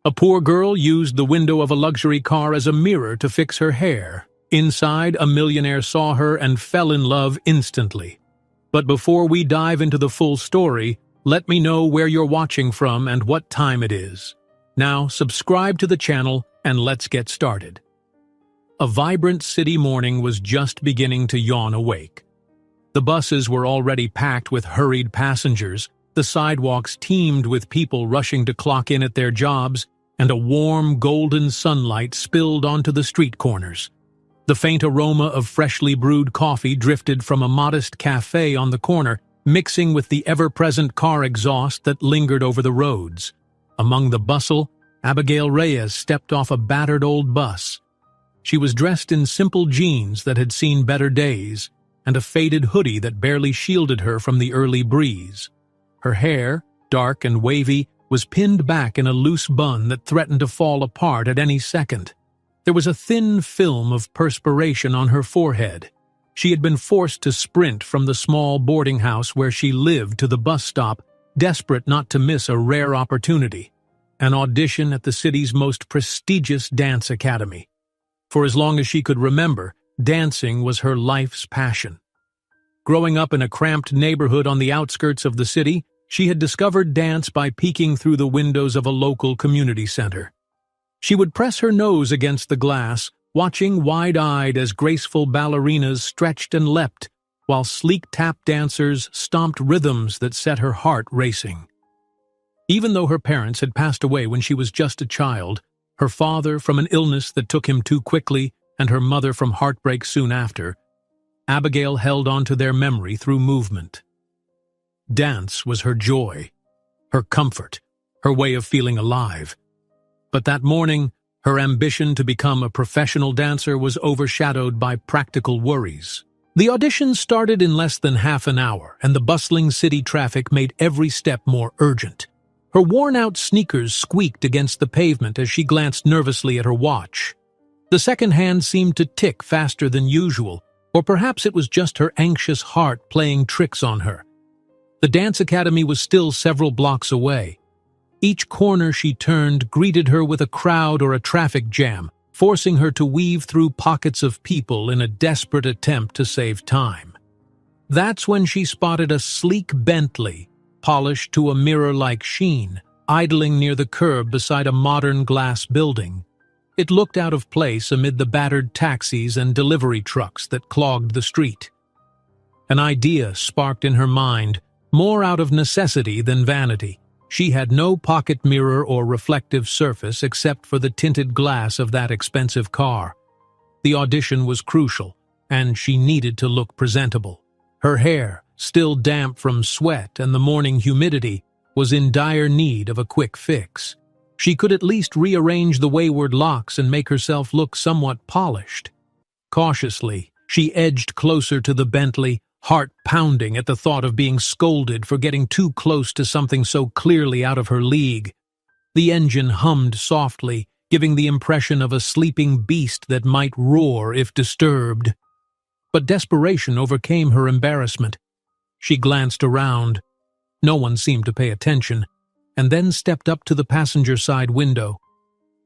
A poor girl used the window of a luxury car as a mirror to fix her hair. Inside, a millionaire saw her and fell in love instantly. But before we dive into the full story, let me know where you're watching from and what time it is. Now, subscribe to the channel and let's get started. A vibrant city morning was just beginning to yawn awake. The buses were already packed with hurried passengers, the sidewalks teemed with people rushing to clock in at their jobs, and a warm, golden sunlight spilled onto the street corners. The faint aroma of freshly brewed coffee drifted from a modest cafe on the corner, mixing with the ever-present car exhaust that lingered over the roads. Among the bustle, Abigail Reyes stepped off a battered old bus. She was dressed in simple jeans that had seen better days, and a faded hoodie that barely shielded her from the early breeze. Her hair, dark and wavy, was pinned back in a loose bun that threatened to fall apart at any second. There was a thin film of perspiration on her forehead. She had been forced to sprint from the small boarding house where she lived to the bus stop, desperate not to miss a rare opportunity, an audition at the city's most prestigious dance academy. For as long as she could remember, dancing was her life's passion. Growing up in a cramped neighborhood on the outskirts of the city, she had discovered dance by peeking through the windows of a local community center. She would press her nose against the glass, watching wide-eyed as graceful ballerinas stretched and leapt, while sleek tap dancers stomped rhythms that set her heart racing. Even though her parents had passed away when she was just a child, her father from an illness that took him too quickly, and her mother from heartbreak soon after, Abigail held on to their memory through movement. Dance was her joy, her comfort, her way of feeling alive. But that morning, her ambition to become a professional dancer was overshadowed by practical worries. The audition started in less than half an hour, and the bustling city traffic made every step more urgent. Her worn-out sneakers squeaked against the pavement as she glanced nervously at her watch. The second hand seemed to tick faster than usual, or perhaps it was just her anxious heart playing tricks on her. The dance academy was still several blocks away. Each corner she turned greeted her with a crowd or a traffic jam, forcing her to weave through pockets of people in a desperate attempt to save time. That's when she spotted a sleek Bentley, polished to a mirror-like sheen, idling near the curb beside a modern glass building. It looked out of place amid the battered taxis and delivery trucks that clogged the street. An idea sparked in her mind, more out of necessity than vanity. She had no pocket mirror or reflective surface except for the tinted glass of that expensive car. The audition was crucial, and she needed to look presentable. Her hair, still damp from sweat and the morning humidity, was in dire need of a quick fix. She could at least rearrange the wayward locks and make herself look somewhat polished. Cautiously, she edged closer to the Bentley, heart pounding at the thought of being scolded for getting too close to something so clearly out of her league. The engine hummed softly, giving the impression of a sleeping beast that might roar if disturbed. But desperation overcame her embarrassment. She glanced around. No one seemed to pay attention, and then stepped up to the passenger side window.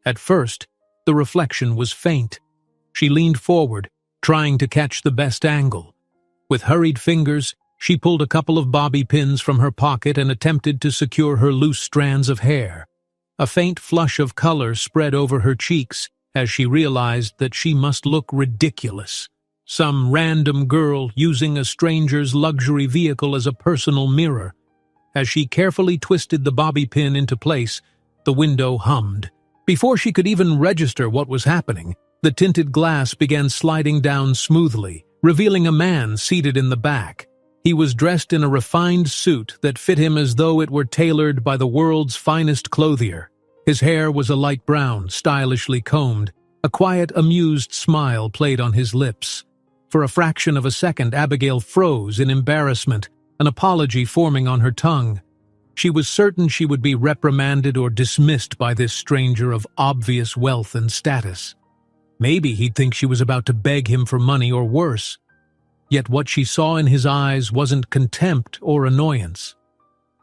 At first, the reflection was faint. She leaned forward, trying to catch the best angle. With hurried fingers, she pulled a couple of bobby pins from her pocket and attempted to secure her loose strands of hair. A faint flush of color spread over her cheeks as she realized that she must look ridiculous. Some random girl using a stranger's luxury vehicle as a personal mirror. As she carefully twisted the bobby pin into place, the window hummed. Before she could even register what was happening, the tinted glass began sliding down smoothly, revealing a man seated in the back. He was dressed in a refined suit that fit him as though it were tailored by the world's finest clothier. His hair was a light brown, stylishly combed. A quiet, amused smile played on his lips. For a fraction of a second, Abigail froze in embarrassment, an apology forming on her tongue. She was certain she would be reprimanded or dismissed by this stranger of obvious wealth and status. Maybe he'd think she was about to beg him for money or worse. Yet what she saw in his eyes wasn't contempt or annoyance.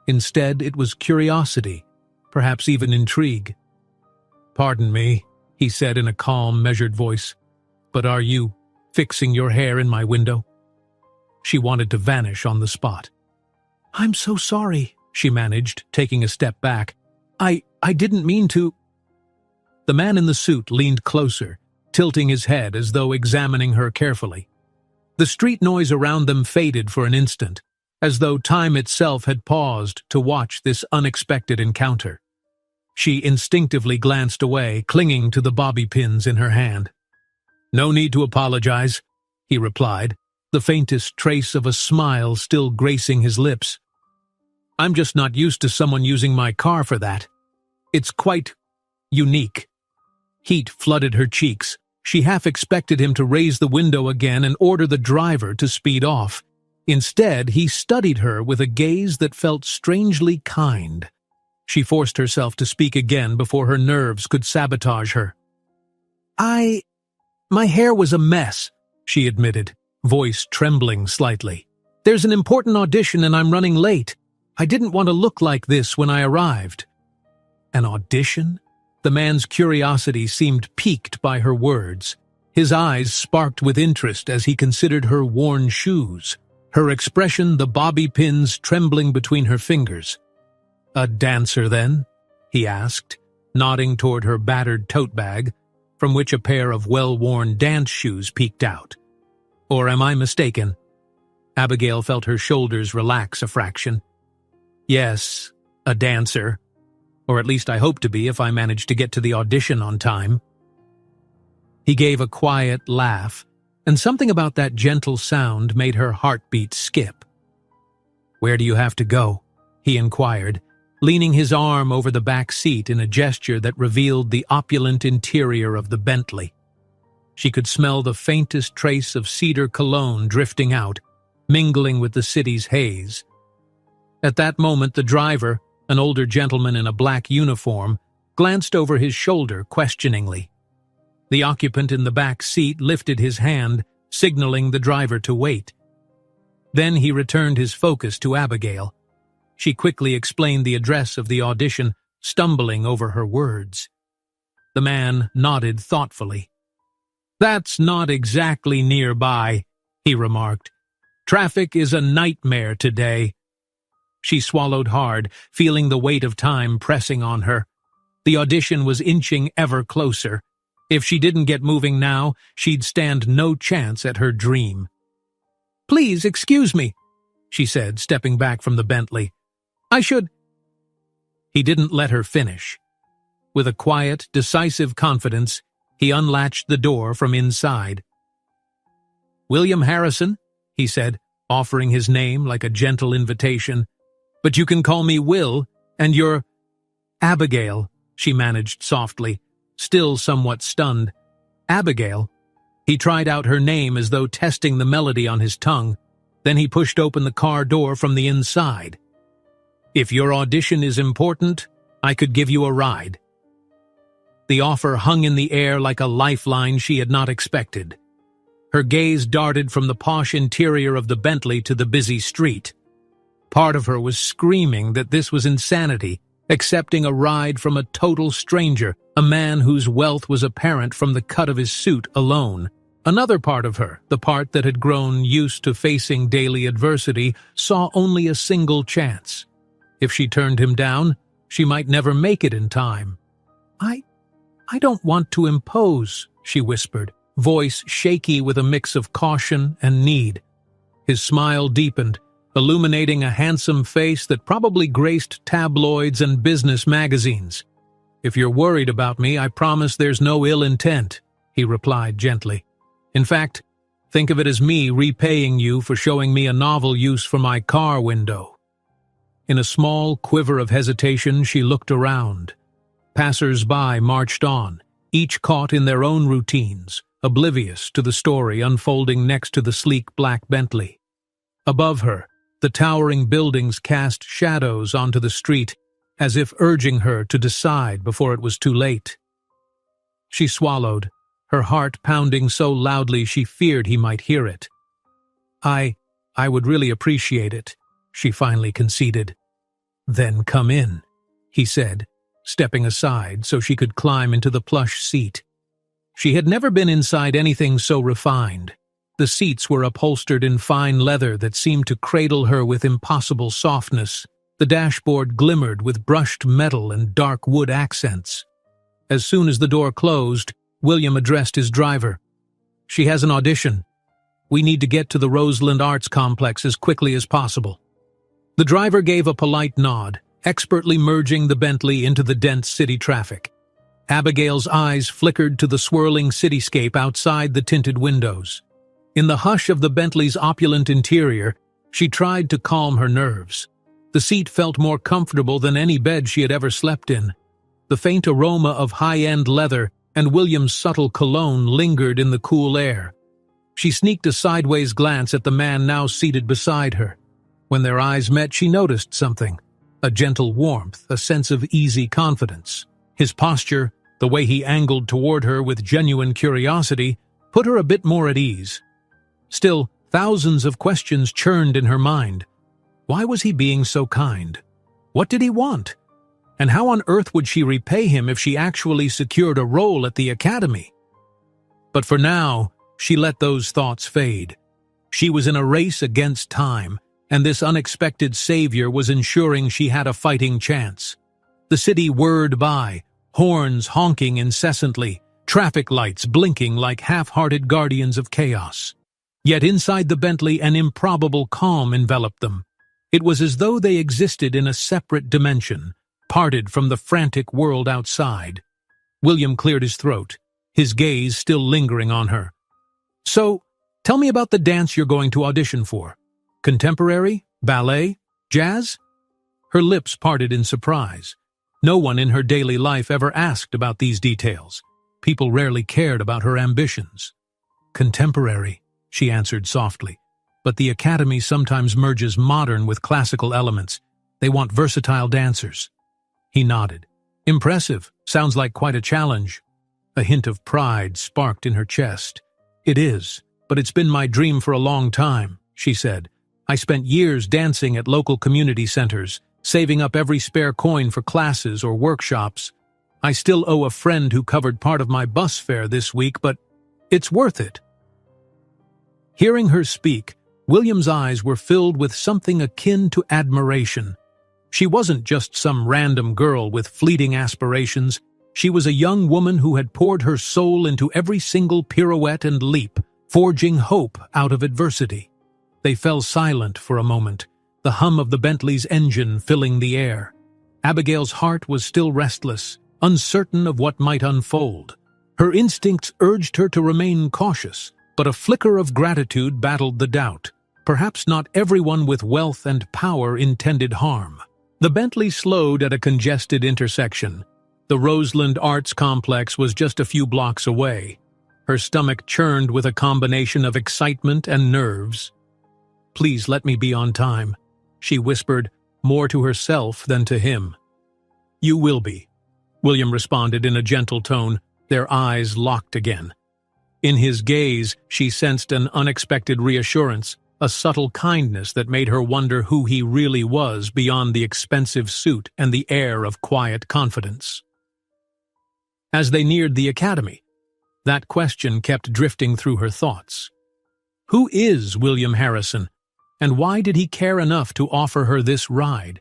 Instead, it was curiosity, perhaps even intrigue. "Pardon me," he said in a calm, measured voice, "but are you fixing your hair in my window?" She wanted to vanish on the spot. "I'm so sorry," she managed, taking a step back. I didn't mean to." The man in the suit leaned closer, tilting his head as though examining her carefully. The street noise around them faded for an instant, as though time itself had paused to watch this unexpected encounter. She instinctively glanced away, clinging to the bobby pins in her hand. "No need to apologize," he replied, the faintest trace of a smile still gracing his lips. "I'm just not used to someone using my car for that. It's quite unique." Heat flooded her cheeks. She half expected him to raise the window again and order the driver to speed off. Instead, he studied her with a gaze that felt strangely kind. She forced herself to speak again before her nerves could sabotage her. My hair was a mess," she admitted, voice trembling slightly. "There's an important audition and I'm running late. I didn't want to look like this when I arrived." An audition? The man's curiosity seemed piqued by her words. His eyes sparked with interest as he considered her worn shoes, her expression the bobby pins trembling between her fingers. "A dancer, then?" he asked, nodding toward her battered tote bag, from which a pair of well-worn dance shoes peeked out. "Or am I mistaken?" Abigail felt her shoulders relax a fraction. "Yes, a dancer. Or at least I hope to be if I manage to get to the audition on time." He gave a quiet laugh, and something about that gentle sound made her heartbeat skip. "Where do you have to go?" he inquired, leaning his arm over the back seat in a gesture that revealed the opulent interior of the Bentley. She could smell the faintest trace of cedar cologne drifting out, mingling with the city's haze. At that moment, the driver, an older gentleman in a black uniform, glanced over his shoulder questioningly. The occupant in the back seat lifted his hand, signaling the driver to wait. Then he returned his focus to Abigail. She quickly explained the address of the audition, stumbling over her words. The man nodded thoughtfully. "That's not exactly nearby," he remarked. "Traffic is a nightmare today." She swallowed hard, feeling the weight of time pressing on her. The audition was inching ever closer. If she didn't get moving now, she'd stand no chance at her dream. "Please excuse me," she said, stepping back from the Bentley. "I should—" He didn't let her finish. With a quiet, decisive confidence, he unlatched the door from inside. "William Harrison," he said, offering his name like a gentle invitation. "But you can call me Will, and you're—" "Abigail," she managed softly, still somewhat stunned. "Abigail?" He tried out her name as though testing the melody on his tongue. Then he pushed open the car door from the inside. "If your audition is important, I could give you a ride." The offer hung in the air like a lifeline she had not expected. Her gaze darted from the posh interior of the Bentley to the busy street. Part of her was screaming that this was insanity, accepting a ride from a total stranger, a man whose wealth was apparent from the cut of his suit alone. Another part of her, the part that had grown used to facing daily adversity, saw only a single chance. If she turned him down, she might never make it in time. I don't want to impose," she whispered, voice shaky with a mix of caution and need. His smile deepened, illuminating a handsome face that probably graced tabloids and business magazines. "If you're worried about me, I promise there's no ill intent," he replied gently. "In fact, think of it as me repaying you for showing me a novel use for my car window." In a small quiver of hesitation, she looked around. Passers-by marched on, each caught in their own routines, oblivious to the story unfolding next to the sleek black Bentley. Above her, the towering buildings cast shadows onto the street, as if urging her to decide before it was too late. She swallowed, her heart pounding so loudly she feared he might hear it. I would really appreciate it," she finally conceded. "Then come in," he said, stepping aside so she could climb into the plush seat. She had never been inside anything so refined. The seats were upholstered in fine leather that seemed to cradle her with impossible softness. The dashboard glimmered with brushed metal and dark wood accents. As soon as the door closed, William addressed his driver. "She has an audition. We need to get to the Roseland Arts Complex as quickly as possible." The driver gave a polite nod, expertly merging the Bentley into the dense city traffic. Abigail's eyes flickered to the swirling cityscape outside the tinted windows. In the hush of the Bentley's opulent interior, she tried to calm her nerves. The seat felt more comfortable than any bed she had ever slept in. The faint aroma of high-end leather and William's subtle cologne lingered in the cool air. She sneaked a sideways glance at the man now seated beside her. When their eyes met, she noticed something. A gentle warmth, a sense of easy confidence. His posture, the way he angled toward her with genuine curiosity, put her a bit more at ease. Still, thousands of questions churned in her mind. Why was he being so kind? What did he want? And how on earth would she repay him if she actually secured a role at the academy? But for now, she let those thoughts fade. She was in a race against time, and this unexpected savior was ensuring she had a fighting chance. The city whirred by, horns honking incessantly, traffic lights blinking like half-hearted guardians of chaos. Yet inside the Bentley, an improbable calm enveloped them. It was as though they existed in a separate dimension, parted from the frantic world outside. William cleared his throat, his gaze still lingering on her. "So, tell me about the dance you're going to audition for. Contemporary? Ballet? Jazz?" Her lips parted in surprise. No one in her daily life ever asked about these details. People rarely cared about her ambitions. "Contemporary," she answered softly. "But the academy sometimes merges modern with classical elements. They want versatile dancers." He nodded. "Impressive. Sounds like quite a challenge." A hint of pride sparked in her chest. "It is, but it's been my dream for a long time," she said. "I spent years dancing at local community centers, saving up every spare coin for classes or workshops. I still owe a friend who covered part of my bus fare this week, but it's worth it." Hearing her speak, William's eyes were filled with something akin to admiration. She wasn't just some random girl with fleeting aspirations. She was a young woman who had poured her soul into every single pirouette and leap, forging hope out of adversity. They fell silent for a moment, the hum of the Bentley's engine filling the air. Abigail's heart was still restless, uncertain of what might unfold. Her instincts urged her to remain cautious, but a flicker of gratitude battled the doubt. Perhaps not everyone with wealth and power intended harm. The Bentley slowed at a congested intersection. The Roseland Arts Complex was just a few blocks away. Her stomach churned with a combination of excitement and nerves. "Please let me be on time," she whispered, more to herself than to him. "You will be," William responded in a gentle tone, their eyes locked again. In his gaze, she sensed an unexpected reassurance, a subtle kindness that made her wonder who he really was beyond the expensive suit and the air of quiet confidence. As they neared the academy, that question kept drifting through her thoughts. Who is William Harrison, and why did he care enough to offer her this ride?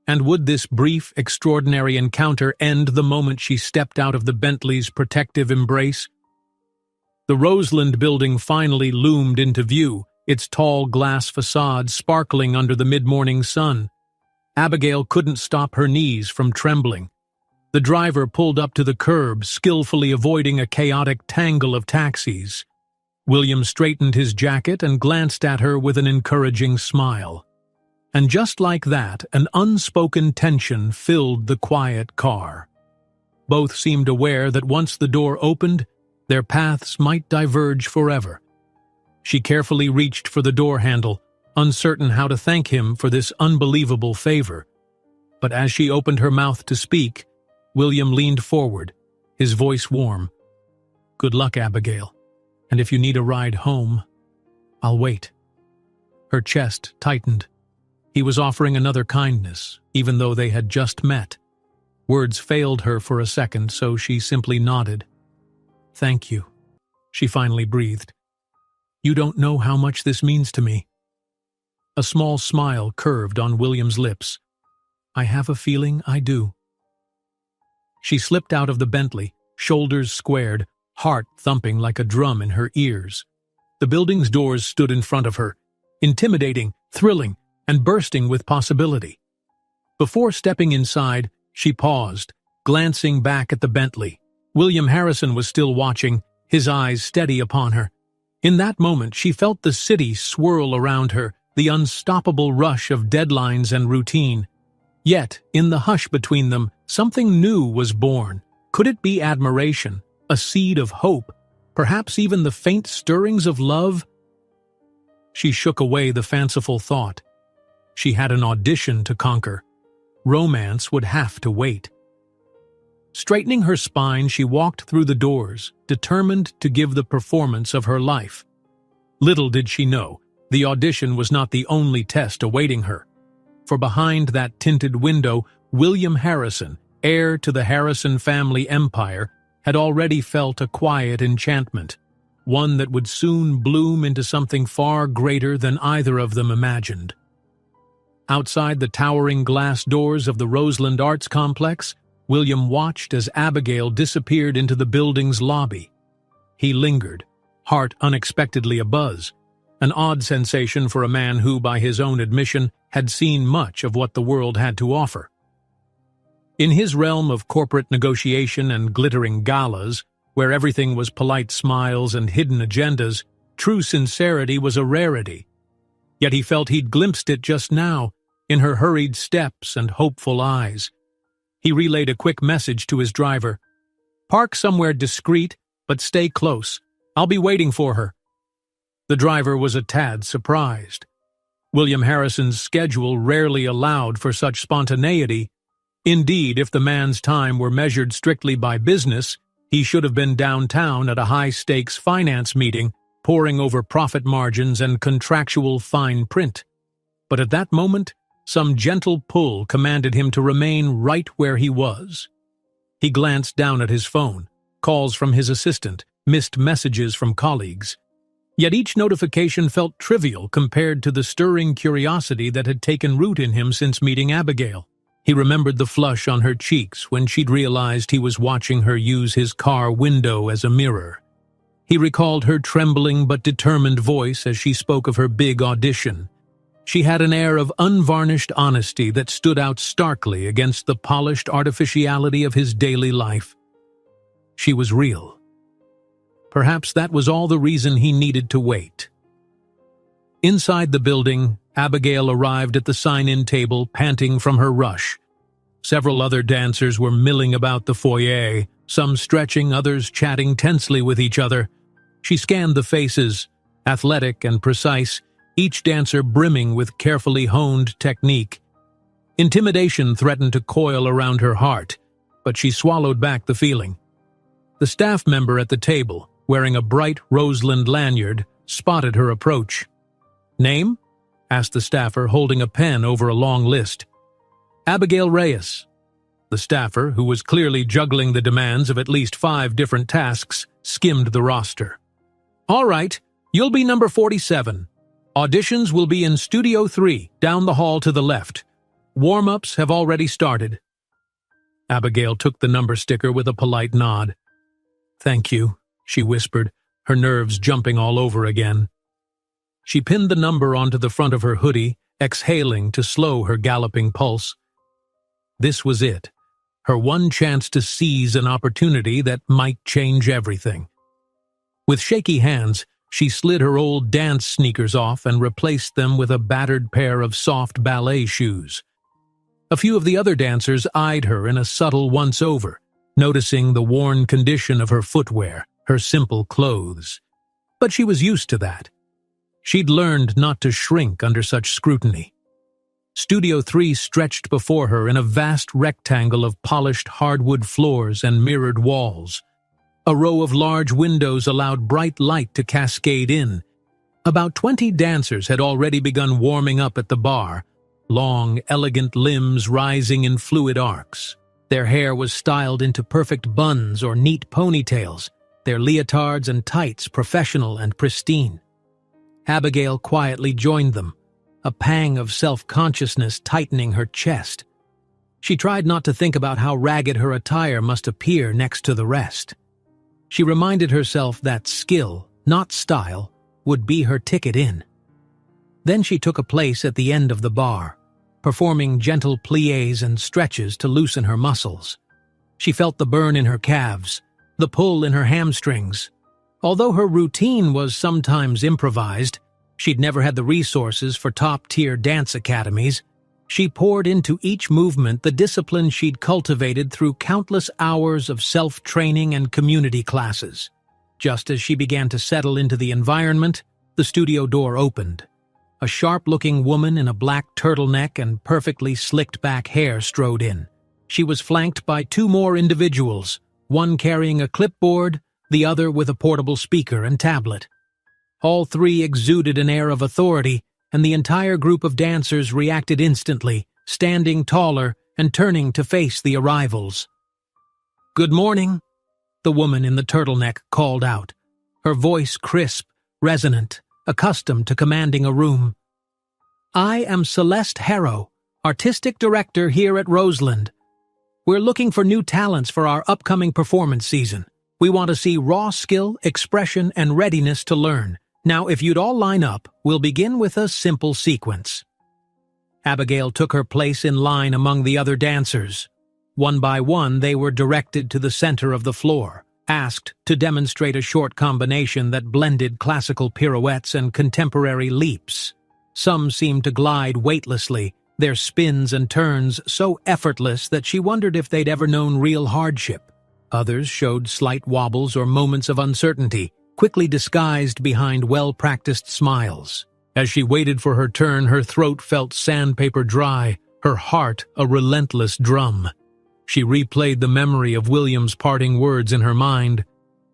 And would this brief, extraordinary encounter end the moment she stepped out of the Bentley's protective embrace? The Roseland building finally loomed into view, its tall glass facade sparkling under the mid-morning sun. Abigail couldn't stop her knees from trembling. The driver pulled up to the curb, skillfully avoiding a chaotic tangle of taxis. William straightened his jacket and glanced at her with an encouraging smile. And just like that, an unspoken tension filled the quiet car. Both seemed aware that once the door opened, their paths might diverge forever. She carefully reached for the door handle, uncertain how to thank him for this unbelievable favor. But as she opened her mouth to speak, William leaned forward, his voice warm. "Good luck, Abigail. And if you need a ride home, I'll wait." Her chest tightened. He was offering another kindness, even though they had just met. Words failed her for a second, so she simply nodded. "Thank you," she finally breathed. "You don't know how much this means to me." A small smile curved on William's lips. "I have a feeling I do." She slipped out of the Bentley, shoulders squared, heart thumping like a drum in her ears. The building's doors stood in front of her, intimidating, thrilling, and bursting with possibility. Before stepping inside, she paused, glancing back at the Bentley. William Harrison was still watching, his eyes steady upon her. In that moment, she felt the city swirl around her, the unstoppable rush of deadlines and routine. Yet, in the hush between them, something new was born. Could it be admiration, a seed of hope, perhaps even the faint stirrings of love? She shook away the fanciful thought. She had an audition to conquer. Romance would have to wait. Straightening her spine, she walked through the doors, determined to give the performance of her life. Little did she know, the audition was not the only test awaiting her. For behind that tinted window, William Harrison, heir to the Harrison family empire, had already felt a quiet enchantment, one that would soon bloom into something far greater than either of them imagined. Outside the towering glass doors of the Roseland Arts Complex, William watched as Abigail disappeared into the building's lobby. He lingered, heart unexpectedly abuzz, an odd sensation for a man who, by his own admission, had seen much of what the world had to offer. In his realm of corporate negotiation and glittering galas, where everything was polite smiles and hidden agendas, true sincerity was a rarity. Yet he felt he'd glimpsed it just now, in her hurried steps and hopeful eyes. He relayed a quick message to his driver. "Park somewhere discreet, but stay close. I'll be waiting for her." The driver was a tad surprised. William Harrison's schedule rarely allowed for such spontaneity. Indeed, if the man's time were measured strictly by business, he should have been downtown at a high-stakes finance meeting, poring over profit margins and contractual fine print. But at that moment, some gentle pull commanded him to remain right where he was. He glanced down at his phone, calls from his assistant, missed messages from colleagues. Yet each notification felt trivial compared to the stirring curiosity that had taken root in him since meeting Abigail. He remembered the flush on her cheeks when she'd realized he was watching her use his car window as a mirror. He recalled her trembling but determined voice as she spoke of her big audition. She had an air of unvarnished honesty that stood out starkly against the polished artificiality of his daily life. She was real. Perhaps that was all the reason he needed to wait. Inside the building, Abigail arrived at the sign-in table, panting from her rush. Several other dancers were milling about the foyer, some stretching, others chatting tensely with each other. She scanned the faces, athletic and precise, each dancer brimming with carefully honed technique. Intimidation threatened to coil around her heart, but she swallowed back the feeling. The staff member at the table, wearing a bright Roseland lanyard, spotted her approach. "Name?" asked the staffer, holding a pen over a long list. "Abigail Reyes." The staffer, who was clearly juggling the demands of at least 5 different tasks, skimmed the roster. "All right, you'll be number 47. Auditions will be in Studio 3, down the hall to the left. Warm-ups have already started." Abigail took the number sticker with a polite nod. "Thank you," she whispered, her nerves jumping all over again. She pinned the number onto the front of her hoodie, exhaling to slow her galloping pulse. This was it, her one chance to seize an opportunity that might change everything. With shaky hands, she slid her old dance sneakers off and replaced them with a battered pair of soft ballet shoes. A few of the other dancers eyed her in a subtle once-over, noticing the worn condition of her footwear, her simple clothes. But she was used to that. She'd learned not to shrink under such scrutiny. Studio 3 stretched before her in a vast rectangle of polished hardwood floors and mirrored walls. A row of large windows allowed bright light to cascade in. About 20 dancers had already begun warming up at the bar, long, elegant limbs rising in fluid arcs. Their hair was styled into perfect buns or neat ponytails, their leotards and tights professional and pristine. Abigail quietly joined them, a pang of self-consciousness tightening her chest. She tried not to think about how ragged her attire must appear next to the rest. She reminded herself that skill, not style, would be her ticket in. Then she took a place at the end of the bar, performing gentle pliés and stretches to loosen her muscles. She felt the burn in her calves, the pull in her hamstrings. Although her routine was sometimes improvised, she'd never had the resources for top-tier dance academies. She poured into each movement the discipline she'd cultivated through countless hours of self-training and community classes. Just as she began to settle into the environment, the studio door opened. A sharp-looking woman in a black turtleneck and perfectly slicked-back hair strode in. She was flanked by two more individuals, one carrying a clipboard, the other with a portable speaker and tablet. All three exuded an air of authority, and the entire group of dancers reacted instantly, standing taller and turning to face the arrivals. "Good morning," the woman in the turtleneck called out, her voice crisp, resonant, accustomed to commanding a room. "I am Celeste Harrow, artistic director here at Roseland. We're looking for new talents for our upcoming performance season. We want to see raw skill, expression, and readiness to learn. Now, if you'd all line up, we'll begin with a simple sequence." Abigail took her place in line among the other dancers. One by one, they were directed to the center of the floor, asked to demonstrate a short combination that blended classical pirouettes and contemporary leaps. Some seemed to glide weightlessly, their spins and turns so effortless that she wondered if they'd ever known real hardship. Others showed slight wobbles or moments of uncertainty, quickly disguised behind well-practiced smiles. As she waited for her turn, her throat felt sandpaper dry, her heart a relentless drum. She replayed the memory of William's parting words in her mind.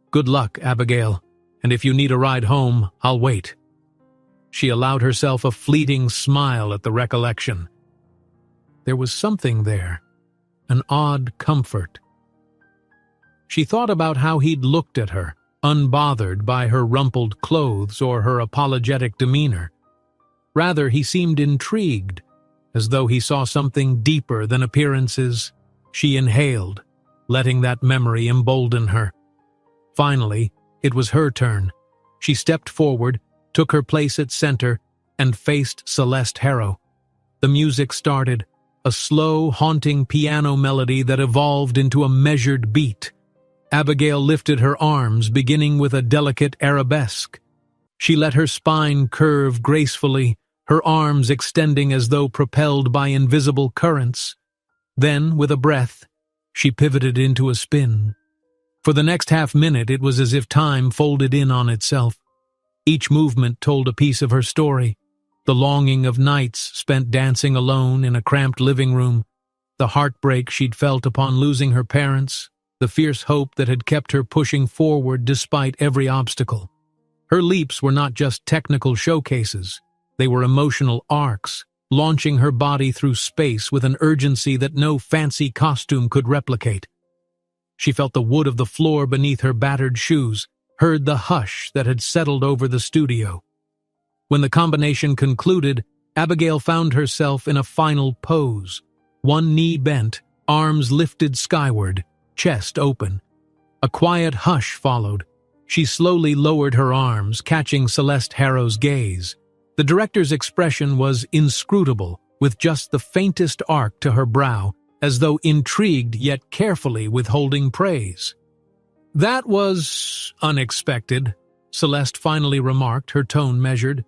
"Good luck, Abigail, and if you need a ride home, I'll wait." She allowed herself a fleeting smile at the recollection. There was something there, an odd comfort. She thought about how he'd looked at her, unbothered by her rumpled clothes or her apologetic demeanor. Rather, he seemed intrigued, as though he saw something deeper than appearances. She inhaled, letting that memory embolden her. Finally, it was her turn. She stepped forward, took her place at center, and faced Celeste Harrow. The music started, a slow, haunting piano melody that evolved into a measured beat. Abigail lifted her arms, beginning with a delicate arabesque. She let her spine curve gracefully, her arms extending as though propelled by invisible currents. Then, with a breath, she pivoted into a spin. For the next half-minute, it was as if time folded in on itself. Each movement told a piece of her story. The longing of nights spent dancing alone in a cramped living room, the heartbreak she'd felt upon losing her parents, the fierce hope that had kept her pushing forward despite every obstacle. Her leaps were not just technical showcases. They were emotional arcs, launching her body through space with an urgency that no fancy costume could replicate. She felt the wood of the floor beneath her battered shoes, heard the hush that had settled over the studio. When the combination concluded, Abigail found herself in a final pose, one knee bent, arms lifted skyward, chest open. A quiet hush followed. She slowly lowered her arms, catching Celeste Harrow's gaze. The director's expression was inscrutable, with just the faintest arc to her brow, as though intrigued yet carefully withholding praise. "That was unexpected," Celeste finally remarked, her tone measured.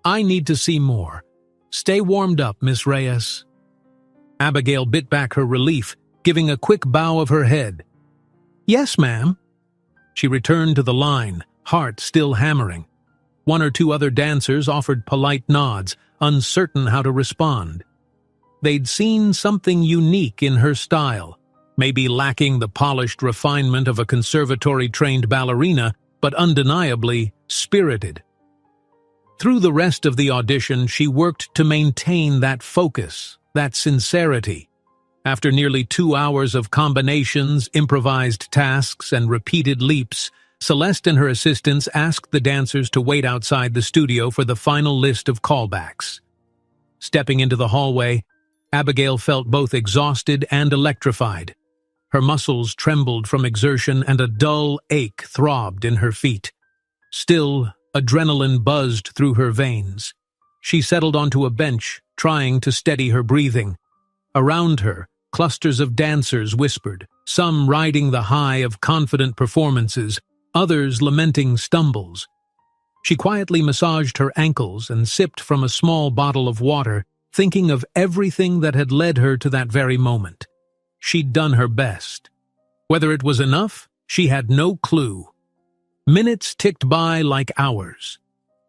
"I need to see more. Stay warmed up, Miss Reyes." Abigail bit back her relief, giving a quick bow of her head. "Yes, ma'am." She returned to the line, heart still hammering. One or two other dancers offered polite nods, uncertain how to respond. They'd seen something unique in her style, maybe lacking the polished refinement of a conservatory-trained ballerina, but undeniably spirited. Through the rest of the audition, she worked to maintain that focus, that sincerity. After nearly 2 hours of combinations, improvised tasks, and repeated leaps, Celeste and her assistants asked the dancers to wait outside the studio for the final list of callbacks. Stepping into the hallway, Abigail felt both exhausted and electrified. Her muscles trembled from exertion and a dull ache throbbed in her feet. Still, adrenaline buzzed through her veins. She settled onto a bench, trying to steady her breathing. Around her, clusters of dancers whispered, some riding the high of confident performances, others lamenting stumbles. She quietly massaged her ankles and sipped from a small bottle of water, thinking of everything that had led her to that very moment. She'd done her best. Whether it was enough, she had no clue. Minutes ticked by like hours.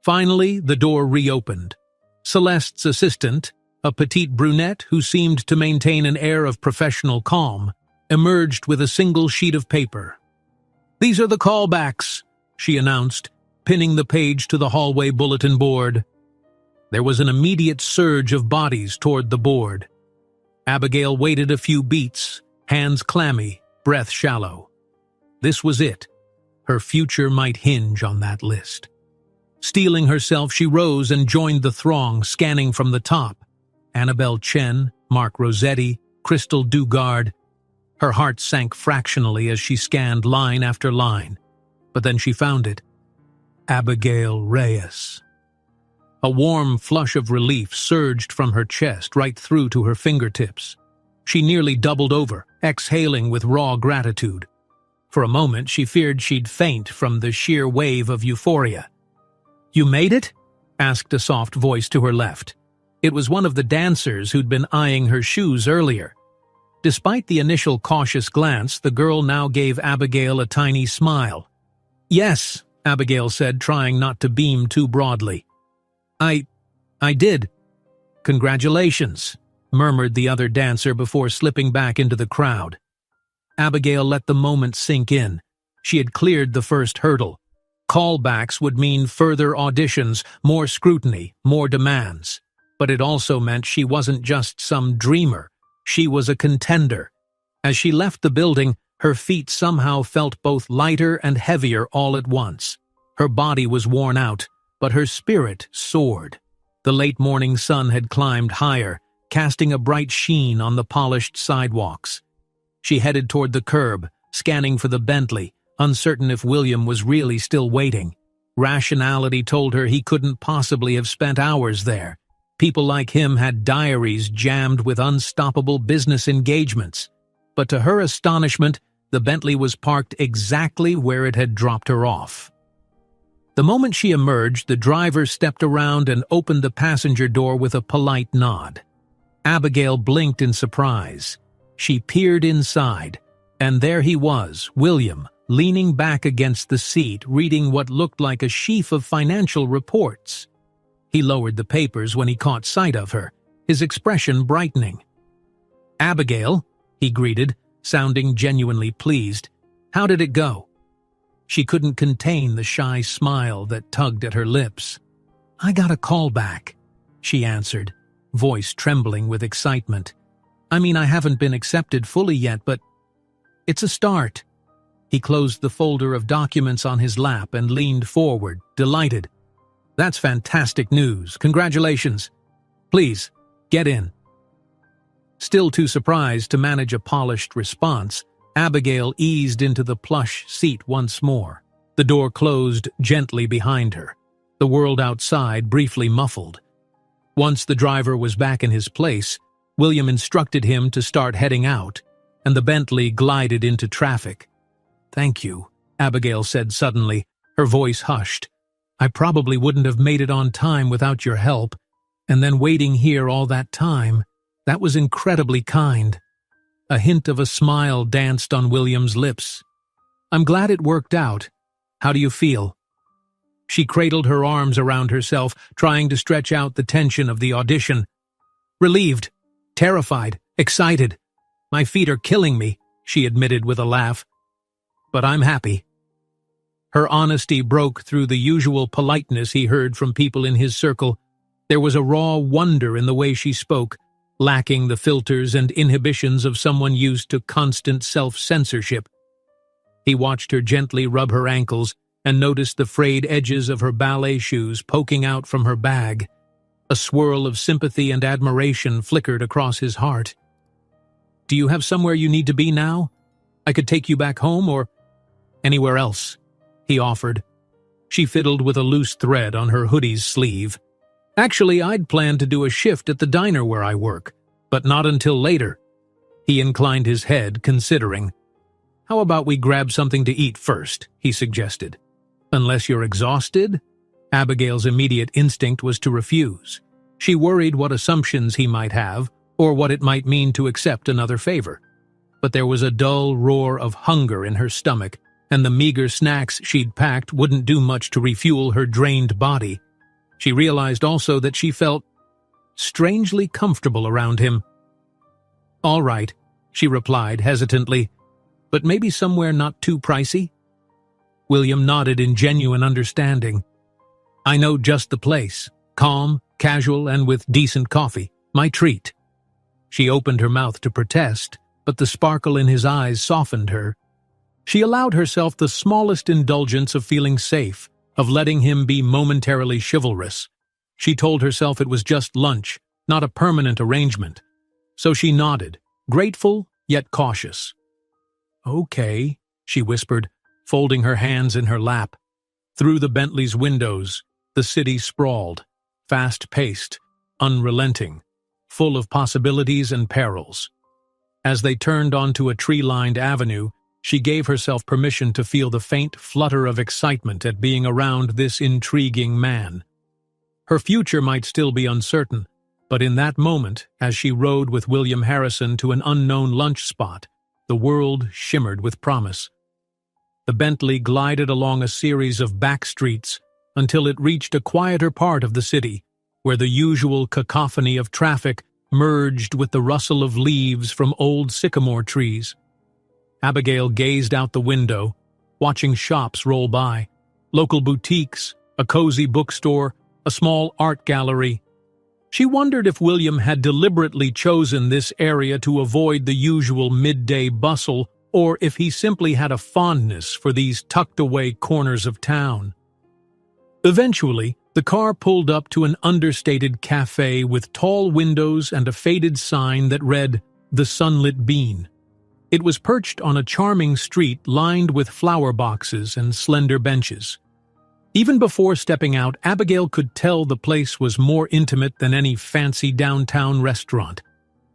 Finally, the door reopened. Celeste's assistant, a petite brunette who seemed to maintain an air of professional calm, emerged with a single sheet of paper. "These are the callbacks," she announced, pinning the page to the hallway bulletin board. There was an immediate surge of bodies toward the board. Abigail waited a few beats, hands clammy, breath shallow. This was it. Her future might hinge on that list. Steeling herself, she rose and joined the throng, scanning from the top. Annabelle Chen, Mark Rossetti, Crystal Dugard. Her heart sank fractionally as she scanned line after line. But then she found it. Abigail Reyes. A warm flush of relief surged from her chest right through to her fingertips. She nearly doubled over, exhaling with raw gratitude. For a moment, she feared she'd faint from the sheer wave of euphoria. "You made it?" asked a soft voice to her left. It was one of the dancers who'd been eyeing her shoes earlier. Despite the initial cautious glance, the girl now gave Abigail a tiny smile. "Yes," Abigail said, trying not to beam too broadly. I did." "Congratulations," murmured the other dancer before slipping back into the crowd. Abigail let the moment sink in. She had cleared the first hurdle. Callbacks would mean further auditions, more scrutiny, more demands. But it also meant she wasn't just some dreamer. She was a contender. As she left the building, her feet somehow felt both lighter and heavier all at once. Her body was worn out, but her spirit soared. The late morning sun had climbed higher, casting a bright sheen on the polished sidewalks. She headed toward the curb, scanning for the Bentley, uncertain if William was really still waiting. Rationality told her he couldn't possibly have spent hours there. People like him had diaries jammed with unstoppable business engagements. But to her astonishment, the Bentley was parked exactly where it had dropped her off. The moment she emerged, the driver stepped around and opened the passenger door with a polite nod. Abigail blinked in surprise. She peered inside, and there he was, William, leaning back against the seat, reading what looked like a sheaf of financial reports. He lowered the papers when he caught sight of her, his expression brightening. "Abigail," he greeted, sounding genuinely pleased. "How did it go?" She couldn't contain the shy smile that tugged at her lips. "I got a call back," she answered, voice trembling with excitement. "I mean, I haven't been accepted fully yet, but it's a start." He closed the folder of documents on his lap and leaned forward, delighted. "That's fantastic news. Congratulations. Please, get in." Still too surprised to manage a polished response, Abigail eased into the plush seat once more. The door closed gently behind her, the world outside briefly muffled. Once the driver was back in his place, William instructed him to start heading out, and the Bentley glided into traffic. "Thank you," Abigail said suddenly, her voice hushed. "I probably wouldn't have made it on time without your help, and then waiting here all that time, that was incredibly kind." A hint of a smile danced on William's lips. "I'm glad it worked out. How do you feel?" She cradled her arms around herself, trying to stretch out the tension of the audition. "Relieved, terrified, excited. My feet are killing me," she admitted with a laugh. "But I'm happy." Her honesty broke through the usual politeness he heard from people in his circle. There was a raw wonder in the way she spoke, lacking the filters and inhibitions of someone used to constant self-censorship. He watched her gently rub her ankles and noticed the frayed edges of her ballet shoes poking out from her bag. A swirl of sympathy and admiration flickered across his heart. "Do you have somewhere you need to be now? I could take you back home or anywhere else," he offered. She fiddled with a loose thread on her hoodie's sleeve. "Actually, I'd planned to do a shift at the diner where I work, but not until later." He inclined his head, considering. "How about we grab something to eat first?" he suggested. "Unless you're exhausted?" Abigail's immediate instinct was to refuse. She worried what assumptions he might have, or what it might mean to accept another favor. But there was a dull roar of hunger in her stomach, and the meager snacks she'd packed wouldn't do much to refuel her drained body. She realized also that she felt strangely comfortable around him. "All right," she replied hesitantly, "but maybe somewhere not too pricey?" William nodded in genuine understanding. "I know just the place. Calm, casual, and with decent coffee. My treat." She opened her mouth to protest, but the sparkle in his eyes softened her. She allowed herself the smallest indulgence of feeling safe, of letting him be momentarily chivalrous. She told herself it was just lunch, not a permanent arrangement. So she nodded, grateful yet cautious. "Okay," she whispered, folding her hands in her lap. Through the Bentley's windows, the city sprawled, fast-paced, unrelenting, full of possibilities and perils. As they turned onto a tree-lined avenue, she gave herself permission to feel the faint flutter of excitement at being around this intriguing man. Her future might still be uncertain, but in that moment, as she rode with William Harrison to an unknown lunch spot, the world shimmered with promise. The Bentley glided along a series of back streets until it reached a quieter part of the city, where the usual cacophony of traffic merged with the rustle of leaves from old sycamore trees. Abigail gazed out the window, watching shops roll by, local boutiques, a cozy bookstore, a small art gallery. She wondered if William had deliberately chosen this area to avoid the usual midday bustle, or if he simply had a fondness for these tucked-away corners of town. Eventually, the car pulled up to an understated cafe with tall windows and a faded sign that read, "The Sunlit Bean." It was perched on a charming street lined with flower boxes and slender benches. Even before stepping out, Abigail could tell the place was more intimate than any fancy downtown restaurant.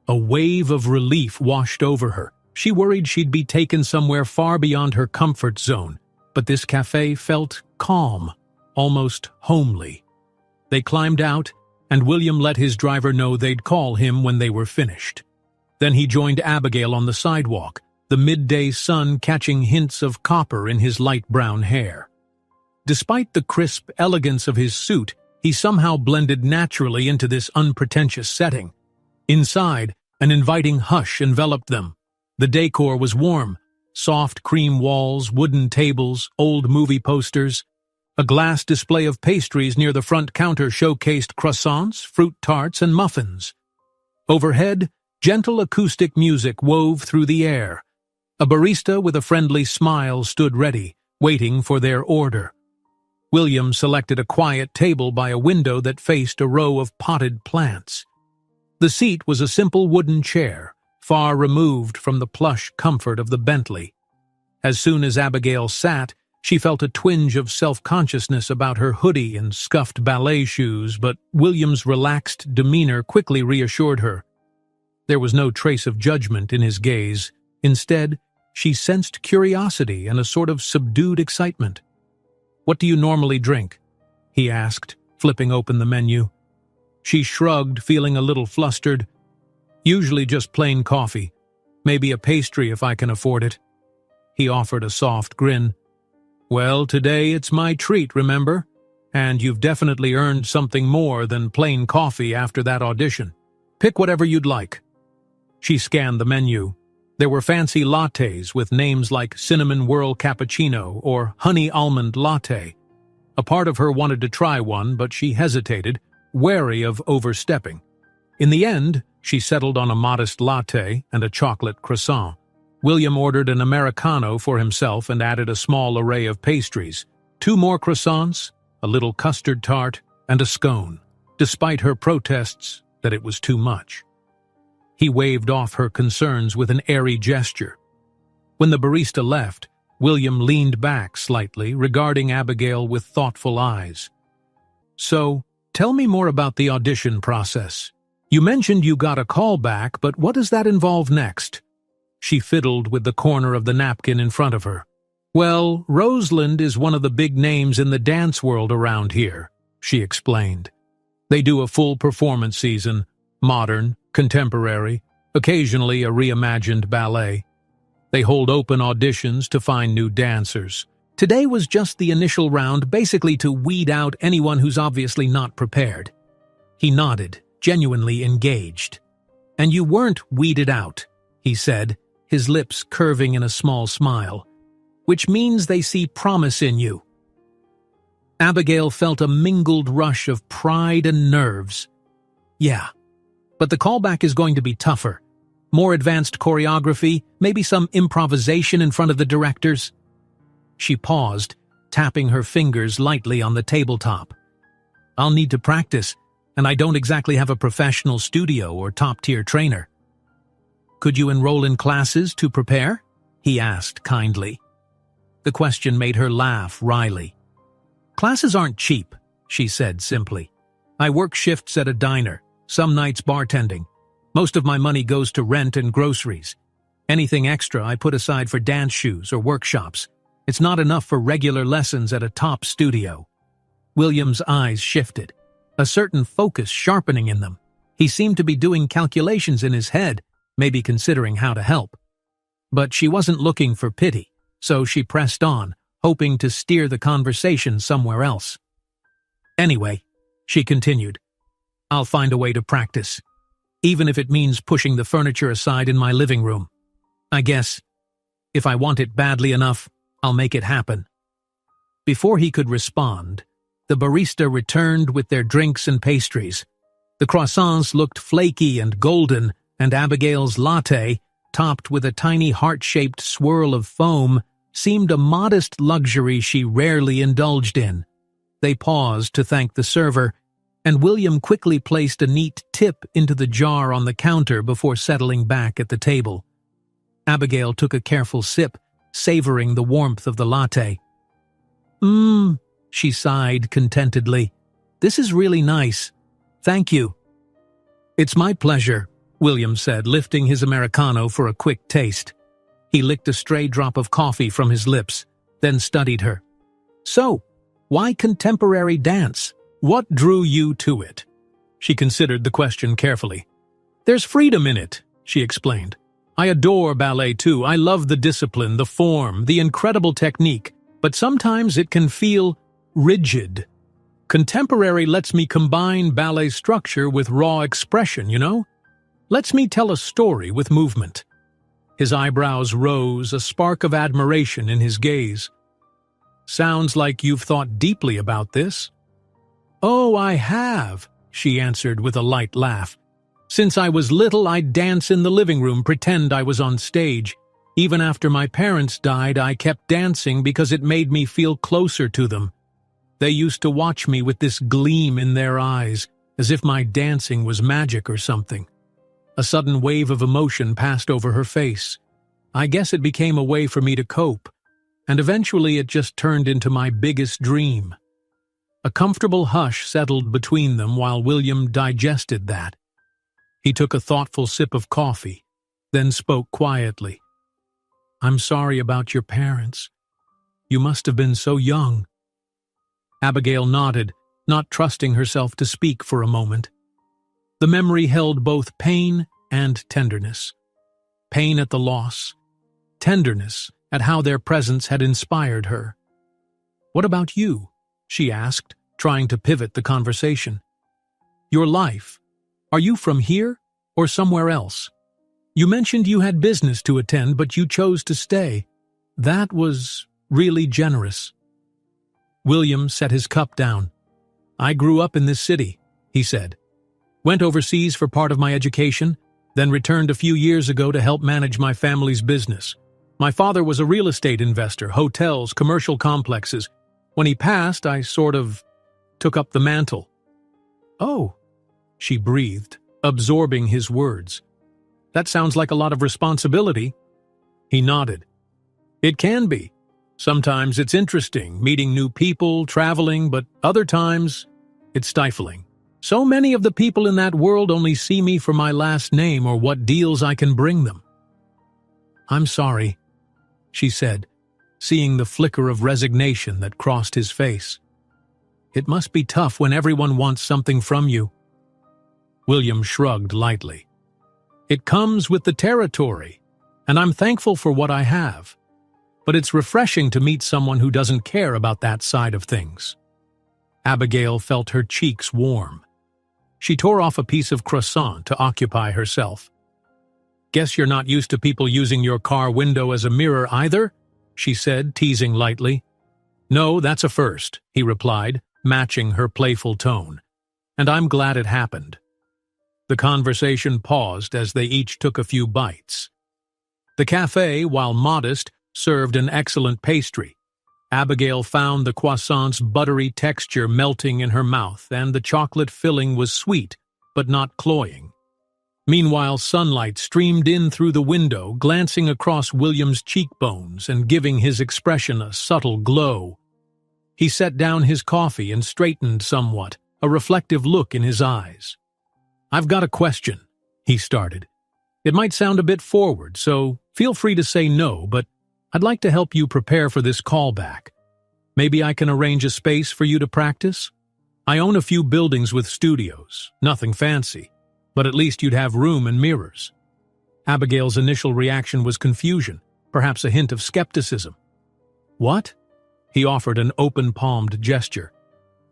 A wave of relief washed over her. She worried she'd be taken somewhere far beyond her comfort zone, but this cafe felt calm, almost homely. They climbed out, and William let his driver know they'd call him when they were finished. Then he joined Abigail on the sidewalk, the midday sun catching hints of copper in his light brown hair. Despite the crisp elegance of his suit, he somehow blended naturally into this unpretentious setting. Inside, an inviting hush enveloped them. The decor was warm, soft cream walls, wooden tables, old movie posters. A glass display of pastries near the front counter showcased croissants, fruit tarts, and muffins. Overhead, gentle acoustic music wove through the air. A barista with a friendly smile stood ready, waiting for their order. William selected a quiet table by a window that faced a row of potted plants. The seat was a simple wooden chair, far removed from the plush comfort of the Bentley. As soon as Abigail sat, she felt a twinge of self-consciousness about her hoodie and scuffed ballet shoes, but William's relaxed demeanor quickly reassured her. There was no trace of judgment in his gaze. Instead, she sensed curiosity and a sort of subdued excitement. "What do you normally drink?" he asked, flipping open the menu. She shrugged, feeling a little flustered. "Usually just plain coffee. Maybe a pastry if I can afford it." He offered a soft grin. "Well, today it's my treat, remember? And you've definitely earned something more than plain coffee after that audition. Pick whatever you'd like." She scanned the menu. There were fancy lattes with names like Cinnamon Whirl Cappuccino or Honey Almond Latte. A part of her wanted to try one, but she hesitated, wary of overstepping. In the end, She settled on a modest latte and a chocolate croissant. William ordered an Americano for himself and added a small array of pastries. 2 more croissants, a little custard tart, and a scone, despite her protests that it was too much. He waved off her concerns with an airy gesture. When the barista left, William leaned back slightly, regarding Abigail with thoughtful eyes. "So, tell me more about the audition process. You mentioned you got a call back, but what does that involve next?" She fiddled with the corner of the napkin in front of her. "Well, Roseland is one of the big names in the dance world around here," she explained. "They do a full performance season, modern, contemporary, occasionally a reimagined ballet. They hold open auditions to find new dancers. Today was just the initial round, basically to weed out anyone who's obviously not prepared." He nodded, genuinely engaged. "And you weren't weeded out," he said, his lips curving in a small smile, "which means they see promise in you." Abigail felt a mingled rush of pride and nerves. "Yeah, but the callback is going to be tougher. More advanced choreography, maybe some improvisation in front of the directors." She paused, tapping her fingers lightly on the tabletop. "I'll need to practice, and I don't exactly have a professional studio or top-tier trainer." "Could you enroll in classes to prepare?" he asked kindly. The question made her laugh wryly. "Classes aren't cheap," she said simply. "I work shifts at a diner, some nights bartending. Most of my money goes to rent and groceries. Anything extra I put aside for dance shoes or workshops. It's not enough for regular lessons at a top studio." William's eyes shifted, a certain focus sharpening in them. He seemed to be doing calculations in his head, maybe considering how to help. But she wasn't looking for pity, so she pressed on, hoping to steer the conversation somewhere else. "Anyway," she continued, "I'll find a way to practice, even if it means pushing the furniture aside in my living room. I guess, if I want it badly enough, I'll make it happen." Before he could respond, the barista returned with their drinks and pastries. The croissants looked flaky and golden, and Abigail's latte, topped with a tiny heart-shaped swirl of foam, seemed a modest luxury she rarely indulged in. They paused to thank the server, and William quickly placed a neat tip into the jar on the counter before settling back at the table. Abigail took a careful sip, savoring the warmth of the latte. She sighed contentedly. "This is really nice. Thank you." "It's my pleasure," William said, lifting his Americano for a quick taste. He licked a stray drop of coffee from his lips, then studied her. "So, why contemporary dance? What drew you to it?" She considered the question carefully. "There's freedom in it," she explained. "I adore ballet too. I love the discipline, the form, the incredible technique, but sometimes it can feel rigid. Contemporary lets me combine ballet structure with raw expression, you know? Lets me tell a story with movement." His eyebrows rose, a spark of admiration in his gaze. "Sounds like you've thought deeply about this." "Oh, I have," she answered with a light laugh. "Since I was little, I'd dance in the living room, pretend I was on stage. Even after my parents died, I kept dancing because it made me feel closer to them. They used to watch me with this gleam in their eyes, as if my dancing was magic or something." A sudden wave of emotion passed over her face. "I guess it became a way for me to cope, and eventually it just turned into my biggest dream." A comfortable hush settled between them while William digested that. He took a thoughtful sip of coffee, then spoke quietly. "I'm sorry about your parents. You must have been so young." Abigail nodded, not trusting herself to speak for a moment. The memory held both pain and tenderness. Pain at the loss, tenderness at how their presence had inspired her. "What about you?" she asked, trying to pivot the conversation. "Your life. Are you from here or somewhere else? You mentioned you had business to attend, but you chose to stay. That was really generous." William set his cup down. "I grew up in this city," he said. Went overseas for part of my education, then returned a few years ago to help manage my family's business. My father was a real estate investor, hotels, commercial complexes. When he passed, I sort of took up the mantle. Oh, she breathed, absorbing his words. That sounds like a lot of responsibility. He nodded. It can be. Sometimes it's interesting, meeting new people, traveling, but other times it's stifling. So many of the people in that world only see me for my last name or what deals I can bring them. I'm sorry, she said, seeing the flicker of resignation that crossed his face. It must be tough when everyone wants something from you. William shrugged lightly. It comes with the territory, and I'm thankful for what I have. But it's refreshing to meet someone who doesn't care about that side of things. Abigail felt her cheeks warm. She tore off a piece of croissant to occupy herself. Guess you're not used to people using your car window as a mirror either, she said, teasing lightly. No, that's a first, he replied, matching her playful tone. And I'm glad it happened. The conversation paused as they each took a few bites. The cafe, while modest, served an excellent pastry. Abigail found the croissant's buttery texture melting in her mouth, and the chocolate filling was sweet, but not cloying. Meanwhile, sunlight streamed in through the window, glancing across William's cheekbones and giving his expression a subtle glow. He set down his coffee and straightened somewhat, a reflective look in his eyes. I've got a question, he started. It might sound a bit forward, so feel free to say no, but I'd like to help you prepare for this callback. Maybe I can arrange a space for you to practice? I own a few buildings with studios, nothing fancy, but at least you'd have room and mirrors. Abigail's initial reaction was confusion, perhaps a hint of skepticism. What? He offered an open-palmed gesture.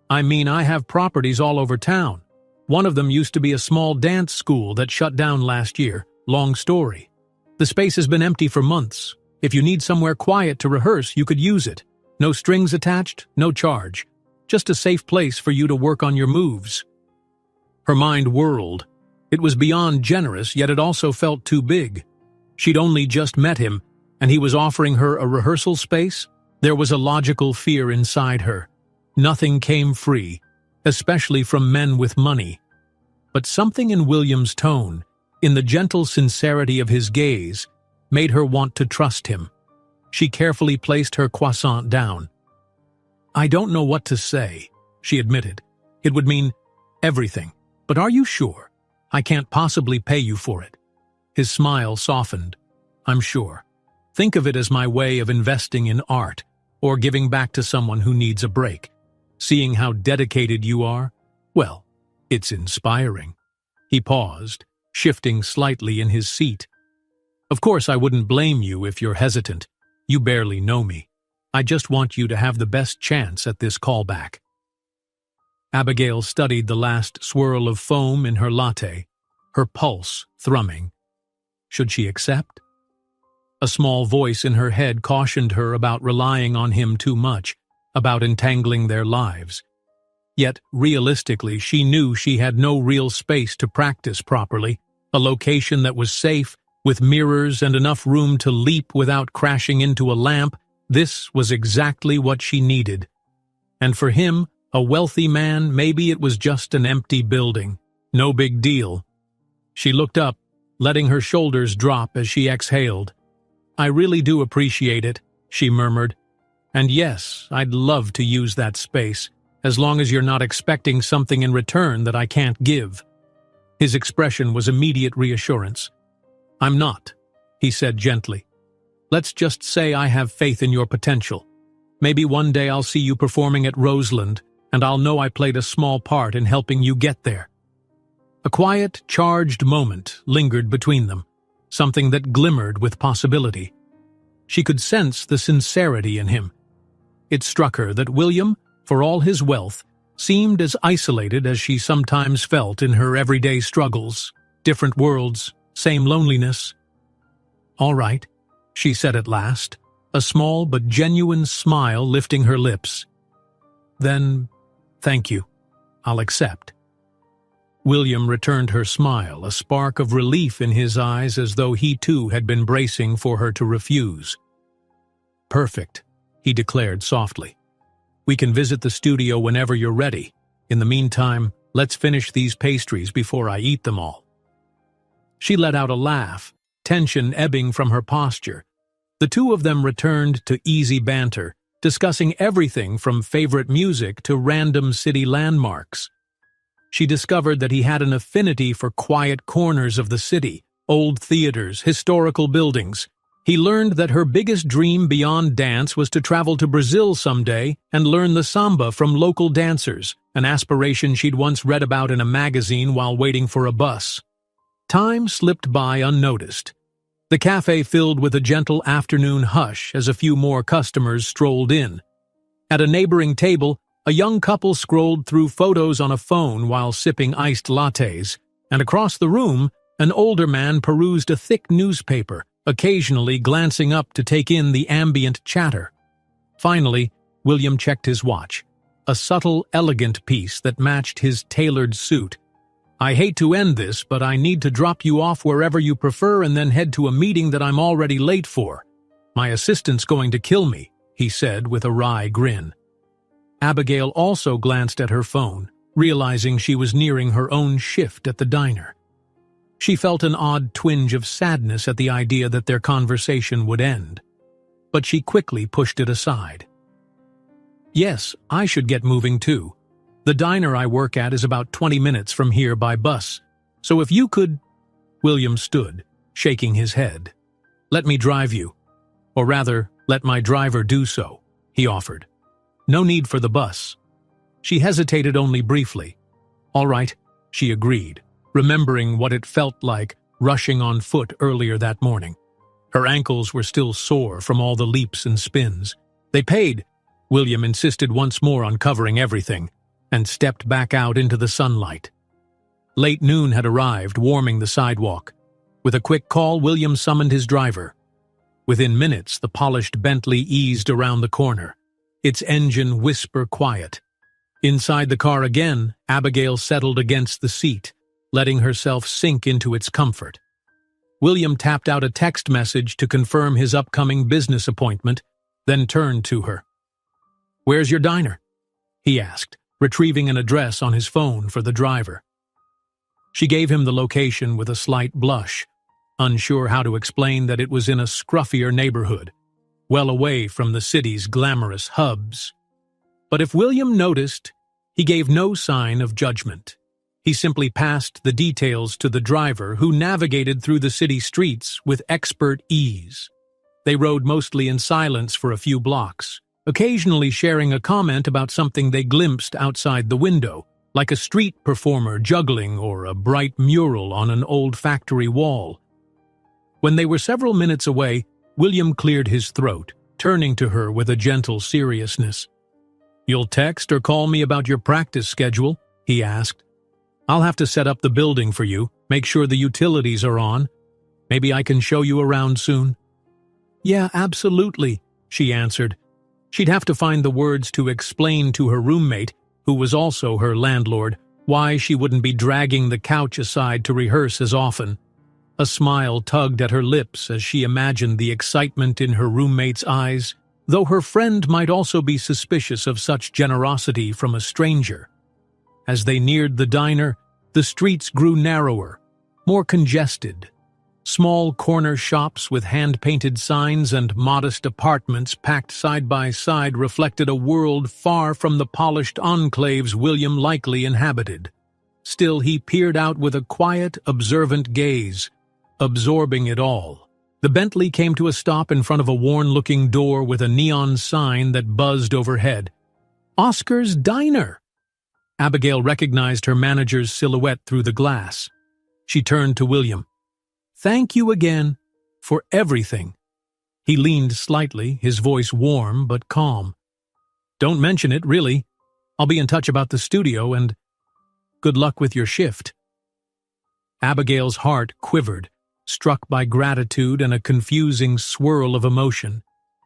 I mean, I have properties all over town. One of them used to be a small dance school that shut down last year. Long story. The space has been empty for months. If you need somewhere quiet to rehearse, you could use it. No strings attached, no charge. Just a safe place for you to work on your moves. Her mind whirled. It was beyond generous, yet it also felt too big. She'd only just met him, and he was offering her a rehearsal space? There was a logical fear inside her. Nothing came free, especially from men with money. But something in William's tone, in the gentle sincerity of his gaze, made her want to trust him. She carefully placed her croissant down. I don't know what to say, she admitted. It would mean everything. But are you sure? I can't possibly pay you for it. His smile softened. I'm sure. Think of it as my way of investing in art, or giving back to someone who needs a break. Seeing how dedicated you are, well, it's inspiring. He paused, shifting slightly in his seat. Of course, I wouldn't blame you if you're hesitant. You barely know me. I just want you to have the best chance at this callback. Abigail studied the last swirl of foam in her latte, her pulse thrumming. Should she accept? A small voice in her head cautioned her about relying on him too much, about entangling their lives. Yet, realistically, she knew she had no real space to practice properly, a location that was safe, with mirrors and enough room to leap without crashing into a lamp. This was exactly what she needed. And for him, a wealthy man, maybe it was just an empty building. No big deal. She looked up, letting her shoulders drop as she exhaled. I really do appreciate it, she murmured. And yes, I'd love to use that space, as long as you're not expecting something in return that I can't give. His expression was immediate reassurance. I'm not, he said gently. Let's just say I have faith in your potential. Maybe one day I'll see you performing at Roseland, and I'll know I played a small part in helping you get there. A quiet, charged moment lingered between them, something that glimmered with possibility. She could sense the sincerity in him. It struck her that William, for all his wealth, seemed as isolated as she sometimes felt in her everyday struggles. Different worlds, same loneliness. All right, she said at last, a small but genuine smile lifting her lips. Then, thank you. I'll accept. William returned her smile, a spark of relief in his eyes as though he too had been bracing for her to refuse. "Perfect," he declared softly. "We can visit the studio whenever you're ready. In the meantime, let's finish these pastries before I eat them all." She let out a laugh, tension ebbing from her posture. The two of them returned to easy banter, discussing everything from favorite music to random city landmarks. She discovered that he had an affinity for quiet corners of the city, old theaters, historical buildings. He learned that her biggest dream beyond dance was to travel to Brazil someday and learn the samba from local dancers, an aspiration she'd once read about in a magazine while waiting for a bus. Time slipped by unnoticed. The cafe filled with a gentle afternoon hush as a few more customers strolled in. At a neighboring table, a young couple scrolled through photos on a phone while sipping iced lattes, and across the room, an older man perused a thick newspaper, occasionally glancing up to take in the ambient chatter. Finally, William checked his watch, a subtle, elegant piece that matched his tailored suit. "I hate to end this, but I need to drop you off wherever you prefer and then head to a meeting that I'm already late for. My assistant's going to kill me," he said with a wry grin. Abigail also glanced at her phone, realizing she was nearing her own shift at the diner. She felt an odd twinge of sadness at the idea that their conversation would end, but she quickly pushed it aside. "Yes, I should get moving too. The diner I work at is about 20 minutes from here by bus, so if you could—" William stood, shaking his head. "Let me drive you. Or rather, let my driver do so," he offered. "No need for the bus." She hesitated only briefly. "All right," she agreed, remembering what it felt like rushing on foot earlier that morning. Her ankles were still sore from all the leaps and spins. They paid. William insisted once more on covering everything, and stepped back out into the sunlight. Late noon had arrived, warming the sidewalk. With a quick call, William summoned his driver. Within minutes, the polished Bentley eased around the corner, its engine whisper quiet. Inside the car again, Abigail settled against the seat, letting herself sink into its comfort. William tapped out a text message to confirm his upcoming business appointment, then turned to her. "Where's your diner?" he asked, retrieving an address on his phone for the driver. She gave him the location with a slight blush, unsure how to explain that it was in a scruffier neighborhood, well away from the city's glamorous hubs. But if William noticed, he gave no sign of judgment. He simply passed the details to the driver, who navigated through the city streets with expert ease. They rode mostly in silence for a few blocks, occasionally sharing a comment about something they glimpsed outside the window, like a street performer juggling or a bright mural on an old factory wall. When they were several minutes away, William cleared his throat, turning to her with a gentle seriousness. "You'll text or call me about your practice schedule?" he asked. "I'll have to set up the building for you, make sure the utilities are on. Maybe I can show you around soon." "Yeah, absolutely," she answered. She'd have to find the words to explain to her roommate, who was also her landlord, why she wouldn't be dragging the couch aside to rehearse as often. A smile tugged at her lips as she imagined the excitement in her roommate's eyes, though her friend might also be suspicious of such generosity from a stranger. As they neared the diner, the streets grew narrower, more congested. Small corner shops with hand-painted signs and modest apartments packed side by side reflected a world far from the polished enclaves William likely inhabited. Still, he peered out with a quiet, observant gaze, absorbing it all. The Bentley came to a stop in front of a worn-looking door with a neon sign that buzzed overhead. "Oscar's Diner!" Abigail recognized her manager's silhouette through the glass. She turned to William. "Thank you again for everything." He leaned slightly, his voice warm but calm. "Don't mention it, really. I'll be in touch about the studio, and good luck with your shift." Abigail's heart quivered, struck by gratitude and a confusing swirl of emotion.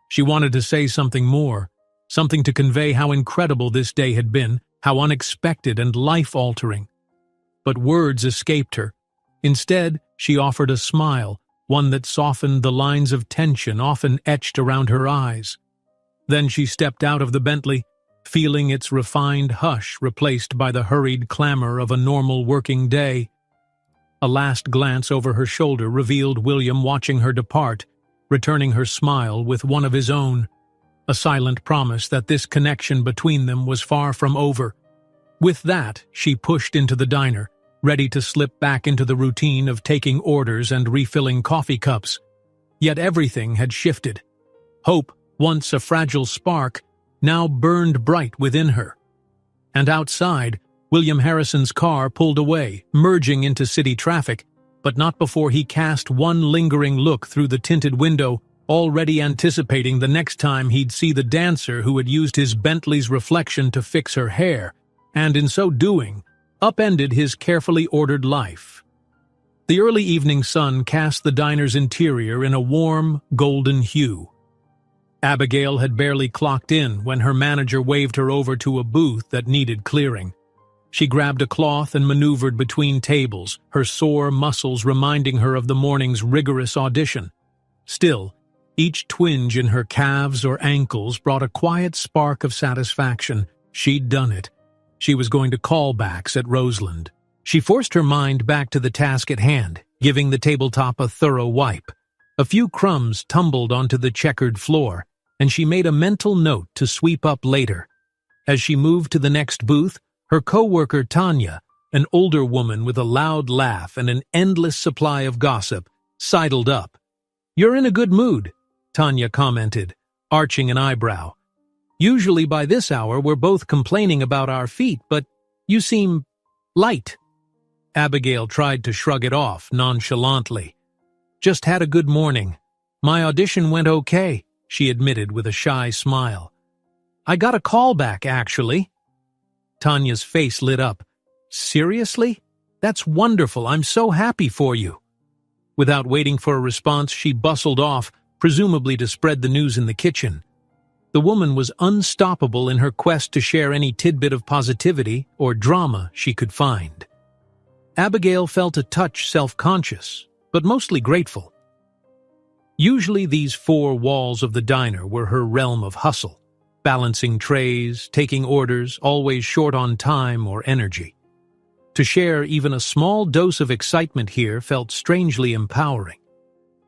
She wanted to say something more, something to convey how incredible this day had been, how unexpected and life-altering. but words escaped her. Instead, she offered a smile, one that softened the lines of tension often etched around her eyes. Then she stepped out of the Bentley, feeling its refined hush replaced by the hurried clamor of a normal working day. A last glance over her shoulder revealed William watching her depart, returning her smile with one of his own, a silent promise that this connection between them was far from over. With that, she pushed into the diner, ready to slip back into the routine of taking orders and refilling coffee cups. Yet everything had shifted. Hope, once a fragile spark, now burned bright within her. And outside, William Harrison's car pulled away, merging into city traffic, but not before he cast one lingering look through the tinted window, already anticipating the next time he'd see the dancer who had used his Bentley's reflection to fix her hair, and in so doing, upended his carefully ordered life. The early evening sun cast the diner's interior in a warm, golden hue. Abigail had barely clocked in when her manager waved her over to a booth that needed clearing. She grabbed a cloth and maneuvered between tables, her sore muscles reminding her of the morning's rigorous audition. Still, each twinge in her calves or ankles brought a quiet spark of satisfaction. She'd done it. She was going to callbacks at Roseland. She forced her mind back to the task at hand, giving the tabletop a thorough wipe. A few crumbs tumbled onto the checkered floor, and she made a mental note to sweep up later. As she moved to the next booth, her co-worker Tanya, an older woman with a loud laugh and an endless supply of gossip, sidled up. "You're in a good mood," Tanya commented, arching an eyebrow. "Usually by this hour we're both complaining about our feet, but you seem light." Abigail tried to shrug it off nonchalantly. "Just had a good morning. My audition went okay," she admitted with a shy smile. "I got a call back, actually." Tanya's face lit up. "Seriously? That's wonderful. I'm so happy for you." Without waiting for a response, she bustled off, presumably to spread the news in the kitchen. The woman was unstoppable in her quest to share any tidbit of positivity or drama she could find. Abigail felt a touch self-conscious, but mostly grateful. Usually these four walls of the diner were her realm of hustle, balancing trays, taking orders, always short on time or energy. To share even a small dose of excitement here felt strangely empowering.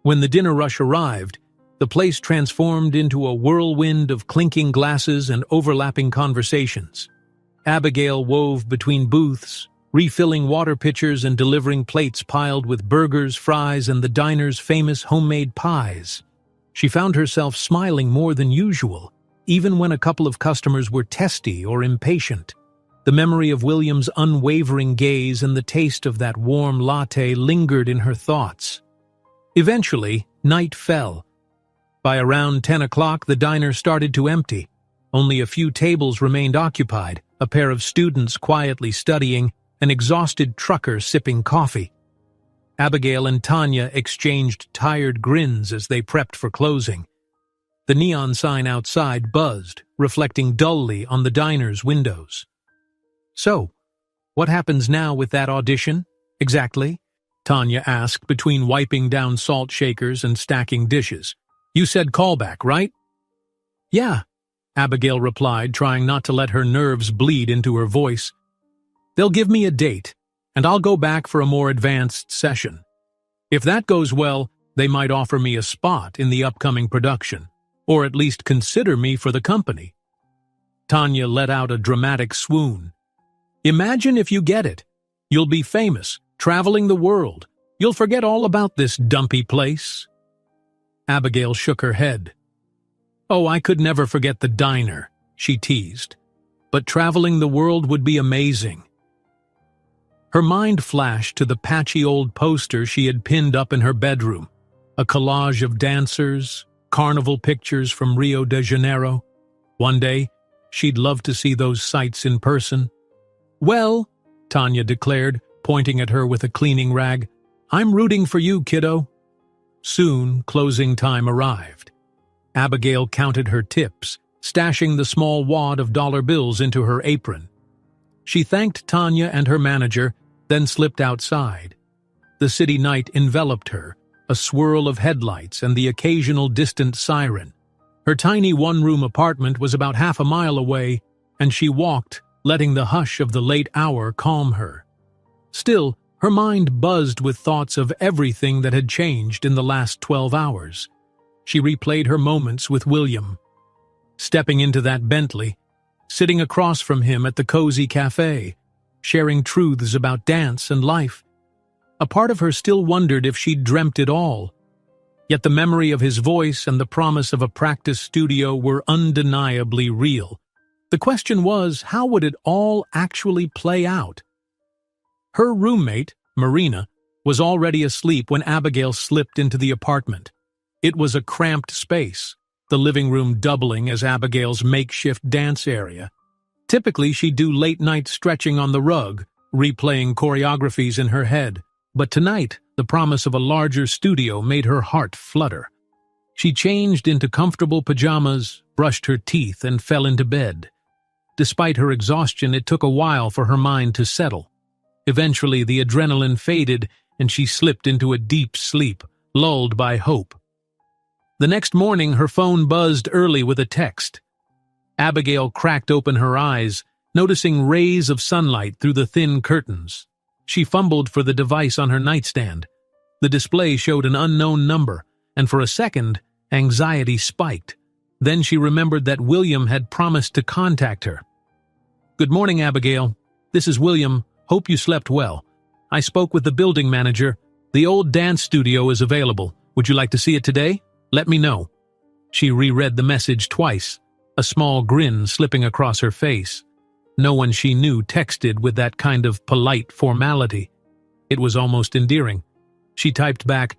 When the dinner rush arrived, the place transformed into a whirlwind of clinking glasses and overlapping conversations. Abigail wove between booths, refilling water pitchers and delivering plates piled with burgers, fries, and the diner's famous homemade pies. She found herself smiling more than usual, even when a couple of customers were testy or impatient. The memory of William's unwavering gaze and the taste of that warm latte lingered in her thoughts. Eventually, night fell. By around 10 o'clock, the diner started to empty. Only a few tables remained occupied, a pair of students quietly studying, an exhausted trucker sipping coffee. Abigail and Tanya exchanged tired grins as they prepped for closing. The neon sign outside buzzed, reflecting dully on the diner's windows. "So, what happens now with that audition, exactly?" Tanya asked between wiping down salt shakers and stacking dishes. "You said callback, right?" "Yeah," Abigail replied, trying not to let her nerves bleed into her voice. "They'll give me a date, and I'll go back for a more advanced session. If that goes well, they might offer me a spot in the upcoming production, or at least consider me for the company." Tanya let out a dramatic swoon. "Imagine if you get it. You'll be famous, traveling the world. You'll forget all about this dumpy place." Abigail shook her head. "Oh, I could never forget the diner," she teased. "But traveling the world would be amazing." Her mind flashed to the patchy old poster she had pinned up in her bedroom, a collage of dancers, carnival pictures from Rio de Janeiro. One day, she'd love to see those sights in person. "Well," Tanya declared, pointing at her with a cleaning rag, "I'm rooting for you, kiddo." Soon, closing time arrived. Abigail counted her tips, stashing the small wad of dollar bills into her apron. She thanked Tanya and her manager, then slipped outside. The city night enveloped her, a swirl of headlights and the occasional distant siren. Her tiny one-room apartment was about half a mile away, and she walked, letting the hush of the late hour calm her. Still, her mind buzzed with thoughts of everything that had changed in the last 12 hours. She replayed her moments with William. Stepping into that Bentley, sitting across from him at the cozy cafe, sharing truths about dance and life. A part of her still wondered if she'd dreamt it all. Yet the memory of his voice and the promise of a practice studio were undeniably real. The question was, how would it all actually play out? Her roommate, Marina, was already asleep when Abigail slipped into the apartment. It was a cramped space, the living room doubling as Abigail's makeshift dance area. Typically, she'd do late-night stretching on the rug, replaying choreographies in her head. But tonight, the promise of a larger studio made her heart flutter. She changed into comfortable pajamas, brushed her teeth, and fell into bed. Despite her exhaustion, it took a while for her mind to settle. Eventually, the adrenaline faded, and she slipped into a deep sleep, lulled by hope. The next morning, her phone buzzed early with a text. Abigail cracked open her eyes, noticing rays of sunlight through the thin curtains. She fumbled for the device on her nightstand. The display showed an unknown number, and for a second, anxiety spiked. Then she remembered that William had promised to contact her. "Good morning, Abigail. This is William. Hope you slept well. I spoke with the building manager. The old dance studio is available. Would you like to see it today? Let me know." She reread the message twice, a small grin slipping across her face. No one she knew texted with that kind of polite formality. It was almost endearing. She typed back,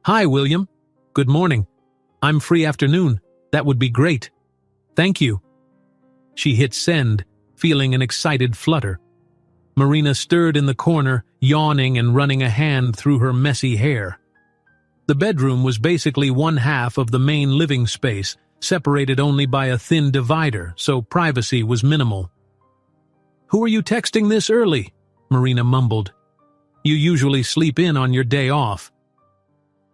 "Hi, William. Good morning. I'm free afternoon. That would be great. Thank you." She hit send, feeling an excited flutter. Marina stirred in the corner, yawning and running a hand through her messy hair. The bedroom was basically one half of the main living space, separated only by a thin divider, so privacy was minimal. "Who are you texting this early?" Marina mumbled. "You usually sleep in on your day off."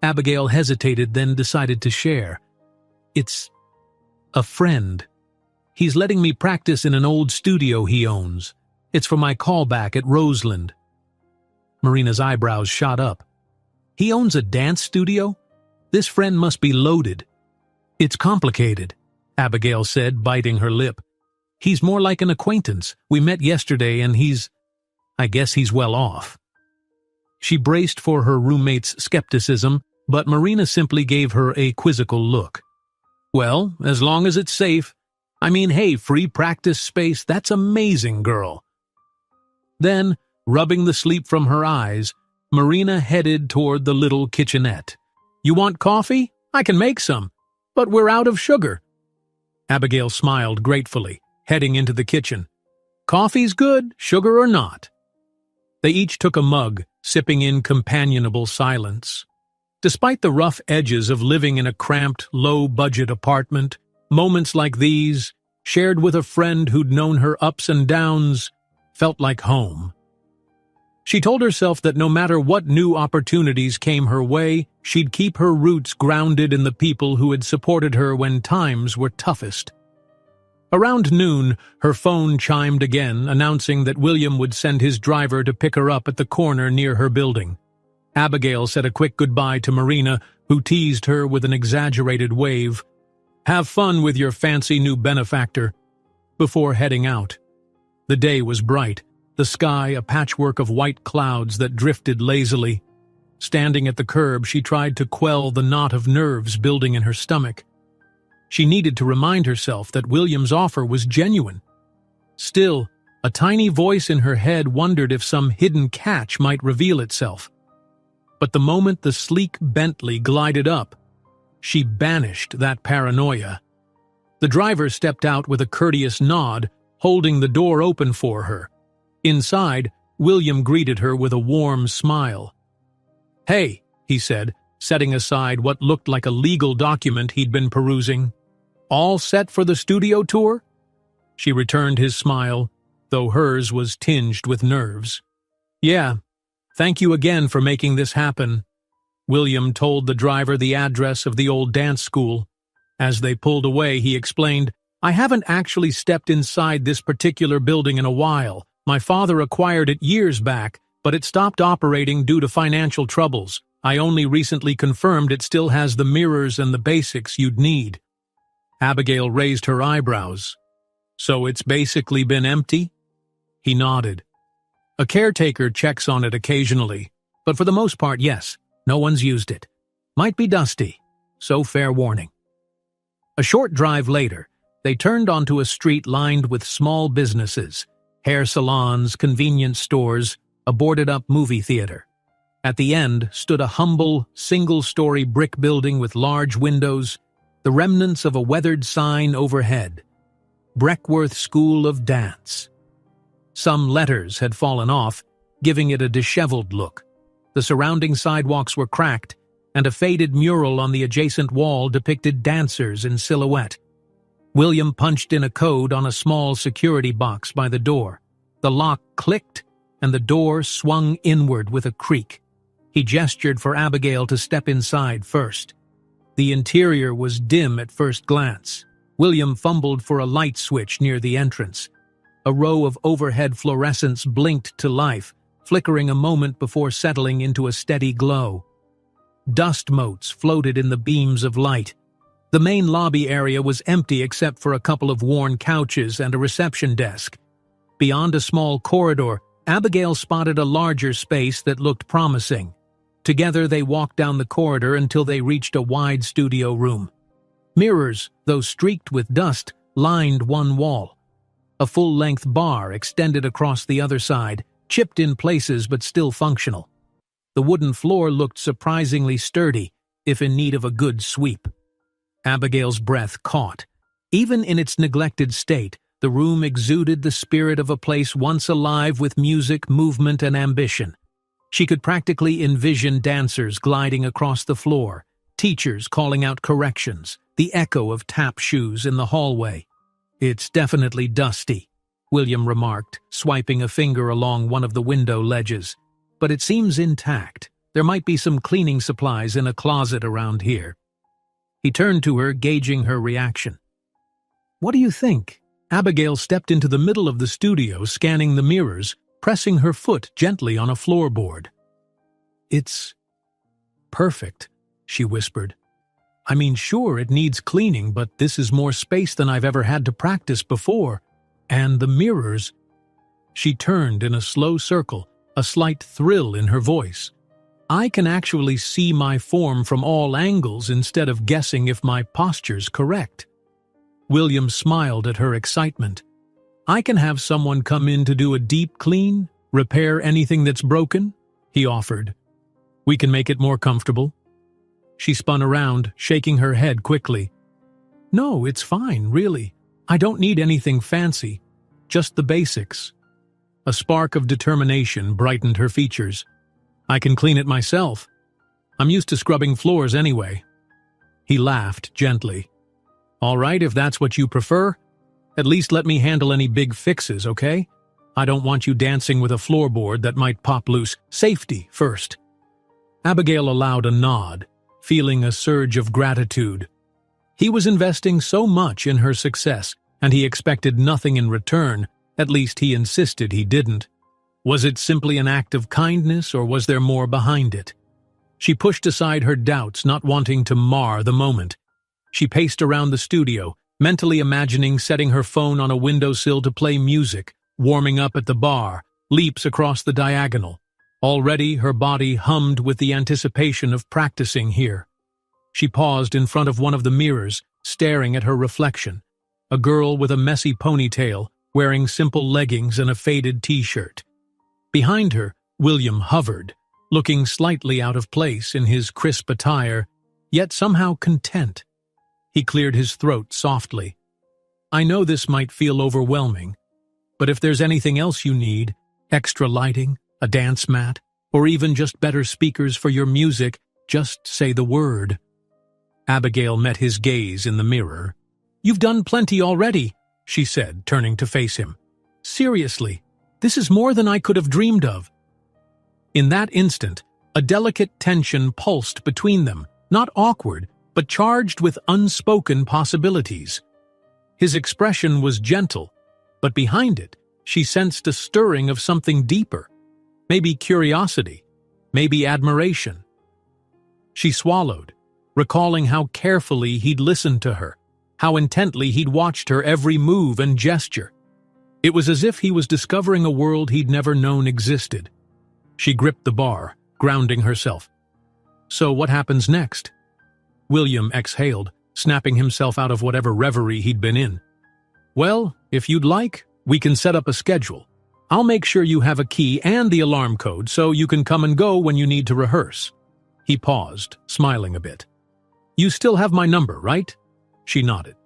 Abigail hesitated, then decided to share. "It's a friend. He's letting me practice in an old studio he owns. It's for my callback at Roseland." Marina's eyebrows shot up. "He owns a dance studio? This friend must be loaded." "It's complicated," Abigail said, biting her lip. "He's more like an acquaintance. We met yesterday and I guess he's well off." She braced for her roommate's skepticism, but Marina simply gave her a quizzical look. "Well, as long as it's safe. I mean, hey, free practice space, that's amazing, girl." Then, rubbing the sleep from her eyes, Marina headed toward the little kitchenette. "You want coffee? I can make some. But we're out of sugar." Abigail smiled gratefully, heading into the kitchen. "Coffee's good, sugar or not." They each took a mug, sipping in companionable silence. Despite the rough edges of living in a cramped, low-budget apartment, moments like these, shared with a friend who'd known her ups and downs, felt like home. She told herself that no matter what new opportunities came her way, she'd keep her roots grounded in the people who had supported her when times were toughest. Around noon, her phone chimed again, announcing that William would send his driver to pick her up at the corner near her building. Abigail said a quick goodbye to Marina, who teased her with an exaggerated wave. "Have fun with your fancy new benefactor," before heading out. The day was bright, the sky a patchwork of white clouds that drifted lazily. Standing at the curb, she tried to quell the knot of nerves building in her stomach. She needed to remind herself that William's offer was genuine. Still, a tiny voice in her head wondered if some hidden catch might reveal itself. But the moment the sleek Bentley glided up, she banished that paranoia. The driver stepped out with a courteous nod, holding the door open for her. Inside, William greeted her with a warm smile. "Hey," he said, setting aside what looked like a legal document he'd been perusing. "All set for the studio tour?" She returned his smile, though hers was tinged with nerves. Yeah, thank you again for making this happen. William told the driver the address of the old dance school. As they pulled away, he explained, I haven't actually stepped inside this particular building in a while. My father acquired it years back, but it stopped operating due to financial troubles. I only recently confirmed it still has the mirrors and the basics you'd need. Abigail raised her eyebrows. So it's basically been empty? He nodded. A caretaker checks on it occasionally, but for the most part, yes, no one's used it. Might be dusty, so fair warning. A short drive later, they turned onto a street lined with small businesses, hair salons, convenience stores, a boarded-up movie theater. At the end stood a humble, single-story brick building with large windows, the remnants of a weathered sign overhead. Breckworth School of Dance. Some letters had fallen off, giving it a disheveled look. The surrounding sidewalks were cracked, and a faded mural on the adjacent wall depicted dancers in silhouette. William punched in a code on a small security box by the door. The lock clicked, and the door swung inward with a creak. He gestured for Abigail to step inside first. The interior was dim at first glance. William fumbled for a light switch near the entrance. A row of overhead fluorescents blinked to life, flickering a moment before settling into a steady glow. Dust motes floated in the beams of light. The main lobby area was empty except for a couple of worn couches and a reception desk. Beyond a small corridor, Abigail spotted a larger space that looked promising. Together they walked down the corridor until they reached a wide studio room. Mirrors, though streaked with dust, lined one wall. A full-length bar extended across the other side, chipped in places but still functional. The wooden floor looked surprisingly sturdy, if in need of a good sweep. Abigail's breath caught. Even in its neglected state, the room exuded the spirit of a place once alive with music, movement, and ambition. She could practically envision dancers gliding across the floor, teachers calling out corrections, the echo of tap shoes in the hallway. It's definitely dusty, William remarked, swiping a finger along one of the window ledges. But it seems intact. There might be some cleaning supplies in a closet around here. He turned to her, gauging her reaction. What do you think? Abigail stepped into the middle of the studio, scanning the mirrors, pressing her foot gently on a floorboard. It's perfect, she whispered. I mean, sure, it needs cleaning, but this is more space than I've ever had to practice before. And the mirrors... She turned in a slow circle, a slight thrill in her voice. I can actually see my form from all angles instead of guessing if my posture's correct. William smiled at her excitement. I can have someone come in to do a deep clean, repair anything that's broken, he offered. We can make it more comfortable. She spun around, shaking her head quickly. No, it's fine, really. I don't need anything fancy, just the basics. A spark of determination brightened her features. I can clean it myself. I'm used to scrubbing floors anyway. He laughed gently. All right, if that's what you prefer, at least let me handle any big fixes, okay? I don't want you dancing with a floorboard that might pop loose. Safety first. Abigail allowed a nod, feeling a surge of gratitude. He was investing so much in her success, and he expected nothing in return. At least he insisted he didn't. Was it simply an act of kindness, or was there more behind it? She pushed aside her doubts, not wanting to mar the moment. She paced around the studio, mentally imagining setting her phone on a windowsill to play music, warming up at the bar, leaps across the diagonal. Already her body hummed with the anticipation of practicing here. She paused in front of one of the mirrors, staring at her reflection. A girl with a messy ponytail, wearing simple leggings and a faded t-shirt. Behind her, William hovered, looking slightly out of place in his crisp attire, yet somehow content. He cleared his throat softly. I know this might feel overwhelming, but if there's anything else you need, extra lighting, a dance mat, or even just better speakers for your music, just say the word. Abigail met his gaze in the mirror. You've done plenty already, she said, turning to face him. Seriously, this is more than I could have dreamed of. In that instant, a delicate tension pulsed between them, not awkward, but charged with unspoken possibilities. His expression was gentle, but behind it, she sensed a stirring of something deeper. Maybe curiosity, maybe admiration. She swallowed, recalling how carefully he'd listened to her, how intently he'd watched her every move and gesture. It was as if he was discovering a world he'd never known existed. She gripped the bar, grounding herself. So what happens next? William exhaled, snapping himself out of whatever reverie he'd been in. Well, if you'd like, we can set up a schedule. I'll make sure you have a key and the alarm code so you can come and go when you need to rehearse. He paused, smiling a bit. You still have my number, right? She nodded.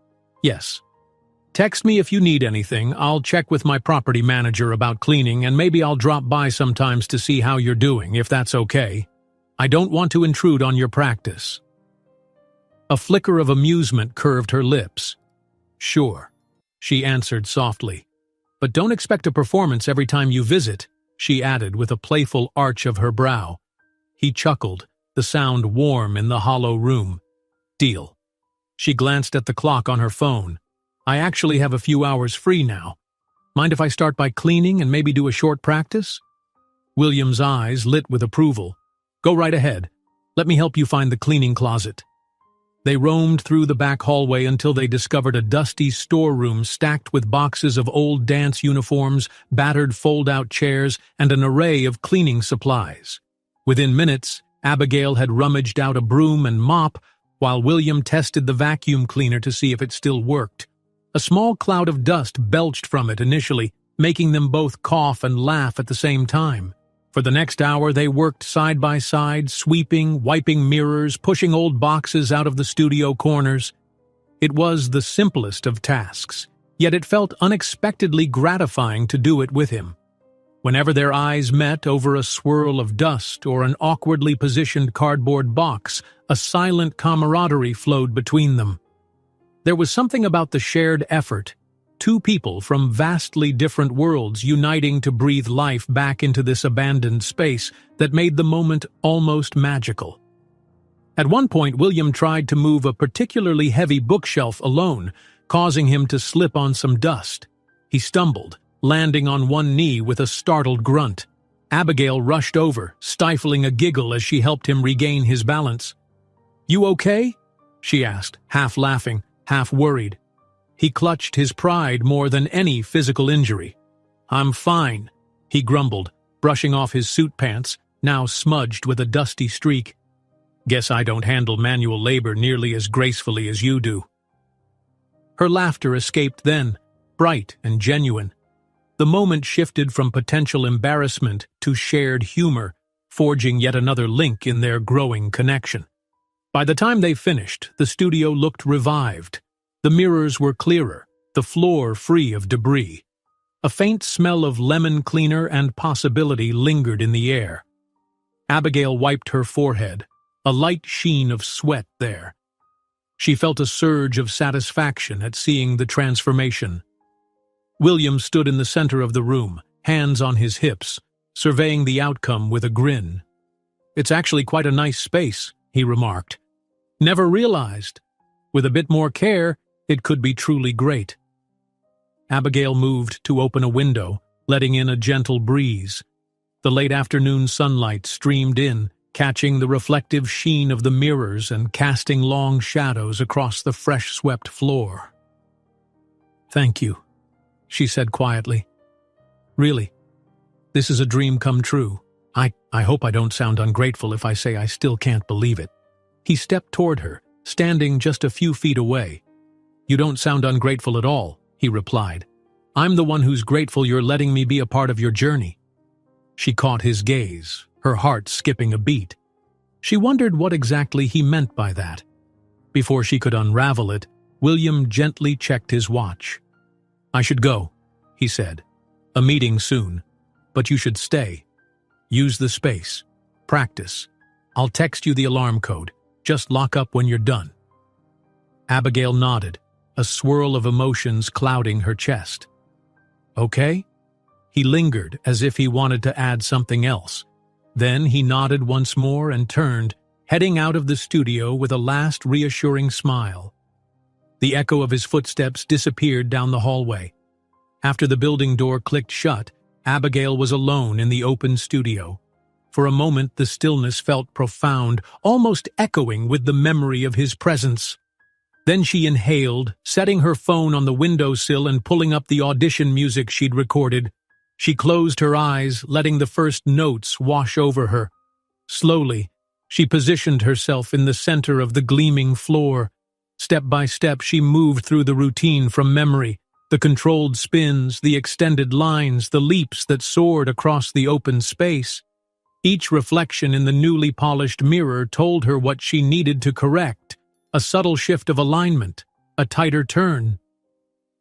Yes. Text me if you need anything. I'll check with my property manager about cleaning, and maybe I'll drop by sometimes to see how you're doing, if that's okay. I don't want to intrude on your practice. A flicker of amusement curved her lips. Sure, she answered softly. But don't expect a performance every time you visit, she added with a playful arch of her brow. He chuckled, the sound warm in the hollow room. Deal. She glanced at the clock on her phone. I actually have a few hours free now. Mind if I start by cleaning and maybe do a short practice? William's eyes lit with approval. Go right ahead. Let me help you find the cleaning closet. They roamed through the back hallway until they discovered a dusty storeroom stacked with boxes of old dance uniforms, battered fold-out chairs, and an array of cleaning supplies. Within minutes, Abigail had rummaged out a broom and mop, while William tested the vacuum cleaner to see if it still worked. A small cloud of dust belched from it initially, making them both cough and laugh at the same time. For the next hour, they worked side by side, sweeping, wiping mirrors, pushing old boxes out of the studio corners. It was the simplest of tasks, yet it felt unexpectedly gratifying to do it with him. Whenever their eyes met over a swirl of dust or an awkwardly positioned cardboard box, a silent camaraderie flowed between them. There was something about the shared effort, two people from vastly different worlds uniting to breathe life back into this abandoned space, that made the moment almost magical. At one point, William tried to move a particularly heavy bookshelf alone, causing him to slip on some dust. He stumbled, landing on one knee with a startled grunt. Abigail rushed over, stifling a giggle as she helped him regain his balance. "You okay?" she asked, half laughing, half worried. He clutched his pride more than any physical injury. "I'm fine," he grumbled, brushing off his suit pants, now smudged with a dusty streak. "Guess I don't handle manual labor nearly as gracefully as you do." Her laughter escaped then, bright and genuine. The moment shifted from potential embarrassment to shared humor, forging yet another link in their growing connection. By the time they finished, the studio looked revived. The mirrors were clearer, the floor free of debris. A faint smell of lemon cleaner and possibility lingered in the air. Abigail wiped her forehead, a light sheen of sweat there. She felt a surge of satisfaction at seeing the transformation. William stood in the center of the room, hands on his hips, surveying the outcome with a grin. "It's actually quite a nice space," he remarked. "Never realized. With a bit more care, it could be truly great." Abigail moved to open a window, letting in a gentle breeze. The late afternoon sunlight streamed in, catching the reflective sheen of the mirrors and casting long shadows across the fresh-swept floor. "Thank you," she said quietly. "Really, this is a dream come true. I hope I don't sound ungrateful if I say I still can't believe it." He stepped toward her, standing just a few feet away. "You don't sound ungrateful at all," he replied. "I'm the one who's grateful you're letting me be a part of your journey." She caught his gaze, her heart skipping a beat. She wondered what exactly he meant by that. Before she could unravel it, William gently checked his watch. "I should go," he said. "A meeting soon. But you should stay. Use the space. Practice. I'll text you the alarm code. Just lock up when you're done." Abigail nodded, a swirl of emotions clouding her chest. "Okay?" He lingered as if he wanted to add something else, Then he nodded once more and turned, heading out of the studio with a last reassuring smile. The echo of his footsteps disappeared down the hallway. After the building door clicked shut, Abigail was alone in the open studio. For a moment the stillness felt profound, almost echoing with the memory of his presence. Then she inhaled, setting her phone on the windowsill and pulling up the audition music she'd recorded. She closed her eyes, letting the first notes wash over her. Slowly, she positioned herself in the center of the gleaming floor. Step by step, she moved through the routine from memory, the controlled spins, the extended lines, the leaps that soared across the open space. Each reflection in the newly polished mirror told her what she needed to correct, a subtle shift of alignment, a tighter turn.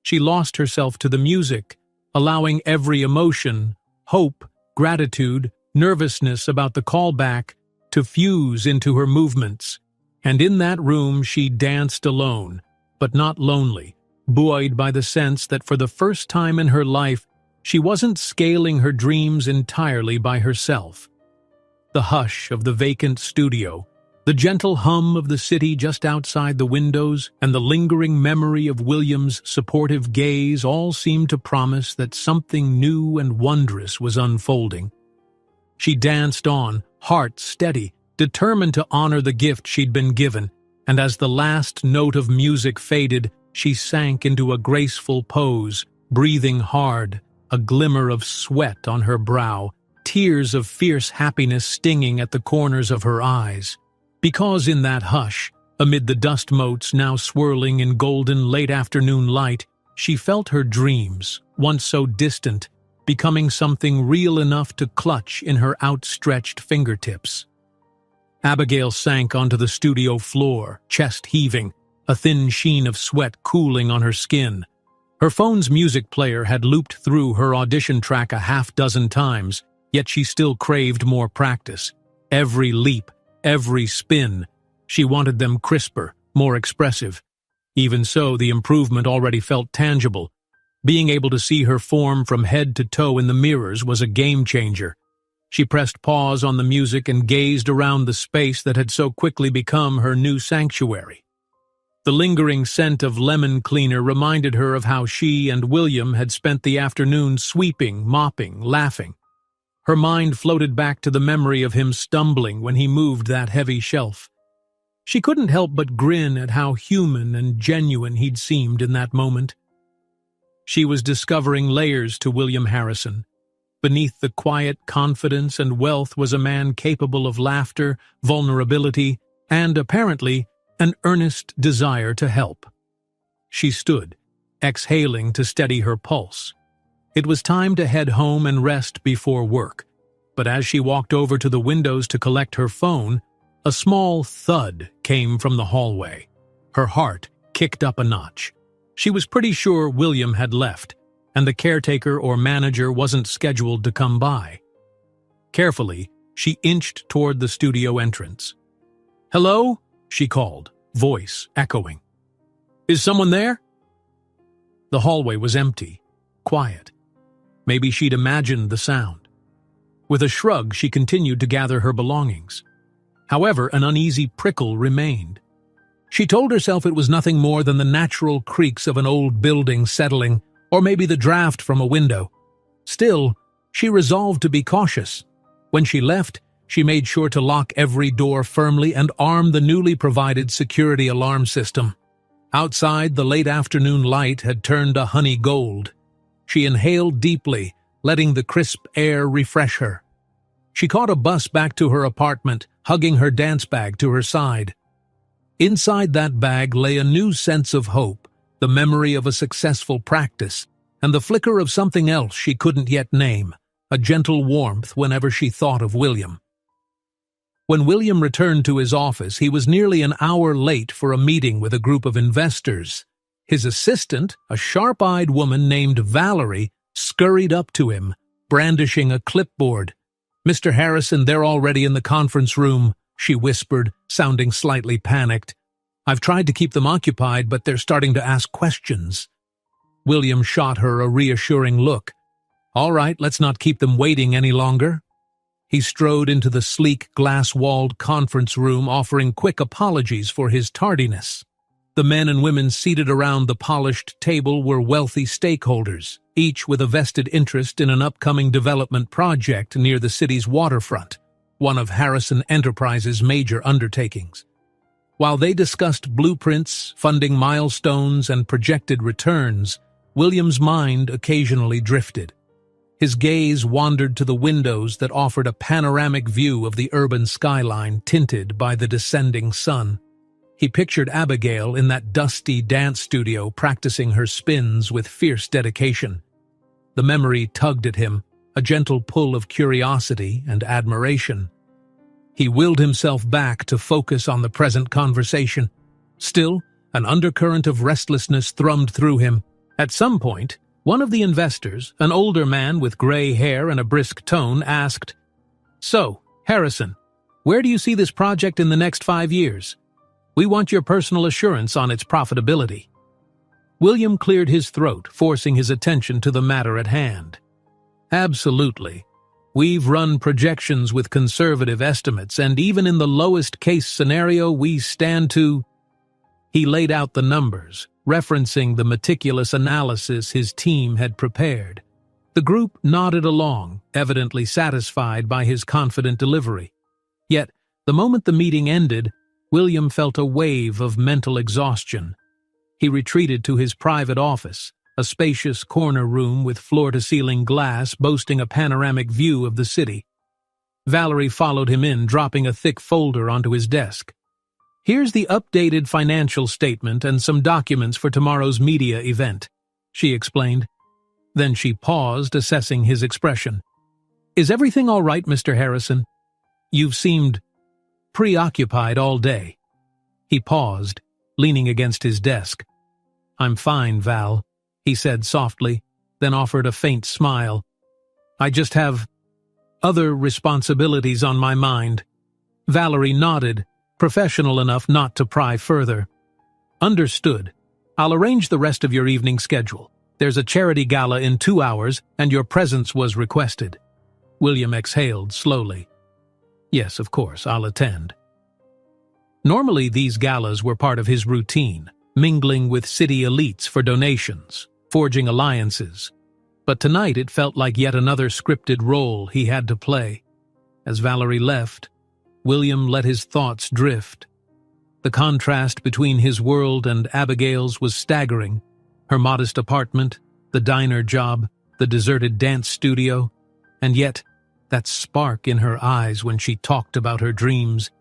She lost herself to the music, allowing every emotion, hope, gratitude, nervousness about the callback, to fuse into her movements. And in that room she danced alone, but not lonely, buoyed by the sense that for the first time in her life, she wasn't scaling her dreams entirely by herself. The hush of the vacant studio, the gentle hum of the city just outside the windows, and the lingering memory of William's supportive gaze all seemed to promise that something new and wondrous was unfolding. She danced on, heart steady, determined to honor the gift she'd been given, and as the last note of music faded, she sank into a graceful pose, breathing hard, a glimmer of sweat on her brow, tears of fierce happiness stinging at the corners of her eyes. Because in that hush, amid the dust motes now swirling in golden late-afternoon light, she felt her dreams, once so distant, becoming something real enough to clutch in her outstretched fingertips. Abigail sank onto the studio floor, chest heaving, a thin sheen of sweat cooling on her skin. Her phone's music player had looped through her audition track a half-dozen times, yet she still craved more practice. Every leap, every spin, she wanted them crisper, more expressive. Even so, the improvement already felt tangible. Being able to see her form from head to toe in the mirrors was a game-changer. She pressed pause on the music and gazed around the space that had so quickly become her new sanctuary. The lingering scent of lemon cleaner reminded her of how she and William had spent the afternoon sweeping, mopping, laughing. Her mind floated back to the memory of him stumbling when he moved that heavy shelf. She couldn't help but grin at how human and genuine he'd seemed in that moment. She was discovering layers to William Harrison. Beneath the quiet confidence and wealth was a man capable of laughter, vulnerability, and, apparently, an earnest desire to help. She stood, exhaling to steady her pulse. It was time to head home and rest before work, but as she walked over to the windows to collect her phone, a small thud came from the hallway. Her heart kicked up a notch. She was pretty sure William had left, and the caretaker or manager wasn't scheduled to come by. Carefully, she inched toward the studio entrance. "Hello?" she called, voice echoing. "Is someone there?" The hallway was empty, quiet. Maybe she'd imagined the sound. With a shrug, she continued to gather her belongings. However, an uneasy prickle remained. She told herself it was nothing more than the natural creaks of an old building settling, or maybe the draft from a window. Still, she resolved to be cautious. When she left, she made sure to lock every door firmly and arm the newly provided security alarm system. Outside, the late afternoon light had turned a honey gold. She inhaled deeply, letting the crisp air refresh her. She caught a bus back to her apartment, hugging her dance bag to her side. Inside that bag lay a new sense of hope, the memory of a successful practice, and the flicker of something else she couldn't yet name, a gentle warmth whenever she thought of William. When William returned to his office, he was nearly an hour late for a meeting with a group of investors. His assistant, a sharp-eyed woman named Valerie, scurried up to him, brandishing a clipboard. "Mr. Harrison, they're already in the conference room," she whispered, sounding slightly panicked. "I've tried to keep them occupied, but they're starting to ask questions." William shot her a reassuring look. "All right, let's not keep them waiting any longer." He strode into the sleek, glass-walled conference room, offering quick apologies for his tardiness. The men and women seated around the polished table were wealthy stakeholders, each with a vested interest in an upcoming development project near the city's waterfront, one of Harrison Enterprises' major undertakings. While they discussed blueprints, funding milestones, and projected returns, William's mind occasionally drifted. His gaze wandered to the windows that offered a panoramic view of the urban skyline tinted by the descending sun. He pictured Abigail in that dusty dance studio practicing her spins with fierce dedication. The memory tugged at him, a gentle pull of curiosity and admiration. He willed himself back to focus on the present conversation. Still, an undercurrent of restlessness thrummed through him. At some point, one of the investors, an older man with gray hair and a brisk tone, asked, "So, Harrison, where do you see this project in the next 5 years? We want your personal assurance on its profitability." William cleared his throat, forcing his attention to the matter at hand. "Absolutely. We've run projections with conservative estimates, and even in the lowest case scenario, we stand to—" He laid out the numbers, referencing the meticulous analysis his team had prepared. The group nodded along, evidently satisfied by his confident delivery. Yet, the moment the meeting ended, William felt a wave of mental exhaustion. He retreated to his private office, a spacious corner room with floor-to-ceiling glass boasting a panoramic view of the city. Valerie followed him in, dropping a thick folder onto his desk. "Here's the updated financial statement and some documents for tomorrow's media event," she explained. Then she paused, assessing his expression. "Is everything all right, Mr. Harrison? You've seemed preoccupied all day." He paused, leaning against his desk. "I'm fine, Val," he said softly, then offered a faint smile. "I just have other responsibilities on my mind." Valerie nodded, professional enough not to pry further. "Understood. I'll arrange the rest of your evening schedule. There's a charity gala in 2 hours, and your presence was requested." William exhaled slowly. "Yes, of course, I'll attend." Normally, these galas were part of his routine, mingling with city elites for donations, forging alliances. But tonight it felt like yet another scripted role he had to play. As Valerie left, William let his thoughts drift. The contrast between his world and Abigail's was staggering. Her modest apartment, the diner job, the deserted dance studio, and yet that spark in her eyes when she talked about her dreams.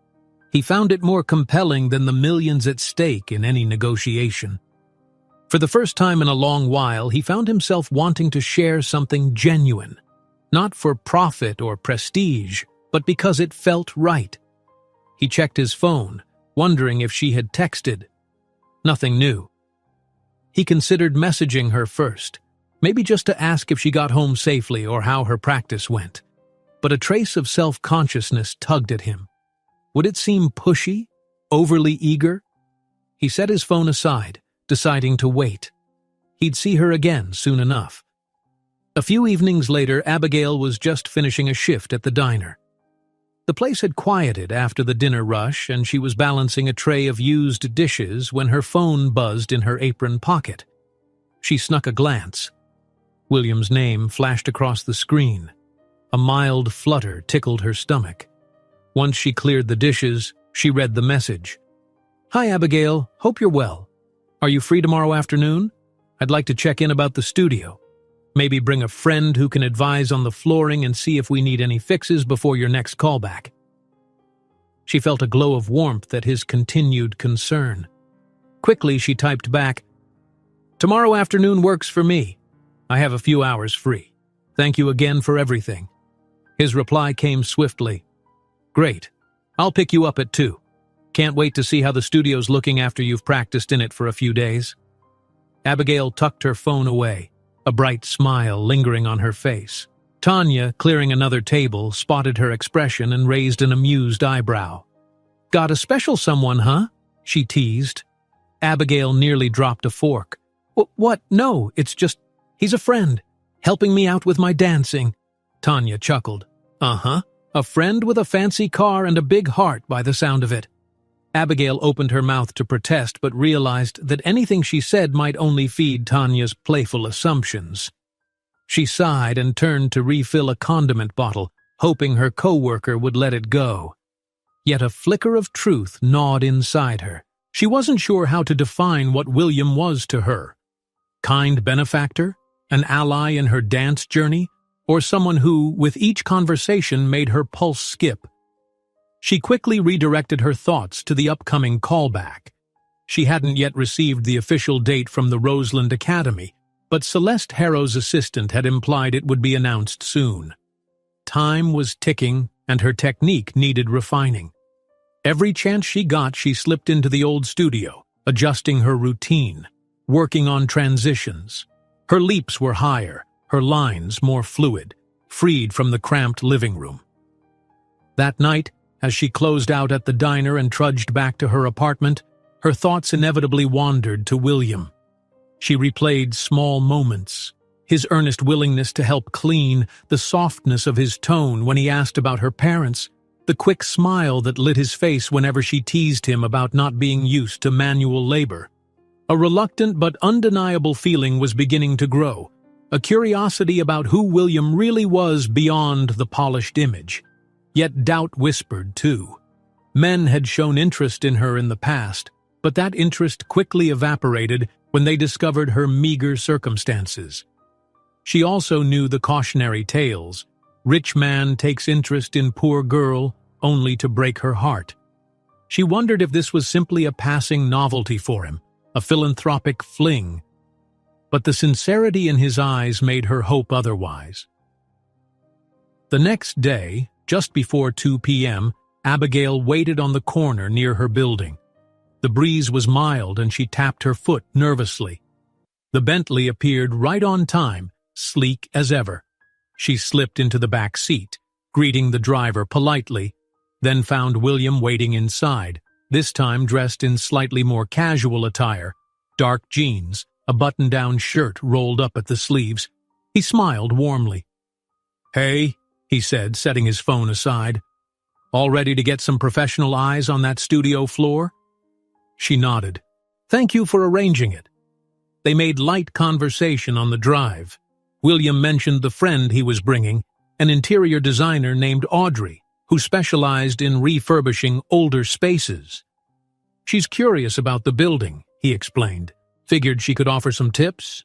He found it more compelling than the millions at stake in any negotiation. For the first time in a long while, he found himself wanting to share something genuine, not for profit or prestige, but because it felt right. He checked his phone, wondering if she had texted. Nothing new. He considered messaging her first, maybe just to ask if she got home safely or how her practice went. But a trace of self-consciousness tugged at him. Would it seem pushy, overly eager? He set his phone aside, deciding to wait. He'd see her again soon enough. A few evenings later, Abigail was just finishing a shift at the diner. The place had quieted after the dinner rush, and she was balancing a tray of used dishes when her phone buzzed in her apron pocket. She snuck a glance. William's name flashed across the screen. A mild flutter tickled her stomach. Once she cleared the dishes, she read the message. "Hi, Abigail. Hope you're well. Are you free tomorrow afternoon? I'd like to check in about the studio. Maybe bring a friend who can advise on the flooring and see if we need any fixes before your next callback." She felt a glow of warmth at his continued concern. Quickly, she typed back, "Tomorrow afternoon works for me. I have a few hours free. Thank you again for everything." His reply came swiftly. "Great. I'll pick you up at 2. Can't wait to see how the studio's looking after you've practiced in it for a few days." Abigail tucked her phone away, a bright smile lingering on her face. Tanya, clearing another table, spotted her expression and raised an amused eyebrow. "Got a special someone, huh?" she teased. Abigail nearly dropped a fork. What? No, it's just, he's a friend, helping me out with my dancing." Tanya chuckled. "Uh-huh. A friend with a fancy car and a big heart by the sound of it. Abigail opened her mouth to protest but realized that anything she said might only feed Tanya's playful assumptions. She sighed and turned to refill a condiment bottle, hoping her co-worker would let it go. Yet a flicker of truth gnawed inside her. She wasn't sure how to define what William was to her. Kind benefactor? An ally in her dance journey? Or someone who, with each conversation, made her pulse skip? She quickly redirected her thoughts to the upcoming callback. She hadn't yet received the official date from the Roseland Academy, but Celeste Harrow's assistant had implied it would be announced soon. Time was ticking, and her technique needed refining. Every chance she got, she slipped into the old studio, adjusting her routine, working on transitions. Her leaps were higher, her lines more fluid, freed from the cramped living room. That night, as she closed out at the diner and trudged back to her apartment, her thoughts inevitably wandered to William. She replayed small moments, his earnest willingness to help clean, the softness of his tone when he asked about her parents, the quick smile that lit his face whenever she teased him about not being used to manual labor. A reluctant but undeniable feeling was beginning to grow, a curiosity about who William really was beyond the polished image. Yet doubt whispered, too. Men had shown interest in her in the past, but that interest quickly evaporated when they discovered her meager circumstances. She also knew the cautionary tales. Rich man takes interest in poor girl, only to break her heart. She wondered if this was simply a passing novelty for him, a philanthropic fling. But the sincerity in his eyes made her hope otherwise. The next day, just before 2 p.m., Abigail waited on the corner near her building. The breeze was mild and she tapped her foot nervously. The Bentley appeared right on time, sleek as ever. She slipped into the back seat, greeting the driver politely, then found William waiting inside, this time dressed in slightly more casual attire, dark jeans, a button-down shirt rolled up at the sleeves. He smiled warmly. "Hey," he said, setting his phone aside. "All ready to get some professional eyes on that studio floor?" She nodded. "Thank you for arranging it." They made light conversation on the drive. William mentioned the friend he was bringing, an interior designer named Audrey, who specialized in refurbishing older spaces. "She's curious about the building," he explained. "Figured she could offer some tips."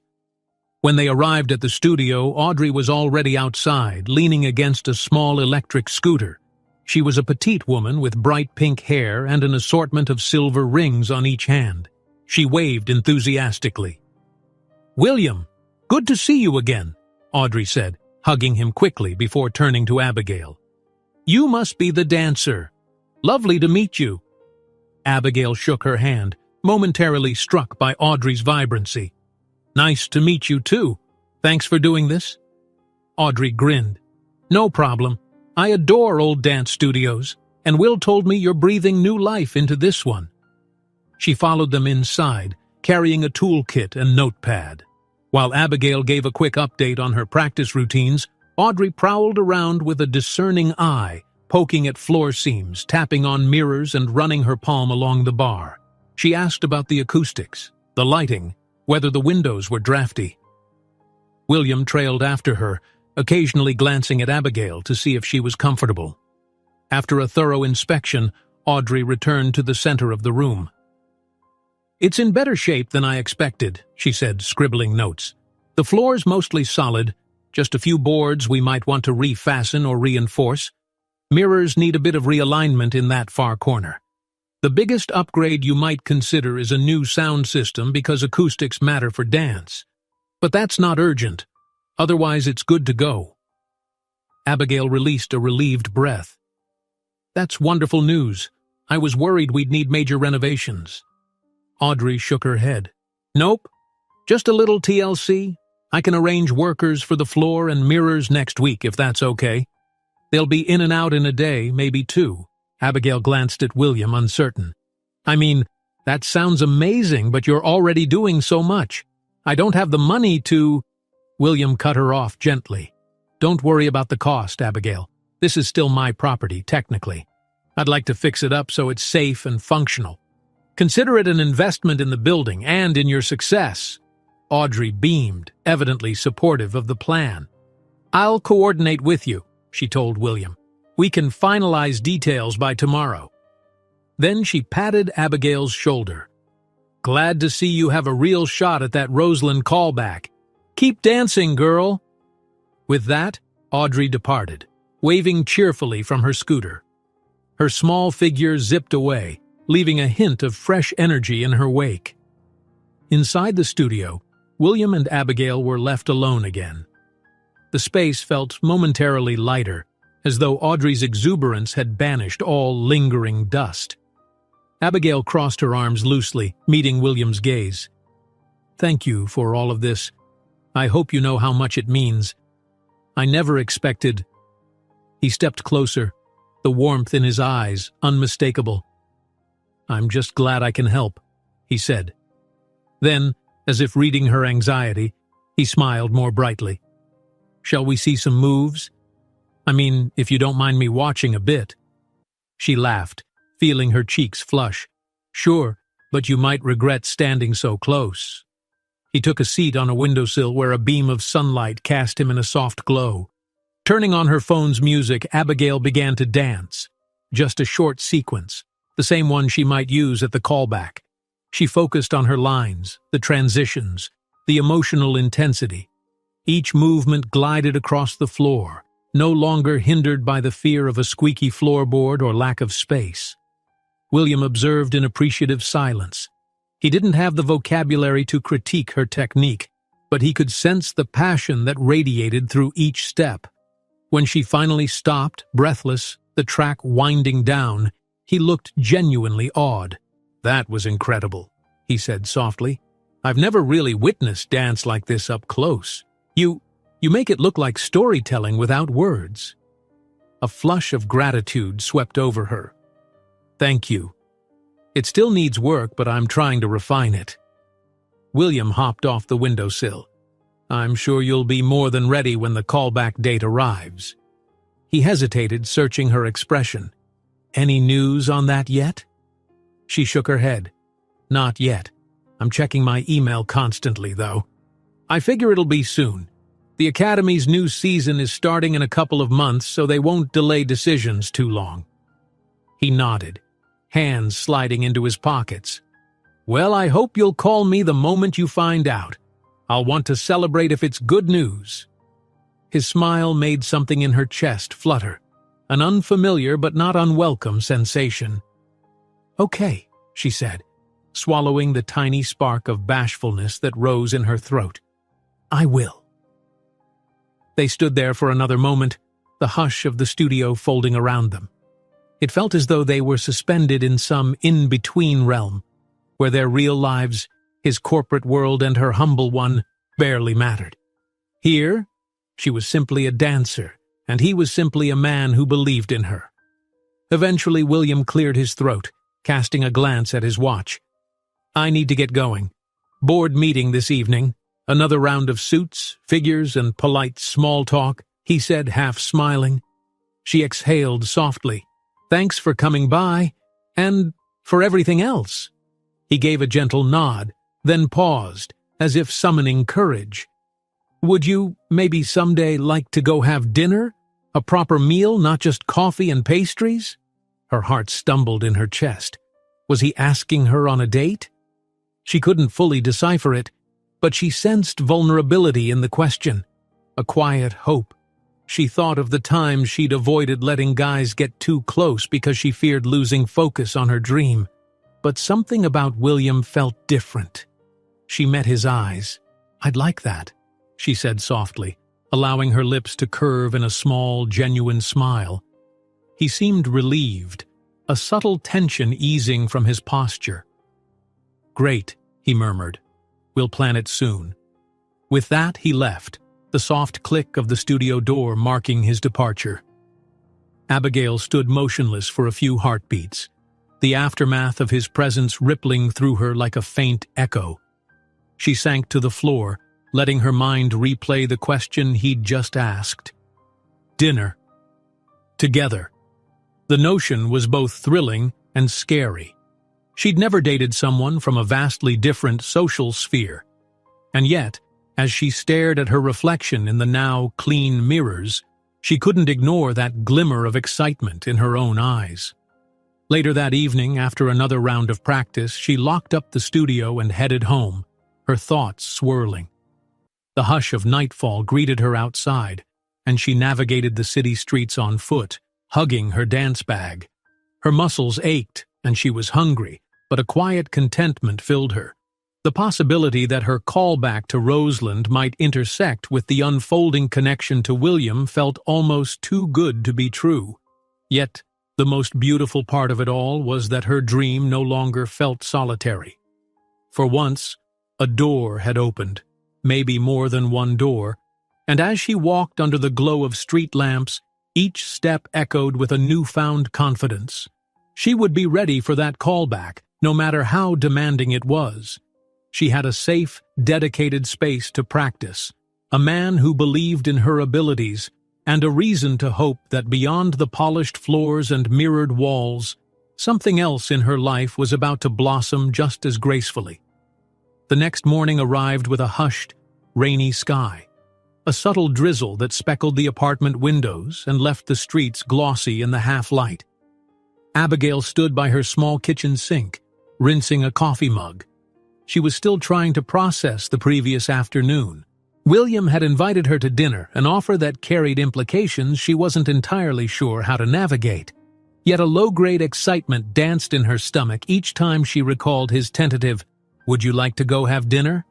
When they arrived at the studio, Audrey was already outside, leaning against a small electric scooter. She was a petite woman with bright pink hair and an assortment of silver rings on each hand. She waved enthusiastically. "William, good to see you again," Audrey said, hugging him quickly before turning to Abigail. "You must be the dancer. Lovely to meet you." Abigail shook her hand, momentarily struck by Audrey's vibrancy. "Nice to meet you, too. Thanks for doing this." Audrey grinned. "No problem. I adore old dance studios, and Will told me you're breathing new life into this one." She followed them inside, carrying a toolkit and notepad. While Abigail gave a quick update on her practice routines, Audrey prowled around with a discerning eye, poking at floor seams, tapping on mirrors, and running her palm along the bar. She asked about the acoustics, the lighting, whether the windows were drafty. William trailed after her, occasionally glancing at Abigail to see if she was comfortable. After a thorough inspection, Audrey returned to the center of the room. "It's in better shape than I expected," she said, scribbling notes. "The floor's mostly solid, just a few boards we might want to refasten or reinforce. Mirrors need a bit of realignment in that far corner. The biggest upgrade you might consider is a new sound system because acoustics matter for dance. But that's not urgent. Otherwise, it's good to go." Abigail released a relieved breath. "That's wonderful news. I was worried we'd need major renovations." Audrey shook her head. "Nope. Just a little TLC. I can arrange workers for the floor and mirrors next week if that's okay. They'll be in and out in a day, maybe 2. Abigail glanced at William, uncertain. "I mean, that sounds amazing, but you're already doing so much. I don't have the money to—" William cut her off gently. "Don't worry about the cost, Abigail. This is still my property, technically. I'd like to fix it up so it's safe and functional. Consider it an investment in the building and in your success." Audrey beamed, evidently supportive of the plan. "I'll coordinate with you," she told William. "We can finalize details by tomorrow." Then she patted Abigail's shoulder. "Glad to see you have a real shot at that Roseland callback. Keep dancing, girl." With that, Audrey departed, waving cheerfully from her scooter. Her small figure zipped away, leaving a hint of fresh energy in her wake. Inside the studio, William and Abigail were left alone again. The space felt momentarily lighter, as though Audrey's exuberance had banished all lingering dust. Abigail crossed her arms loosely, meeting William's gaze. "Thank you for all of this. I hope you know how much it means. I never expected—" He stepped closer, the warmth in his eyes unmistakable. "I'm just glad I can help," he said. Then, as if reading her anxiety, he smiled more brightly. "Shall we see some moves? I mean, if you don't mind me watching a bit." She laughed, feeling her cheeks flush. "Sure, but you might regret standing so close." He took a seat on a windowsill where a beam of sunlight cast him in a soft glow. Turning on her phone's music, Abigail began to dance. Just a short sequence, the same one she might use at the callback. She focused on her lines, the transitions, the emotional intensity. Each movement glided across the floor, no longer hindered by the fear of a squeaky floorboard or lack of space. William observed in appreciative silence. He didn't have the vocabulary to critique her technique, but he could sense the passion that radiated through each step. When she finally stopped, breathless, the track winding down, he looked genuinely awed. "That was incredible," he said softly. "I've never really witnessed dance like this up close. You make it look like storytelling without words." A flush of gratitude swept over her. "Thank you. It still needs work, but I'm trying to refine it." William hopped off the windowsill. "I'm sure you'll be more than ready when the callback date arrives." He hesitated, searching her expression. "Any news on that yet?" She shook her head. "Not yet. I'm checking my email constantly, though. I figure it'll be soon. The Academy's new season is starting in a couple of months, so they won't delay decisions too long." He nodded, hands sliding into his pockets. "Well, I hope you'll call me the moment you find out. I'll want to celebrate if it's good news." His smile made something in her chest flutter, an unfamiliar but not unwelcome sensation. "Okay," she said, swallowing the tiny spark of bashfulness that rose in her throat. "I will." They stood there for another moment, the hush of the studio folding around them. It felt as though they were suspended in some in-between realm, where their real lives, his corporate world and her humble one, barely mattered. Here, she was simply a dancer, and he was simply a man who believed in her. Eventually, William cleared his throat, casting a glance at his watch. "I need to get going. Board meeting this evening. Another round of suits, figures, and polite small talk," he said, half smiling. She exhaled softly. "Thanks for coming by, and for everything else." He gave a gentle nod, then paused, as if summoning courage. "Would you, maybe someday, like to go have dinner? A proper meal, not just coffee and pastries?" Her heart stumbled in her chest. Was he asking her on a date? She couldn't fully decipher it, but she sensed vulnerability in the question, a quiet hope. She thought of the times she'd avoided letting guys get too close because she feared losing focus on her dream. But something about William felt different. She met his eyes. "I'd like that," she said softly, allowing her lips to curve in a small, genuine smile. He seemed relieved, a subtle tension easing from his posture. "Great," he murmured. "We'll plan it soon." With that, he left, the soft click of the studio door marking his departure. Abigail stood motionless for a few heartbeats, the aftermath of his presence rippling through her like a faint echo. She sank to the floor, letting her mind replay the question he'd just asked. Dinner. together. The notion was both thrilling and scary. She'd never dated someone from a vastly different social sphere. And yet, as she stared at her reflection in the now clean mirrors, she couldn't ignore that glimmer of excitement in her own eyes. Later that evening, after another round of practice, she locked up the studio and headed home, her thoughts swirling. The hush of nightfall greeted her outside, and she navigated the city streets on foot, hugging her dance bag. Her muscles ached, and she was hungry, but a quiet contentment filled her. The possibility that her callback to Rosalind might intersect with the unfolding connection to William felt almost too good to be true. Yet, the most beautiful part of it all was that her dream no longer felt solitary. For once, a door had opened, maybe more than one door, and as she walked under the glow of street lamps, each step echoed with a newfound confidence. She would be ready for that callback, no matter how demanding it was. She had a safe, dedicated space to practice, a man who believed in her abilities, and a reason to hope that beyond the polished floors and mirrored walls, something else in her life was about to blossom just as gracefully. The next morning arrived with a hushed, rainy sky, a subtle drizzle that speckled the apartment windows and left the streets glossy in the half-light. Abigail stood by her small kitchen sink, rinsing a coffee mug. She was still trying to process the previous afternoon. William had invited her to dinner, an offer that carried implications she wasn't entirely sure how to navigate. Yet a low-grade excitement danced in her stomach each time she recalled his tentative, "Would you like to go have dinner?"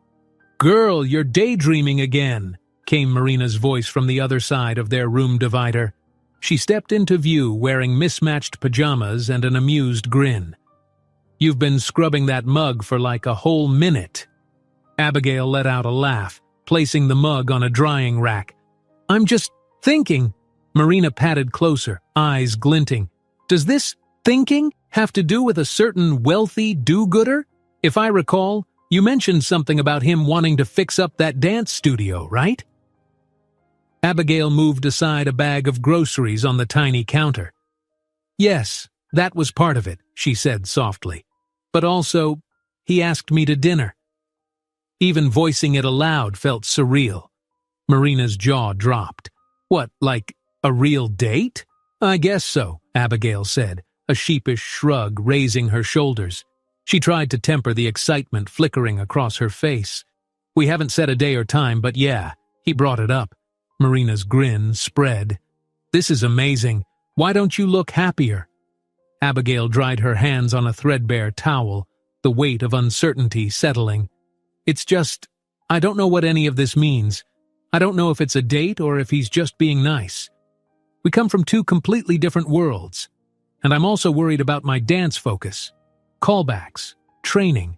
"Girl, you're daydreaming again," came Marina's voice from the other side of their room divider. She stepped into view wearing mismatched pajamas and an amused grin. "You've been scrubbing that mug for like a whole minute." Abigail let out a laugh, placing the mug on a drying rack. "I'm just thinking." Marina patted closer, eyes glinting. "Does this thinking have to do with a certain wealthy do-gooder? If I recall, you mentioned something about him wanting to fix up that dance studio, right?" Abigail moved aside a bag of groceries on the tiny counter. "Yes, that was part of it," she said softly. "But also, he asked me to dinner." Even voicing it aloud felt surreal. Marina's jaw dropped. "What, like a real date?" "I guess so," Abigail said, a sheepish shrug raising her shoulders. She tried to temper the excitement flickering across her face. "We haven't set a day or time, but yeah, he brought it up." Marina's grin spread. "This is amazing. Why don't you look happier?" Abigail dried her hands on a threadbare towel, the weight of uncertainty settling. "It's just, I don't know what any of this means. I don't know if it's a date or if he's just being nice. We come from two completely different worlds. And I'm also worried about my dance focus. Callbacks, training.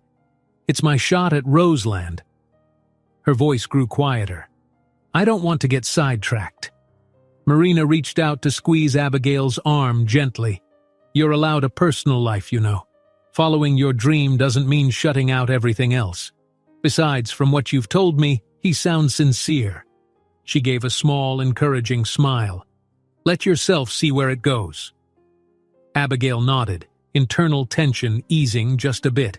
It's my shot at Roseland." Her voice grew quieter. "I don't want to get sidetracked." Marina reached out to squeeze Abigail's arm gently. "You're allowed a personal life, you know. Following your dream doesn't mean shutting out everything else. Besides, from what you've told me, he sounds sincere." She gave a small, encouraging smile. "Let yourself see where it goes." Abigail nodded, internal tension easing just a bit.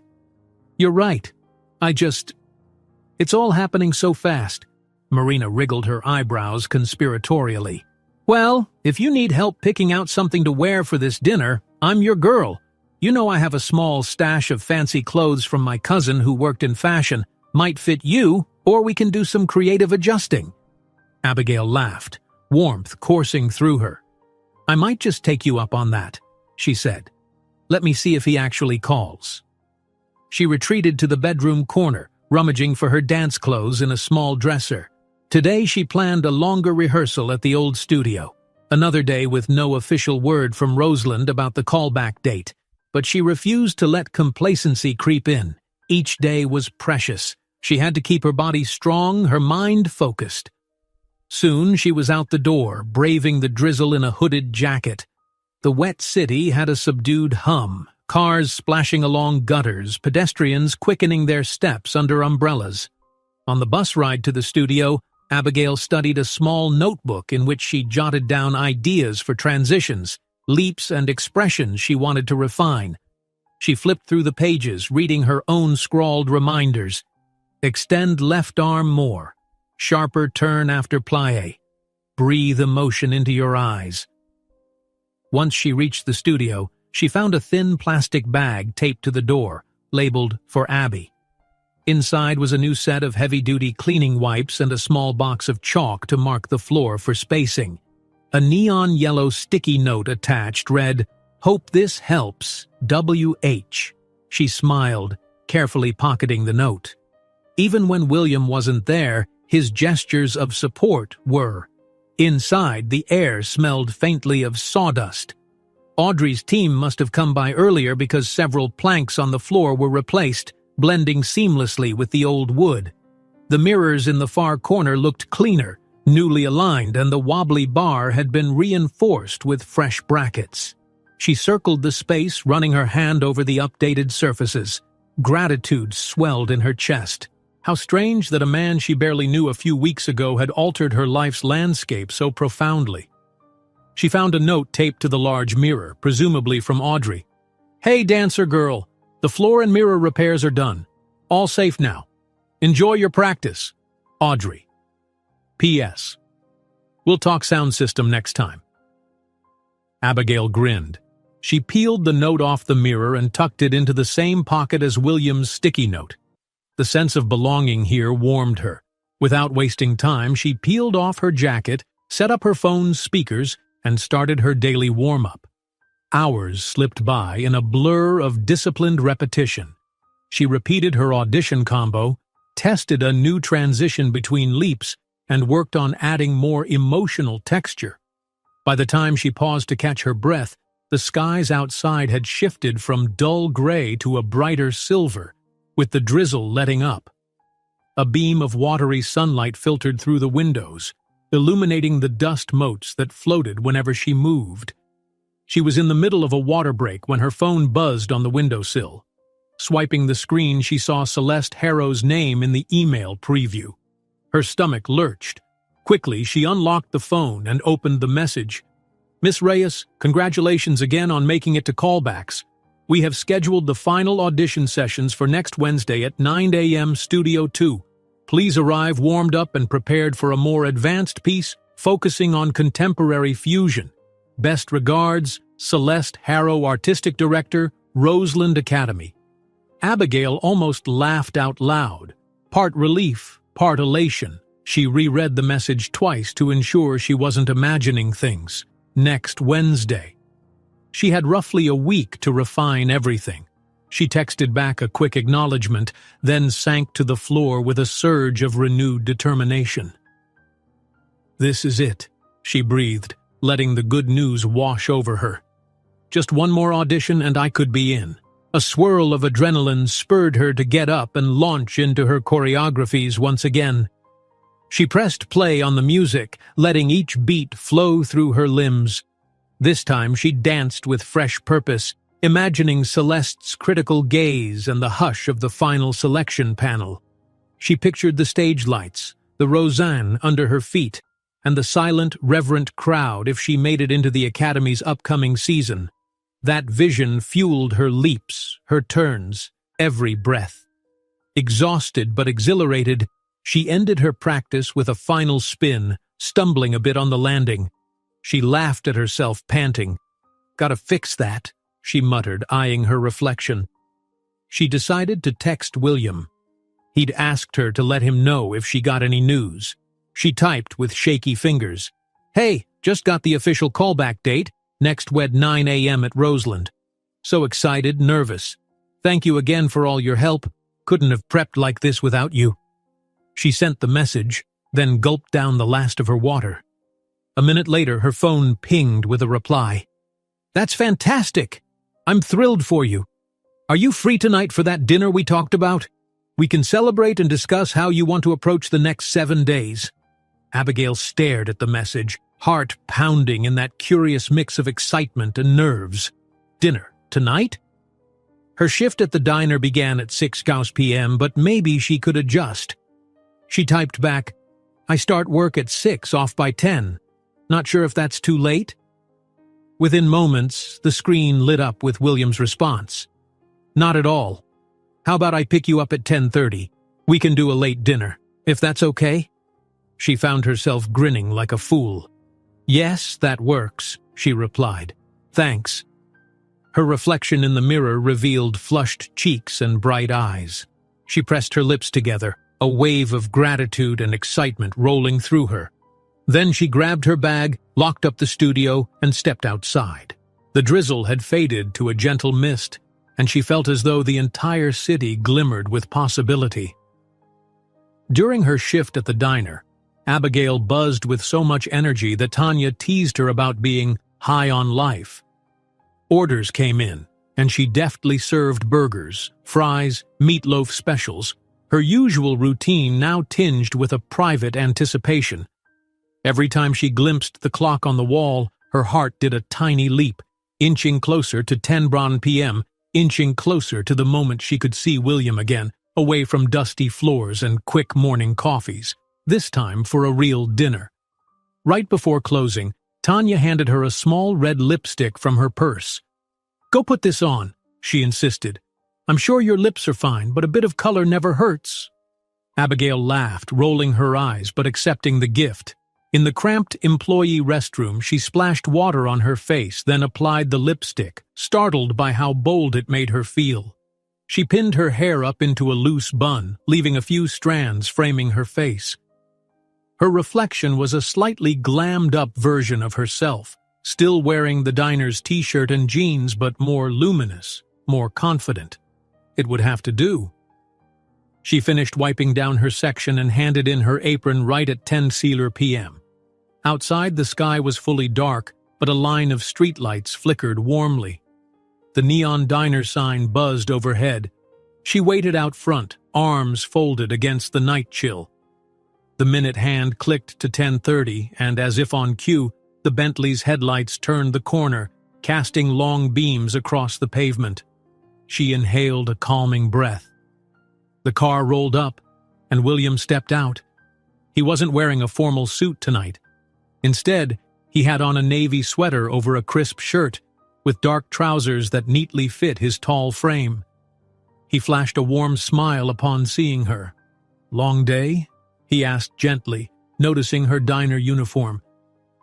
"You're right. It's all happening so fast." Marina wriggled her eyebrows conspiratorially. "Well, if you need help picking out something to wear for this dinner, I'm your girl. You know I have a small stash of fancy clothes from my cousin who worked in fashion. Might fit you, or we can do some creative adjusting." Abigail laughed, warmth coursing through her. "I might just take you up on that," she said. "Let me see if he actually calls." She retreated to the bedroom corner, rummaging for her dance clothes in a small dresser. Today she planned a longer rehearsal at the old studio, another day with no official word from Rosalind about the callback date. But she refused to let complacency creep in. Each day was precious. She had to keep her body strong, her mind focused. Soon she was out the door, braving the drizzle in a hooded jacket. The wet city had a subdued hum, cars splashing along gutters, pedestrians quickening their steps under umbrellas. On the bus ride to the studio, Abigail studied a small notebook in which she jotted down ideas for transitions, leaps, and expressions she wanted to refine. She flipped through the pages, reading her own scrawled reminders. Extend left arm more. Sharper turn after plie. Breathe emotion into your eyes. Once she reached the studio, she found a thin plastic bag taped to the door, labeled for Abby. Inside was a new set of heavy-duty cleaning wipes and a small box of chalk to mark the floor for spacing. A neon yellow sticky note attached read, "Hope this helps, W.H." She smiled, carefully pocketing the note. Even when William wasn't there, his gestures of support were. Inside, the air smelled faintly of sawdust. Audrey's team must have come by earlier because several planks on the floor were replaced, blending seamlessly with the old wood. The mirrors in the far corner looked cleaner, newly aligned, and the wobbly bar had been reinforced with fresh brackets. She circled the space, running her hand over the updated surfaces. Gratitude swelled in her chest. How strange that a man she barely knew a few weeks ago had altered her life's landscape so profoundly. She found a note taped to the large mirror, presumably from Audrey. "Hey, dancer girl, the floor and mirror repairs are done. All safe now. Enjoy your practice. Audrey. P.S. We'll talk sound system next time." Abigail grinned. She peeled the note off the mirror and tucked it into the same pocket as William's sticky note. The sense of belonging here warmed her. Without wasting time, she peeled off her jacket, set up her phone's speakers, and started her daily warm-up. Hours slipped by in a blur of disciplined repetition. She repeated her audition combo, tested a new transition between leaps, and worked on adding more emotional texture. By the time she paused to catch her breath, the skies outside had shifted from dull gray to a brighter silver, with the drizzle letting up. A beam of watery sunlight filtered through the windows, illuminating the dust motes that floated whenever she moved. She was in the middle of a water break when her phone buzzed on the windowsill. Swiping the screen, she saw Celeste Harrow's name in the email preview. Her stomach lurched. Quickly, she unlocked the phone and opened the message. "Miss Reyes, congratulations again on making it to callbacks. We have scheduled the final audition sessions for next Wednesday at 9 a.m. Studio 2. Please arrive warmed up and prepared for a more advanced piece focusing on contemporary fusion. Best regards, Celeste Harrow, Artistic Director, Roseland Academy." Abigail almost laughed out loud. Part relief, part elation. She reread the message twice to ensure she wasn't imagining things. Next Wednesday. She had roughly a week to refine everything. She texted back a quick acknowledgement, then sank to the floor with a surge of renewed determination. "This is it," she breathed, letting the good news wash over her. Just one more audition and I could be in. A swirl of adrenaline spurred her to get up and launch into her choreographies once again. She pressed play on the music, letting each beat flow through her limbs. This time she danced with fresh purpose, imagining Celeste's critical gaze and the hush of the final selection panel. She pictured the stage lights, the Roseanne under her feet, and the silent, reverent crowd if she made it into the Academy's upcoming season. That vision fueled her leaps, her turns, every breath. Exhausted but exhilarated, she ended her practice with a final spin, stumbling a bit on the landing. She laughed at herself, panting. "Gotta fix that," she muttered, eyeing her reflection. She decided to text William. He'd asked her to let him know if she got any news. She typed with shaky fingers. "Hey, just got the official callback date, next Wed 9 a.m. at Roseland. So excited, nervous. Thank you again for all your help. Couldn't have prepped like this without you." She sent the message, then gulped down the last of her water. A minute later, her phone pinged with a reply. "That's fantastic! I'm thrilled for you. Are you free tonight for that dinner we talked about? We can celebrate and discuss how you want to approach the next 7 days." Abigail stared at the message, heart pounding in that curious mix of excitement and nerves. Dinner, tonight? Her shift at the diner began at 6 p.m., but maybe she could adjust. She typed back, I start work at 6 off by 10. Not sure if that's too late? Within moments, the screen lit up with William's response. Not at all. How about I pick you up at 10:30? We can do a late dinner, if that's okay? She found herself grinning like a fool. Yes, that works, she replied. Thanks. Her reflection in the mirror revealed flushed cheeks and bright eyes. She pressed her lips together, a wave of gratitude and excitement rolling through her. Then she grabbed her bag, locked up the studio, and stepped outside. The drizzle had faded to a gentle mist, and she felt as though the entire city glimmered with possibility. During her shift at the diner, Abigail buzzed with so much energy that Tanya teased her about being high on life. Orders came in, and she deftly served burgers, fries, meatloaf specials, her usual routine now tinged with a private anticipation. Every time she glimpsed the clock on the wall, her heart did a tiny leap, inching closer to 10 p.m., inching closer to the moment she could see William again, away from dusty floors and quick morning coffees, this time for a real dinner. Right before closing, Tanya handed her a small red lipstick from her purse. Go put this on, she insisted. I'm sure your lips are fine, but a bit of color never hurts. Abigail laughed, rolling her eyes but accepting the gift. In the cramped employee restroom, she splashed water on her face, then applied the lipstick, startled by how bold it made her feel. She pinned her hair up into a loose bun, leaving a few strands framing her face. Her reflection was a slightly glammed-up version of herself, still wearing the diner's t-shirt and jeans, but more luminous, more confident. It would have to do. She finished wiping down her section and handed in her apron right at 10 p.m. Outside, the sky was fully dark, but a line of streetlights flickered warmly. The neon diner sign buzzed overhead. She waited out front, arms folded against the night chill. The minute hand clicked to 10:30, and as if on cue, the Bentley's headlights turned the corner, casting long beams across the pavement. She inhaled a calming breath. The car rolled up, and William stepped out. He wasn't wearing a formal suit tonight. Instead, he had on a navy sweater over a crisp shirt, with dark trousers that neatly fit his tall frame. He flashed a warm smile upon seeing her. Long day? He asked gently, noticing her diner uniform.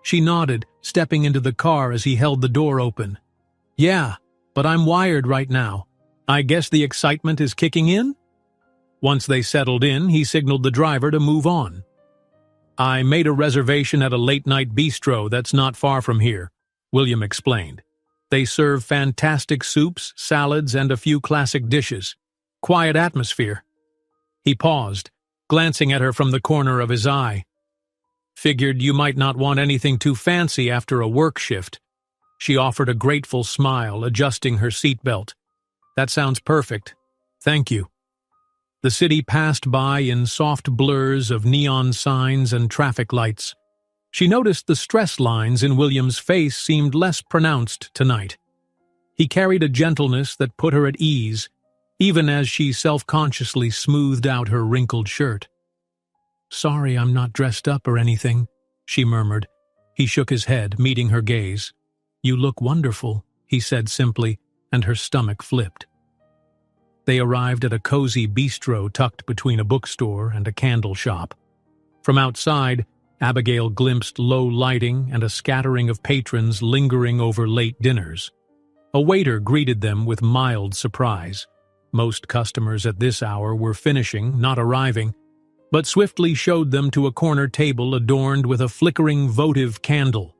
She nodded, stepping into the car as he held the door open. Yeah, but I'm wired right now. I guess the excitement is kicking in? Once they settled in, he signaled the driver to move on. I made a reservation at a late-night bistro that's not far from here, William explained. They serve fantastic soups, salads, and a few classic dishes. Quiet atmosphere. He paused, glancing at her from the corner of his eye. Figured you might not want anything too fancy after a work shift. She offered a grateful smile, adjusting her seatbelt. That sounds perfect. Thank you. The city passed by in soft blurs of neon signs and traffic lights. She noticed the stress lines in William's face seemed less pronounced tonight. He carried a gentleness that put her at ease, even as she self-consciously smoothed out her wrinkled shirt. Sorry I'm not dressed up or anything, she murmured. He shook his head, meeting her gaze. You look wonderful, he said simply, and her stomach flipped. They arrived at a cozy bistro tucked between a bookstore and a candle shop. From outside, Abigail glimpsed low lighting and a scattering of patrons lingering over late dinners. A waiter greeted them with mild surprise. Most customers at this hour were finishing, not arriving, but swiftly showed them to a corner table adorned with a flickering votive candle.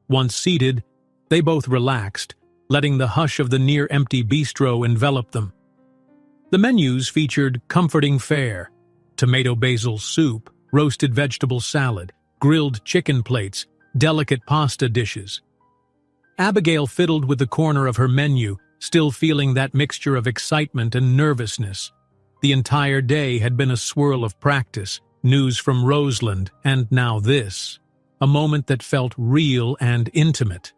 Once seated, they both relaxed, letting the hush of the near-empty bistro envelop them. The menus featured comforting fare, tomato basil soup, roasted vegetable salad, grilled chicken plates, delicate pasta dishes. Abigail fiddled with the corner of her menu, still feeling that mixture of excitement and nervousness. The entire day had been a swirl of practice, news from Roseland, and now this, a moment that felt real and intimate.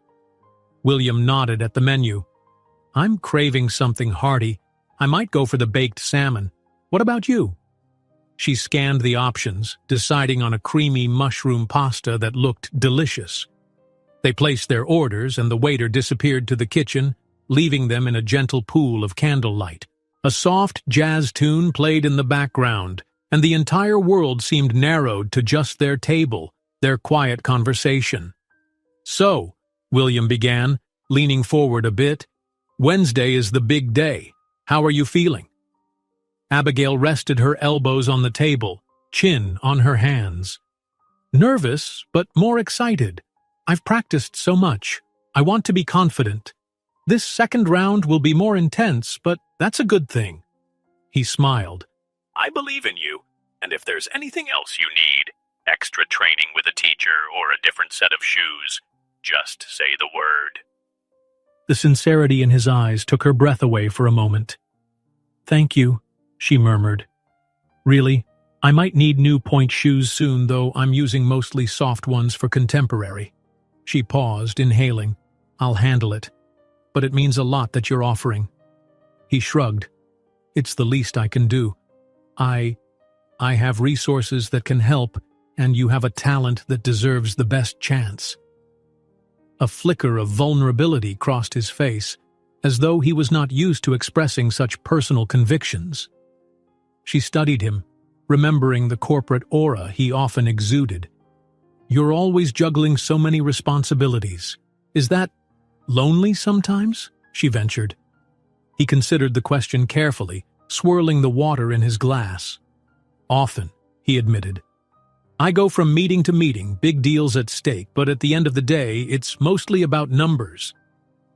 William nodded at the menu. I'm craving something hearty. I might go for the baked salmon. What about you? She scanned the options, deciding on a creamy mushroom pasta that looked delicious. They placed their orders, and the waiter disappeared to the kitchen, leaving them in a gentle pool of candlelight. A soft jazz tune played in the background, and the entire world seemed narrowed to just their table, their quiet conversation. "So," William began, leaning forward a bit, "Wednesday is the big day. How are you feeling?" Abigail rested her elbows on the table, chin on her hands. "Nervous, but more excited. I've practiced so much. I want to be confident. This second round will be more intense, but that's a good thing." He smiled. "I believe in you, and if there's anything else you need, extra training with a teacher or a different set of shoes, just say the word." The sincerity in his eyes took her breath away for a moment. "Thank you," she murmured. "Really, I might need new point shoes soon, though I'm using mostly soft ones for contemporary." She paused, inhaling. "I'll handle it. But it means a lot that you're offering." He shrugged. "It's the least I can do. I have resources that can help, and you have a talent that deserves the best chance." A flicker of vulnerability crossed his face, as though he was not used to expressing such personal convictions. She studied him, remembering the corporate aura he often exuded. "You're always juggling so many responsibilities. Is that lonely sometimes?" she ventured. He considered the question carefully, swirling the water in his glass. "Often," he admitted. "I go from meeting to meeting, big deals at stake, but at the end of the day, it's mostly about numbers.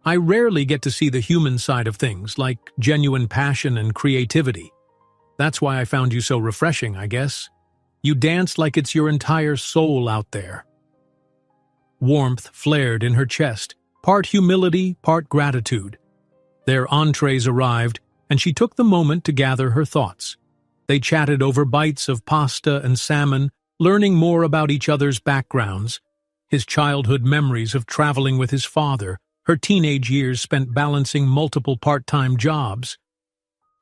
I rarely get to see the human side of things, like genuine passion and creativity. That's why I found you so refreshing, I guess. You dance like it's your entire soul out there." Warmth flared in her chest, part humility, part gratitude. Their entrees arrived, and she took the moment to gather her thoughts. They chatted over bites of pasta and salmon, learning more about each other's backgrounds, his childhood memories of traveling with his father, her teenage years spent balancing multiple part-time jobs.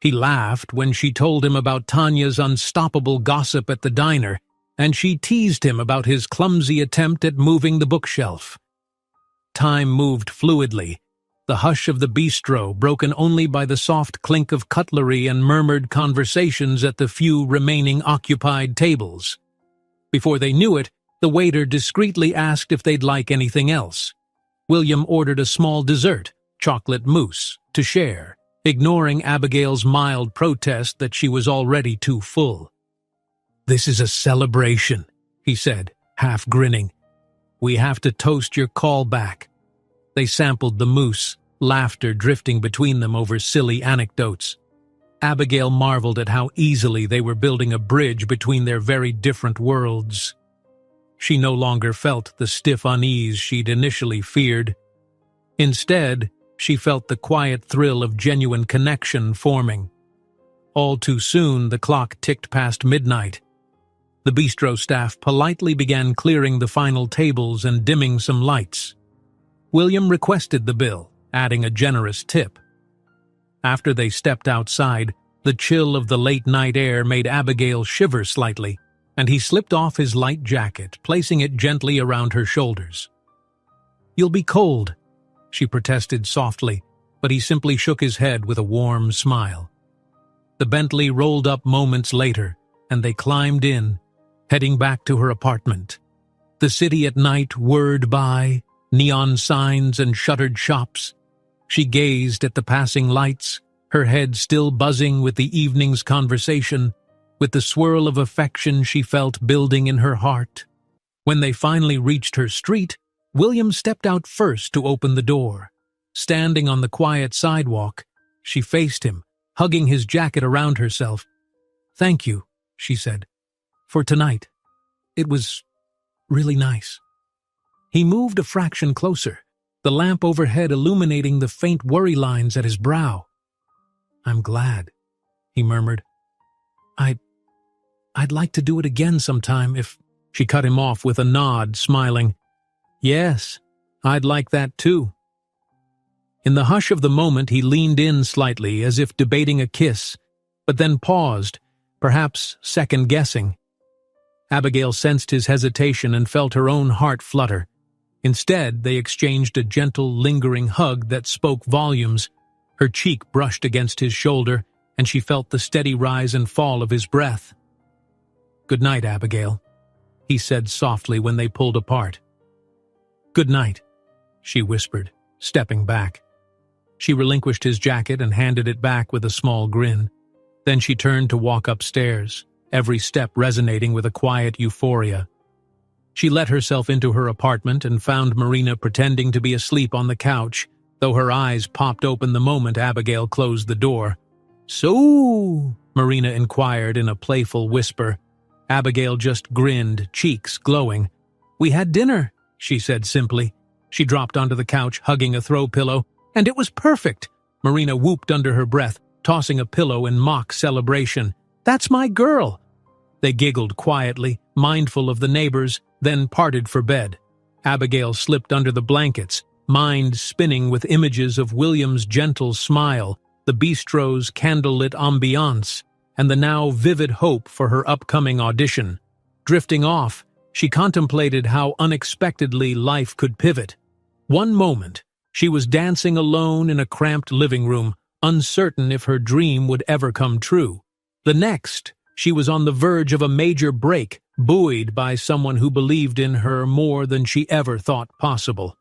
He laughed when she told him about Tanya's unstoppable gossip at the diner, and she teased him about his clumsy attempt at moving the bookshelf. Time moved fluidly, the hush of the bistro broken only by the soft clink of cutlery and murmured conversations at the few remaining occupied tables. Before they knew it, the waiter discreetly asked if they'd like anything else. William ordered a small dessert, chocolate mousse, to share, ignoring Abigail's mild protest that she was already too full. "This is a celebration," he said, half grinning. "We have to toast your call back." They sampled the mousse, laughter drifting between them over silly anecdotes. Abigail marveled at how easily they were building a bridge between their very different worlds. She no longer felt the stiff unease she'd initially feared. Instead, she felt the quiet thrill of genuine connection forming. All too soon, the clock ticked past midnight. The bistro staff politely began clearing the final tables and dimming some lights. William requested the bill, adding a generous tip. After they stepped outside, the chill of the late-night air made Abigail shiver slightly, and he slipped off his light jacket, placing it gently around her shoulders. "You'll be cold," she protested softly, but he simply shook his head with a warm smile. The Bentley rolled up moments later, and they climbed in, heading back to her apartment. The city at night whirred by, neon signs and shuttered shops. She gazed at the passing lights, her head still buzzing with the evening's conversation, with the swirl of affection she felt building in her heart. When they finally reached her street, William stepped out first to open the door. Standing on the quiet sidewalk, she faced him, hugging his jacket around herself. "Thank you," she said, "for tonight. It was really nice." He moved a fraction closer, the lamp overhead illuminating the faint worry lines at his brow. "I'm glad," he murmured. I'd like to do it again sometime if—" She cut him off with a nod, smiling. "Yes, I'd like that too." In the hush of the moment, he leaned in slightly as if debating a kiss, but then paused, perhaps second-guessing. Abigail sensed his hesitation and felt her own heart flutter. Instead, they exchanged a gentle, lingering hug that spoke volumes. Her cheek brushed against his shoulder, and she felt the steady rise and fall of his breath. "Good night, Abigail," he said softly when they pulled apart. "Good night," she whispered, stepping back. She relinquished his jacket and handed it back with a small grin. Then she turned to walk upstairs, every step resonating with a quiet euphoria. She let herself into her apartment and found Marina pretending to be asleep on the couch, though her eyes popped open the moment Abigail closed the door. "So?" Marina inquired in a playful whisper. Abigail just grinned, cheeks glowing. "We had dinner," she said simply. She dropped onto the couch, hugging a throw pillow, "and it was perfect." Marina whooped under her breath, tossing a pillow in mock celebration. "That's my girl." They giggled quietly, mindful of the neighbors, then parted for bed. Abigail slipped under the blankets, mind spinning with images of William's gentle smile, the bistro's candlelit ambiance, and the now vivid hope for her upcoming audition. Drifting off, she contemplated how unexpectedly life could pivot. One moment, she was dancing alone in a cramped living room, uncertain if her dream would ever come true. The next, she was on the verge of a major break, buoyed by someone who believed in her more than she ever thought possible.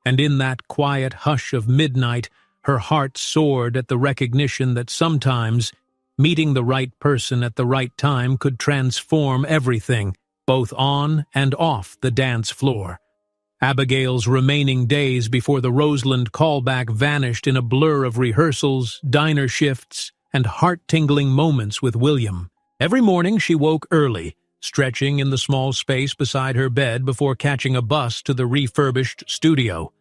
And in that quiet hush of midnight, her heart soared at the recognition that sometimes meeting the right person at the right time could transform everything, both on and off the dance floor. Abigail's remaining days before the Roseland callback vanished in a blur of rehearsals, diner shifts, and heart-tingling moments with William. Every morning she woke early, stretching in the small space beside her bed before catching a bus to the refurbished studio.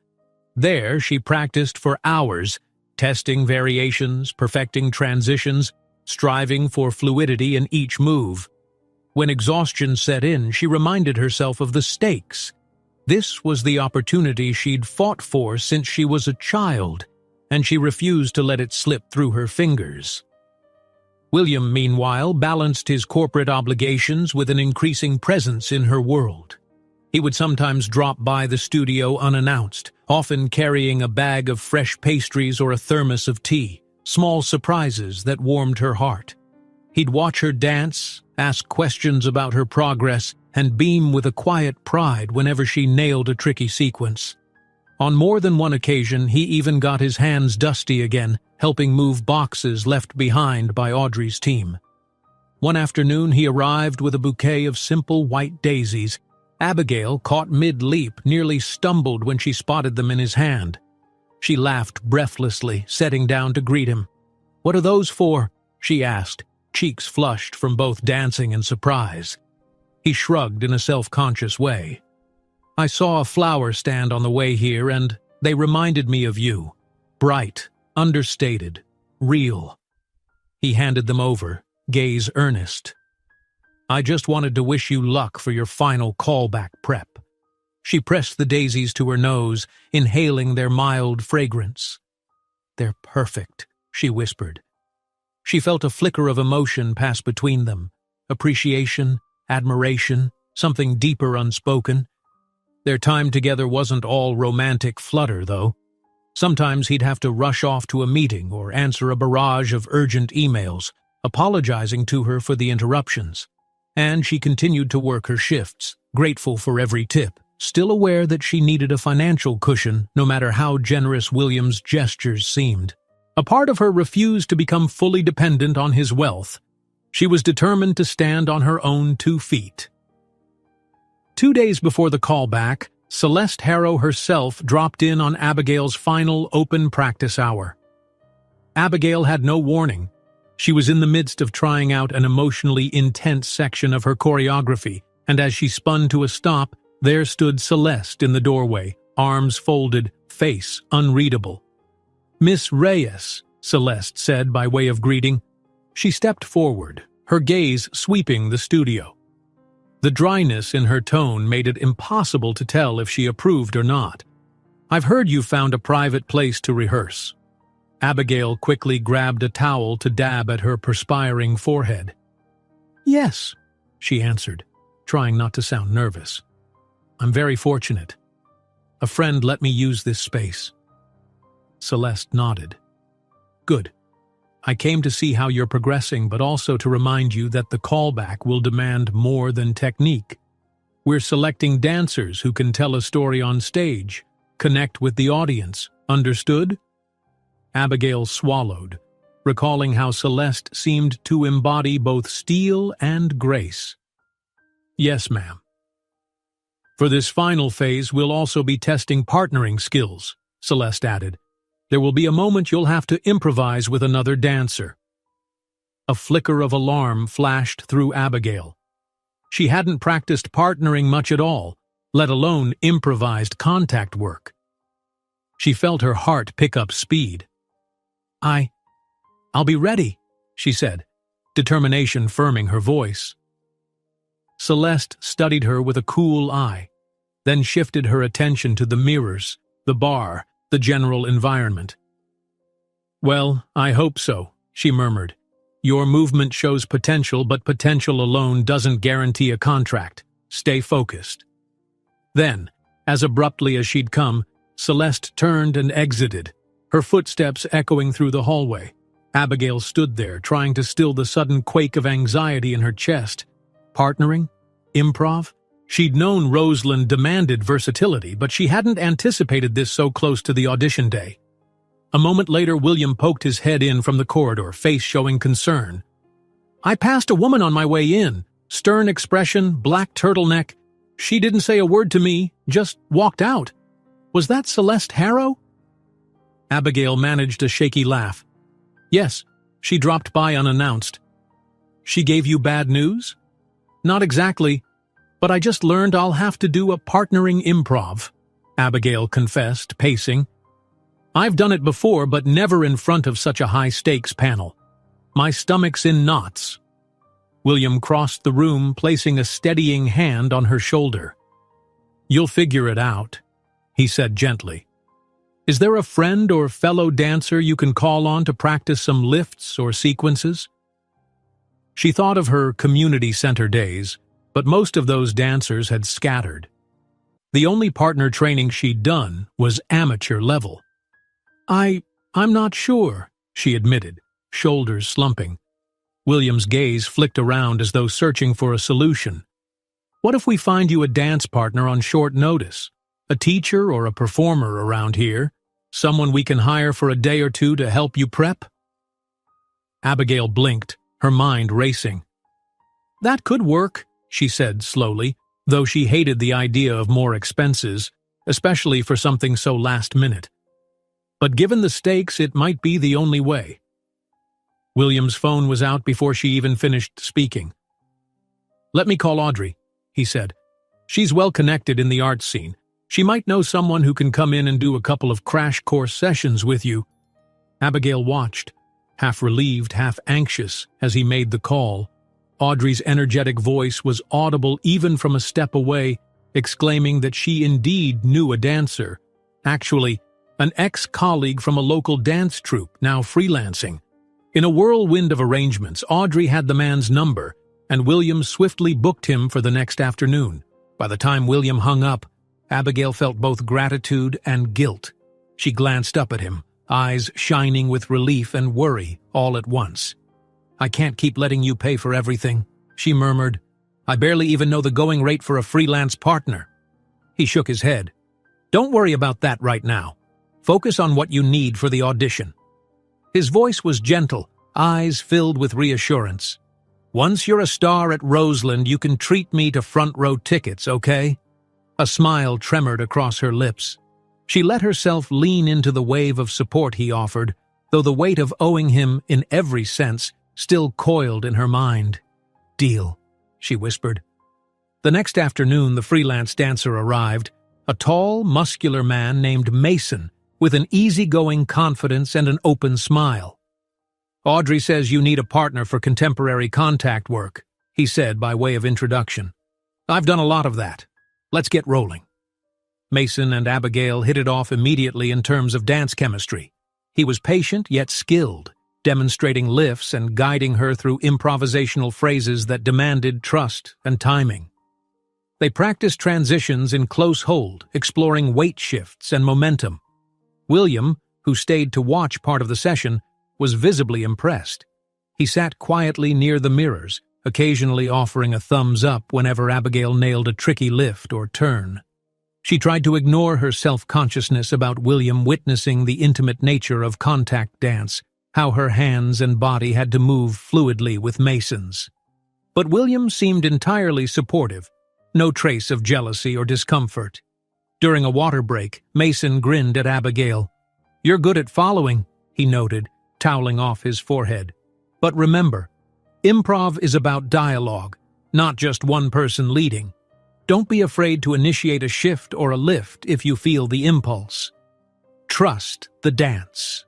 There she practiced for hours, testing variations, perfecting transitions, striving for fluidity in each move. When exhaustion set in, she reminded herself of the stakes. This was the opportunity she'd fought for since she was a child, and she refused to let it slip through her fingers. William, meanwhile, balanced his corporate obligations with an increasing presence in her world. He would sometimes drop by the studio unannounced, often carrying a bag of fresh pastries or a thermos of tea, small surprises that warmed her heart. He'd watch her dance, ask questions about her progress, and beam with a quiet pride whenever she nailed a tricky sequence. On more than one occasion, he even got his hands dusty again, helping move boxes left behind by Audrey's team. One afternoon, he arrived with a bouquet of simple white daisies. Abigail, caught mid-leap, nearly stumbled when she spotted them in his hand. She laughed breathlessly, setting down to greet him. "What are those for?" she asked, cheeks flushed from both dancing and surprise. He shrugged in a self-conscious way. "I saw a flower stand on the way here, and they reminded me of you. Bright, understated, real." He handed them over, gaze earnest. "I just wanted to wish you luck for your final callback prep." She pressed the daisies to her nose, inhaling their mild fragrance. "They're perfect," she whispered. She felt a flicker of emotion pass between them, appreciation, admiration, something deeper unspoken. Their time together wasn't all romantic flutter, though. Sometimes he'd have to rush off to a meeting or answer a barrage of urgent emails, apologizing to her for the interruptions. And she continued to work her shifts, grateful for every tip, still aware that she needed a financial cushion no matter how generous William's gestures seemed. A part of her refused to become fully dependent on his wealth. She was determined to stand on her own 2 feet. 2 days before the callback, Celeste Harrow herself dropped in on Abigail's final open practice hour. Abigail had no warning. She was in the midst of trying out an emotionally intense section of her choreography, and as she spun to a stop, there stood Celeste in the doorway, arms folded, face unreadable. "Miss Reyes," Celeste said by way of greeting. She stepped forward, her gaze sweeping the studio. The dryness in her tone made it impossible to tell if she approved or not. "I've heard you found a private place to rehearse." Abigail quickly grabbed a towel to dab at her perspiring forehead. Yes, she answered, trying not to sound nervous. I'm very fortunate. A friend let me use this space. Celeste nodded. Good. I came to see how you're progressing, but also to remind you that the callback will demand more than technique. We're selecting dancers who can tell a story on stage, connect with the audience. Understood? Abigail swallowed, recalling how Celeste seemed to embody both steel and grace. Yes, ma'am. For this final phase, we'll also be testing partnering skills, Celeste added. There will be a moment you'll have to improvise with another dancer. A flicker of alarm flashed through Abigail. She hadn't practiced partnering much at all, let alone improvised contact work. She felt her heart pick up speed. I'll be ready, she said, determination firming her voice. Celeste studied her with a cool eye, then shifted her attention to the mirrors, the bar, the general environment. Well, I hope so, she murmured. Your movement shows potential, but potential alone doesn't guarantee a contract. Stay focused. Then, as abruptly as she'd come, Celeste turned and exited, her footsteps echoing through the hallway. Abigail stood there, trying to still the sudden quake of anxiety in her chest. Partnering? Improv? She'd known Rosalind demanded versatility, but she hadn't anticipated this so close to the audition day. A moment later, William poked his head in from the corridor, face showing concern. I passed a woman on my way in. Stern expression, black turtleneck. She didn't say a word to me, just walked out. Was that Celeste Harrow? Abigail managed a shaky laugh. Yes, she dropped by unannounced. She gave you bad news? Not exactly, but I just learned I'll have to do a partnering improv, Abigail confessed, pacing. I've done it before, but never in front of such a high-stakes panel. My stomach's in knots. William crossed the room, placing a steadying hand on her shoulder. You'll figure it out, he said gently. Is there a friend or fellow dancer you can call on to practice some lifts or sequences? She thought of her community center days, but most of those dancers had scattered. The only partner training she'd done was amateur level. I'm not sure, she admitted, shoulders slumping. William's gaze flicked around as though searching for a solution. What if we find you a dance partner on short notice? A teacher or a performer around here? Someone we can hire for a day or two to help you prep? Abigail blinked, her mind racing. That could work, she said slowly, though she hated the idea of more expenses, especially for something so last minute. But given the stakes, it might be the only way. William's phone was out before she even finished speaking. Let me call Audrey, he said. She's well connected in the arts scene. She might know someone who can come in and do a couple of crash course sessions with you. Abigail watched, half relieved, half anxious, as he made the call. Audrey's energetic voice was audible even from a step away, exclaiming that she indeed knew a dancer. Actually, an ex-colleague from a local dance troupe, now freelancing. In a whirlwind of arrangements, Audrey had the man's number, and William swiftly booked him for the next afternoon. By the time William hung up, Abigail felt both gratitude and guilt. She glanced up at him, eyes shining with relief and worry all at once. I can't keep letting you pay for everything, she murmured. I barely even know the going rate for a freelance partner. He shook his head. Don't worry about that right now. Focus on what you need for the audition. His voice was gentle, eyes filled with reassurance. Once you're a star at Roseland, you can treat me to front-row tickets, okay? A smile tremored across her lips. She let herself lean into the wave of support he offered, though the weight of owing him, in every sense, still coiled in her mind. Deal, she whispered. The next afternoon, the freelance dancer arrived, a tall, muscular man named Mason, with an easygoing confidence and an open smile. Audrey says you need a partner for contemporary contact work, he said by way of introduction. I've done a lot of that. Let's get rolling. Mason and Abigail hit it off immediately in terms of dance chemistry. He was patient yet skilled, demonstrating lifts and guiding her through improvisational phrases that demanded trust and timing. They practiced transitions in close hold, exploring weight shifts and momentum. William, who stayed to watch part of the session, was visibly impressed. He sat quietly near the mirrors, occasionally offering a thumbs up whenever Abigail nailed a tricky lift or turn. She tried to ignore her self-consciousness about William witnessing the intimate nature of contact dance, how her hands and body had to move fluidly with Mason's. But William seemed entirely supportive, no trace of jealousy or discomfort. During a water break, Mason grinned at Abigail. "You're good at following," he noted, toweling off his forehead. "But remember, improv is about dialogue, not just one person leading. Don't be afraid to initiate a shift or a lift if you feel the impulse. Trust the dance."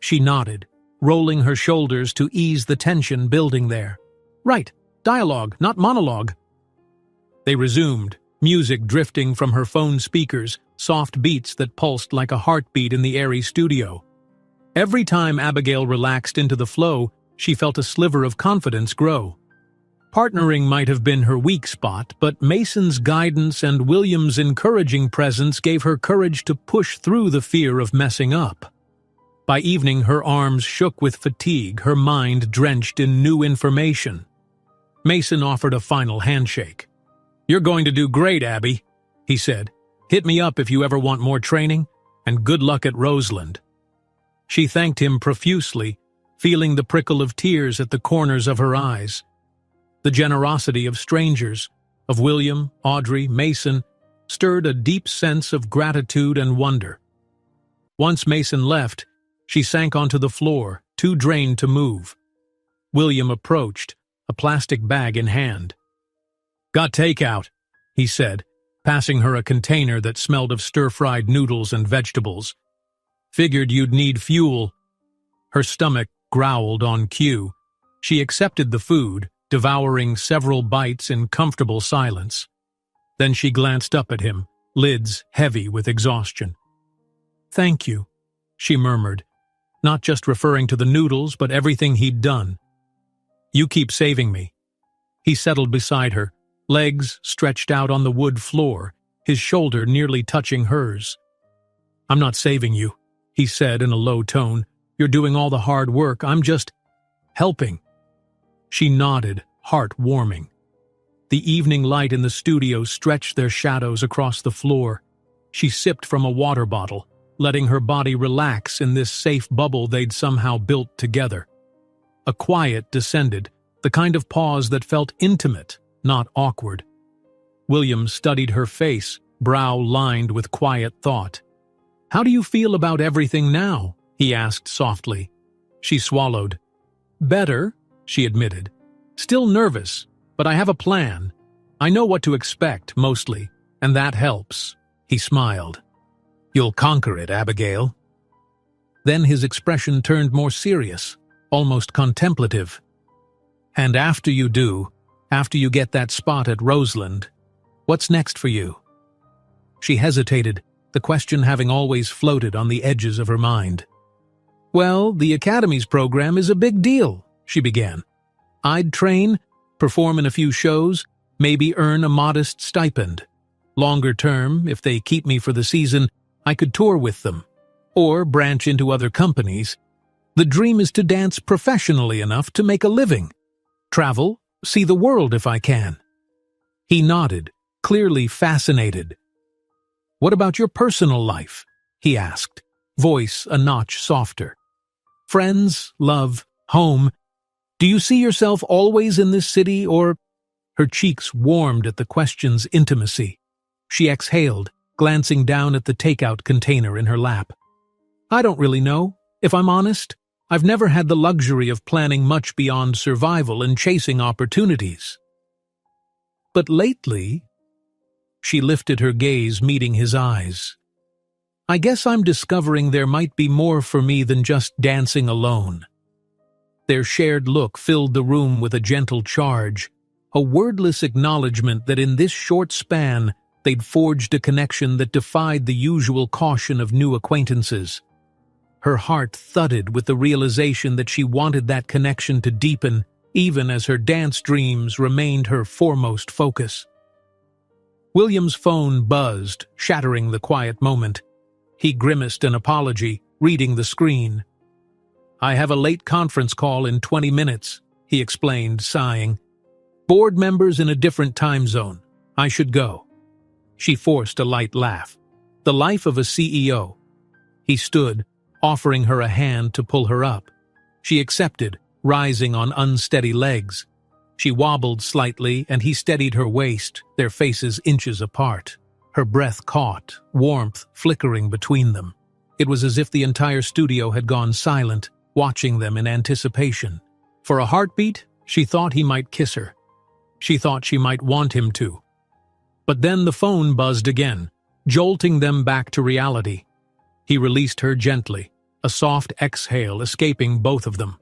She nodded, rolling her shoulders to ease the tension building there. "Right, dialogue, not monologue." They resumed, music drifting from her phone speakers, soft beats that pulsed like a heartbeat in the airy studio. Every time Abigail relaxed into the flow, she felt a sliver of confidence grow. Partnering might have been her weak spot, but Mason's guidance and William's encouraging presence gave her courage to push through the fear of messing up. By evening, her arms shook with fatigue, her mind drenched in new information. Mason offered a final handshake. "You're going to do great, Abby," he said. "Hit me up if you ever want more training, and good luck at Roseland." She thanked him profusely, feeling the prickle of tears at the corners of her eyes. The generosity of strangers, of William, Audrey, Mason, stirred a deep sense of gratitude and wonder. Once Mason left, she sank onto the floor, too drained to move. William approached, a plastic bag in hand. "Got takeout," he said, passing her a container that smelled of stir-fried noodles and vegetables. "Figured you'd need fuel." Her stomach growled on cue. She accepted the food, devouring several bites in comfortable silence. Then she glanced up at him, lids heavy with exhaustion. "Thank you," she murmured, not just referring to the noodles but everything he'd done. "You keep saving me." He settled beside her, legs stretched out on the wood floor, his shoulder nearly touching hers. "I'm not saving you," he said in a low tone. "You're doing all the hard work. I'm just helping." She nodded, heart warming. The evening light in the studio stretched their shadows across the floor. She sipped from a water bottle, letting her body relax in this safe bubble they'd somehow built together. A quiet descended, the kind of pause that felt intimate, not awkward. William studied her face, brow lined with quiet thought. "How do you feel about everything now?" he asked softly. She swallowed. "Better," she admitted. "Still nervous, but I have a plan. I know what to expect, mostly, and that helps." He smiled. "You'll conquer it, Abigail." Then his expression turned more serious, almost contemplative. "And after you do, after you get that spot at Roseland, what's next for you?" She hesitated, the question having always floated on the edges of her mind. "Well, the Academy's program is a big deal," she began. "I'd train, perform in a few shows, maybe earn a modest stipend. Longer term, if they keep me for the season, I could tour with them, or branch into other companies. The dream is to dance professionally enough to make a living. Travel, see the world if I can." He nodded, clearly fascinated. "What about your personal life?" he asked, voice a notch softer. "Friends, love, home. Do you see yourself always in this city, or—" Her cheeks warmed at the question's intimacy. She exhaled, glancing down at the takeout container in her lap. "I don't really know. If I'm honest, I've never had the luxury of planning much beyond survival and chasing opportunities. But lately—" She lifted her gaze, meeting his eyes. "I guess I'm discovering there might be more for me than just dancing alone." Their shared look filled the room with a gentle charge, a wordless acknowledgement that in this short span they'd forged a connection that defied the usual caution of new acquaintances. Her heart thudded with the realization that she wanted that connection to deepen, even as her dance dreams remained her foremost focus. William's phone buzzed, shattering the quiet moment. He grimaced an apology, reading the screen. "I have a late conference call in 20 minutes, he explained, sighing. "Board members in a different time zone. I should go." She forced a light laugh. The life of a CEO. He stood, offering her a hand to pull her up. She accepted, rising on unsteady legs. She wobbled slightly, and he steadied her waist, their faces inches apart. Her breath caught, warmth flickering between them. It was as if the entire studio had gone silent, watching them in anticipation. For a heartbeat, she thought he might kiss her. She thought she might want him to. But then the phone buzzed again, jolting them back to reality. He released her gently, a soft exhale escaping both of them.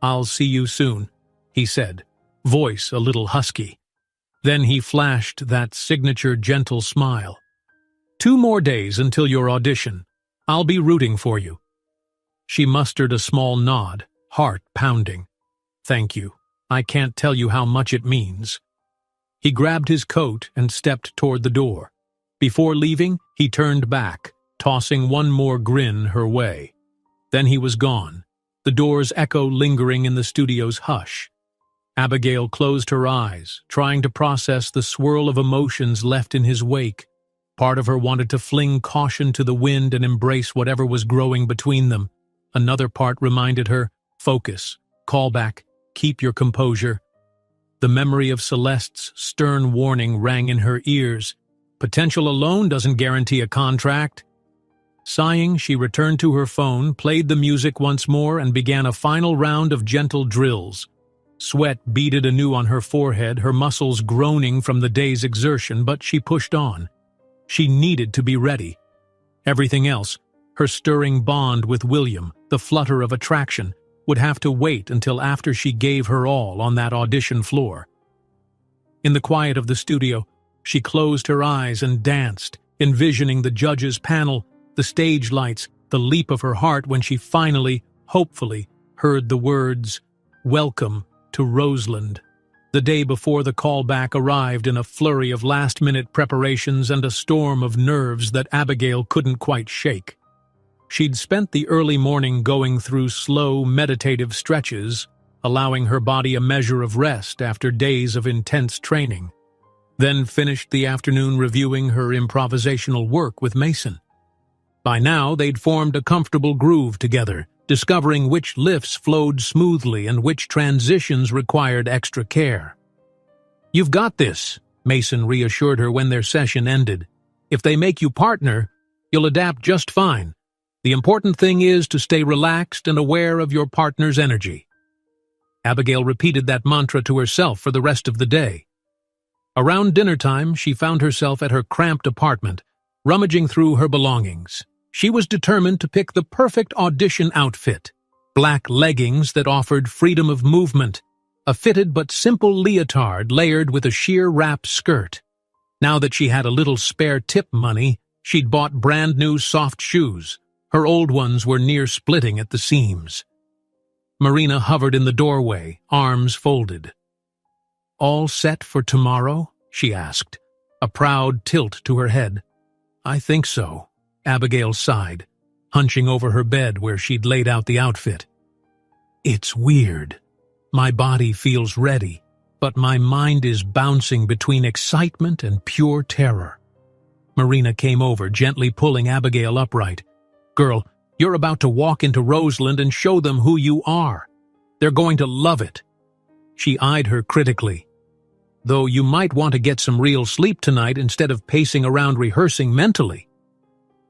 "I'll see you soon," he said, voice a little husky. Then he flashed that signature gentle smile. "2 more days until your audition. I'll be rooting for you." She mustered a small nod, heart pounding. "Thank you. I can't tell you how much it means." He grabbed his coat and stepped toward the door. Before leaving, he turned back, tossing one more grin her way. Then he was gone, the door's echo lingering in the studio's hush. Abigail closed her eyes, trying to process the swirl of emotions left in his wake. Part of her wanted to fling caution to the wind and embrace whatever was growing between them. Another part reminded her, focus, call back, keep your composure. The memory of Celeste's stern warning rang in her ears. Potential alone doesn't guarantee a contract. Sighing, she returned to her phone, played the music once more, and began a final round of gentle drills. Sweat beaded anew on her forehead, her muscles groaning from the day's exertion, but she pushed on. She needed to be ready. Everything else, her stirring bond with William, the flutter of attraction, would have to wait until after she gave her all on that audition floor. In the quiet of the studio, she closed her eyes and danced, envisioning the judges' panel, the stage lights, the leap of her heart when she finally, hopefully, heard the words, "Welcome to Roseland." The day before the callback arrived in a flurry of last-minute preparations and a storm of nerves that Abigail couldn't quite shake. She'd spent the early morning going through slow, meditative stretches, allowing her body a measure of rest after days of intense training, then finished the afternoon reviewing her improvisational work with Mason. By now, they'd formed a comfortable groove together, discovering which lifts flowed smoothly and which transitions required extra care. "You've got this," Mason reassured her when their session ended. "If they make you partner, you'll adapt just fine. The important thing is to stay relaxed and aware of your partner's energy." Abigail repeated that mantra to herself for the rest of the day. Around dinner time, she found herself at her cramped apartment, rummaging through her belongings. She was determined to pick the perfect audition outfit. Black leggings that offered freedom of movement, a fitted but simple leotard layered with a sheer wrap skirt. Now that she had a little spare tip money, she'd bought brand-new soft shoes. Her old ones were near splitting at the seams. Marina hovered in the doorway, arms folded. "All set for tomorrow?" she asked, a proud tilt to her head. "I think so," Abigail sighed, hunching over her bed where she'd laid out the outfit. "It's weird. My body feels ready, but my mind is bouncing between excitement and pure terror." Marina came over, gently pulling Abigail upright. "Girl, you're about to walk into Roseland and show them who you are. They're going to love it." She eyed her critically. "Though you might want to get some real sleep tonight instead of pacing around rehearsing mentally."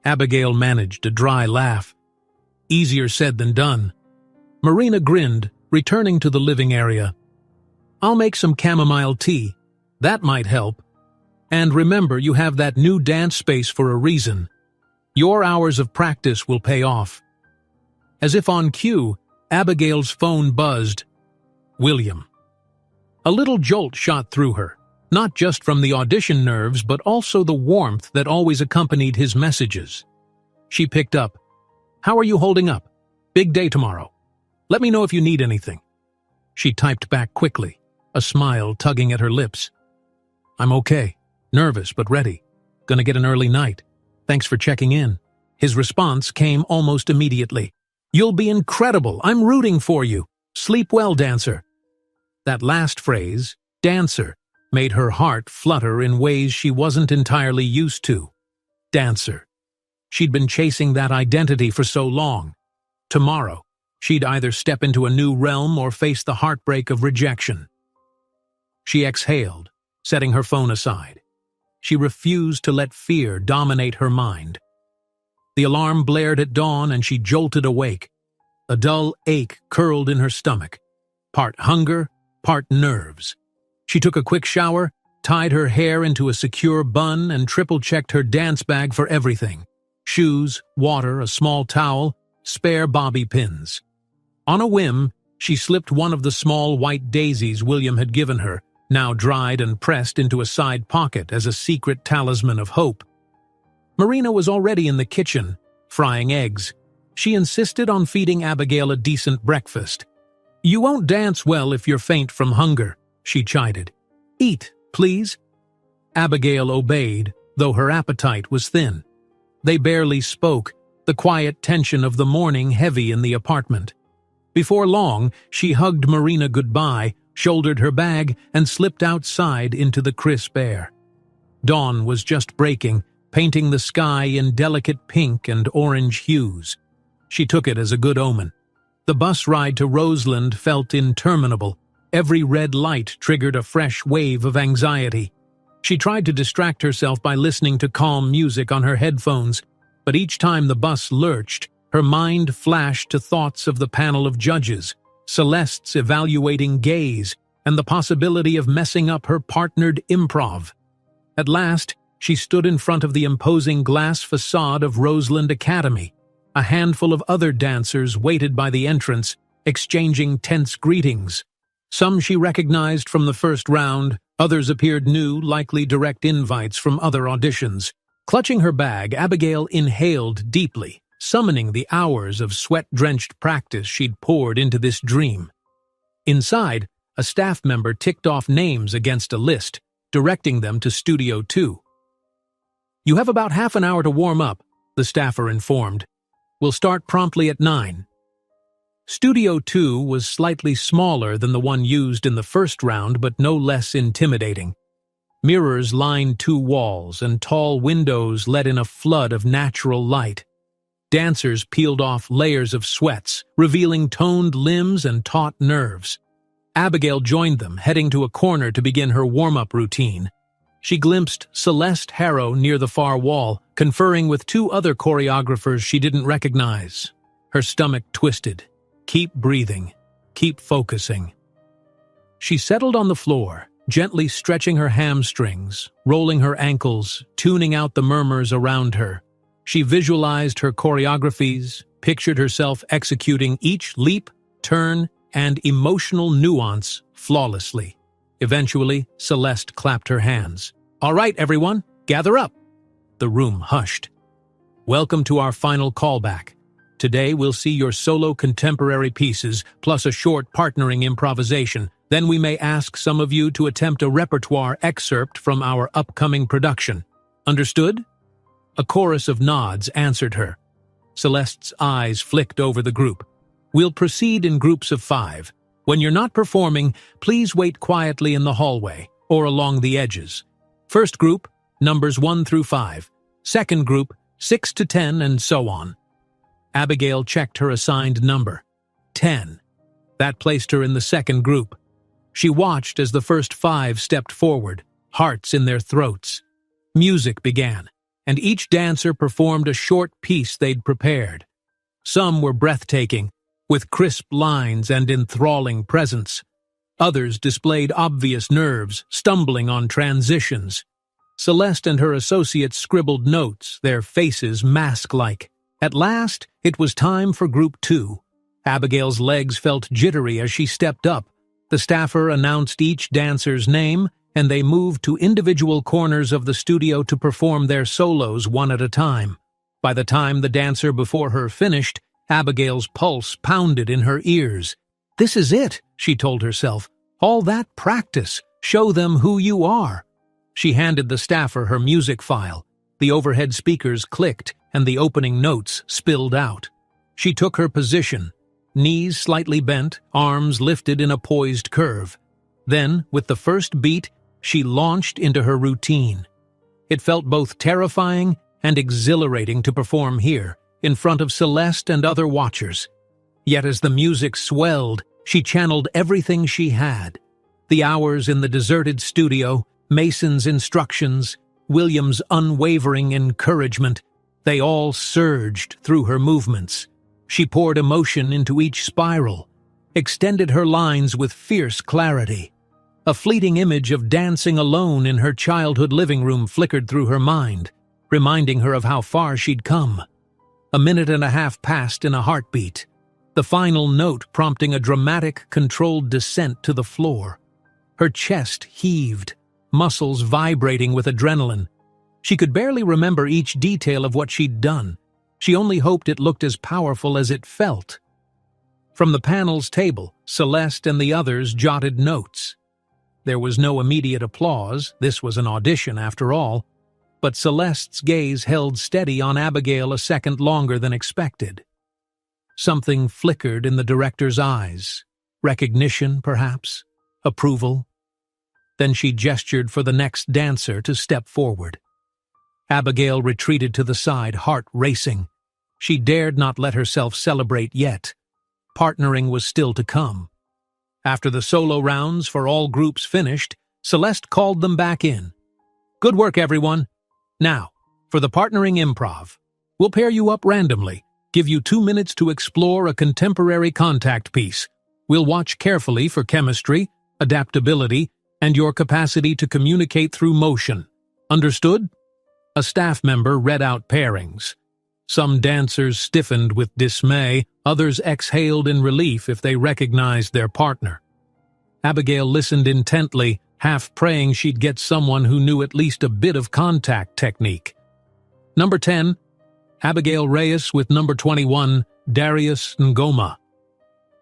Abigail managed a dry laugh. Easier said than done. Marina grinned, returning to the living area. "I'll make some chamomile tea. That might help. And remember, you have that new dance space for a reason. Your hours of practice will pay off." As if on cue, Abigail's phone buzzed. William. A little jolt shot through her, not just from the audition nerves but also the warmth that always accompanied his messages. She picked up. How are you holding up? Big day tomorrow. Let me know if you need anything." She typed back quickly, a smile tugging at her lips. "I'm okay. Nervous, but ready. Gonna get an early night. Thanks for checking in." His response came almost immediately. "You'll be incredible. I'm rooting for you. Sleep well, dancer." That last phrase, dancer, made her heart flutter in ways she wasn't entirely used to. Dancer. She'd been chasing that identity for so long. Tomorrow, she'd either step into a new realm or face the heartbreak of rejection. She exhaled, setting her phone aside. She refused to let fear dominate her mind. The alarm blared at dawn and she jolted awake. A dull ache curled in her stomach, part hunger, part nerves. She took a quick shower, tied her hair into a secure bun, and triple-checked her dance bag for everything: shoes, water, a small towel, spare bobby pins. On a whim, she slipped one of the small white daisies William had given her, now dried and pressed, into a side pocket as a secret talisman of hope. Marina was already in the kitchen, frying eggs. She insisted on feeding Abigail a decent breakfast. "You won't dance well if you're faint from hunger," she chided. "Eat, please." Abigail obeyed, though her appetite was thin. They barely spoke, the quiet tension of the morning heavy in the apartment. Before long, she hugged Marina goodbye, shouldered her bag, and slipped outside into the crisp air. Dawn was just breaking, painting the sky in delicate pink and orange hues. She took it as a good omen. The bus ride to Roseland felt interminable. Every red light triggered a fresh wave of anxiety. She tried to distract herself by listening to calm music on her headphones, but each time the bus lurched, her mind flashed to thoughts of the panel of judges, Celeste's evaluating gaze, and the possibility of messing up her partnered improv. At last, she stood in front of the imposing glass facade of Roseland Academy. A handful of other dancers waited by the entrance, exchanging tense greetings. Some she recognized from the first round, others appeared new, likely direct invites from other auditions. Clutching her bag, Abigail inhaled deeply, summoning the hours of sweat-drenched practice she'd poured into this dream. Inside, a staff member ticked off names against a list, directing them to Studio 2. "You have about half an hour to warm up," the staffer informed. "We'll start promptly at 9. Studio 2 was slightly smaller than the one used in the first round, but no less intimidating. Mirrors lined two walls, and tall windows let in a flood of natural light. Dancers peeled off layers of sweats, revealing toned limbs and taut nerves. Abigail joined them, heading to a corner to begin her warm-up routine. She glimpsed Celeste Harrow near the far wall, conferring with two other choreographers she didn't recognize. Her stomach twisted. Keep breathing. Keep focusing. She settled on the floor, gently stretching her hamstrings, rolling her ankles, tuning out the murmurs around her. She visualized her choreographies, pictured herself executing each leap, turn, and emotional nuance flawlessly. Eventually, Celeste clapped her hands. "All right, everyone, gather up." The room hushed. "Welcome to our final callback. Today we'll see your solo contemporary pieces, plus a short partnering improvisation. Then we may ask some of you to attempt a repertoire excerpt from our upcoming production. Understood?" A chorus of nods answered her. Celeste's eyes flicked over the group. "We'll proceed in groups of 5. When you're not performing, please wait quietly in the hallway or along the edges. First group, numbers 1 through 5. Second group, 6 to 10, and so on." Abigail checked her assigned number. 10. That placed her in the second group. She watched as the first 5 stepped forward, hearts in their throats. Music began, and each dancer performed a short piece they'd prepared. Some were breathtaking, with crisp lines and enthralling presence. Others displayed obvious nerves, stumbling on transitions. Celeste and her associates scribbled notes, their faces mask-like. At last, it was time for Group 2. Abigail's legs felt jittery as she stepped up. The staffer announced each dancer's name, and they moved to individual corners of the studio to perform their solos one at a time. By the time the dancer before her finished, Abigail's pulse pounded in her ears. "This is it," she told herself. "All that practice. Show them who you are." She handed the staffer her music file. The overhead speakers clicked, and the opening notes spilled out. She took her position, knees slightly bent, arms lifted in a poised curve. Then, with the first beat, she launched into her routine. It felt both terrifying and exhilarating to perform here, in front of Celeste and other watchers. Yet as the music swelled, she channeled everything she had. The hours in the deserted studio, Mason's instructions, William's unwavering encouragement, they all surged through her movements. She poured emotion into each spiral, extended her lines with fierce clarity. A fleeting image of dancing alone in her childhood living room flickered through her mind, reminding her of how far she'd come. A minute and a half passed in a heartbeat, the final note prompting a dramatic, controlled descent to the floor. Her chest heaved, muscles vibrating with adrenaline. She could barely remember each detail of what she'd done. She only hoped it looked as powerful as it felt. From the panel's table, Celeste and the others jotted notes. There was no immediate applause, this was an audition after all, but Celeste's gaze held steady on Abigail a second longer than expected. Something flickered in the director's eyes. Recognition, perhaps? Approval? Then she gestured for the next dancer to step forward. Abigail retreated to the side, heart racing. She dared not let herself celebrate yet. Partnering was still to come. After the solo rounds for all groups finished, Celeste called them back in. "Good work, everyone. Now, for the partnering improv. We'll pair you up randomly, give you 2 minutes to explore a contemporary contact piece. We'll watch carefully for chemistry, adaptability, and your capacity to communicate through motion. Understood?" A staff member read out pairings. Some dancers stiffened with dismay, others exhaled in relief if they recognized their partner. Abigail listened intently, half praying she'd get someone who knew at least a bit of contact technique. Number 10, Abigail Reyes with number 21, Darius Ngoma.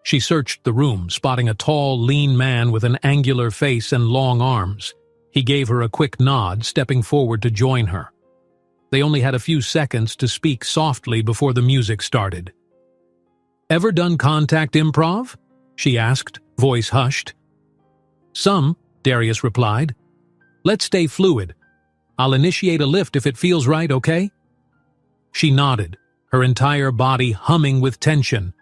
She searched the room, spotting a tall, lean man with an angular face and long arms. He gave her a quick nod, stepping forward to join her. They only had a few seconds to speak softly before the music started. "Ever done contact improv?" she asked, voice hushed. "Some," Darius replied. "Let's stay fluid. I'll initiate a lift if it feels right, okay?" She nodded, her entire body humming with tension.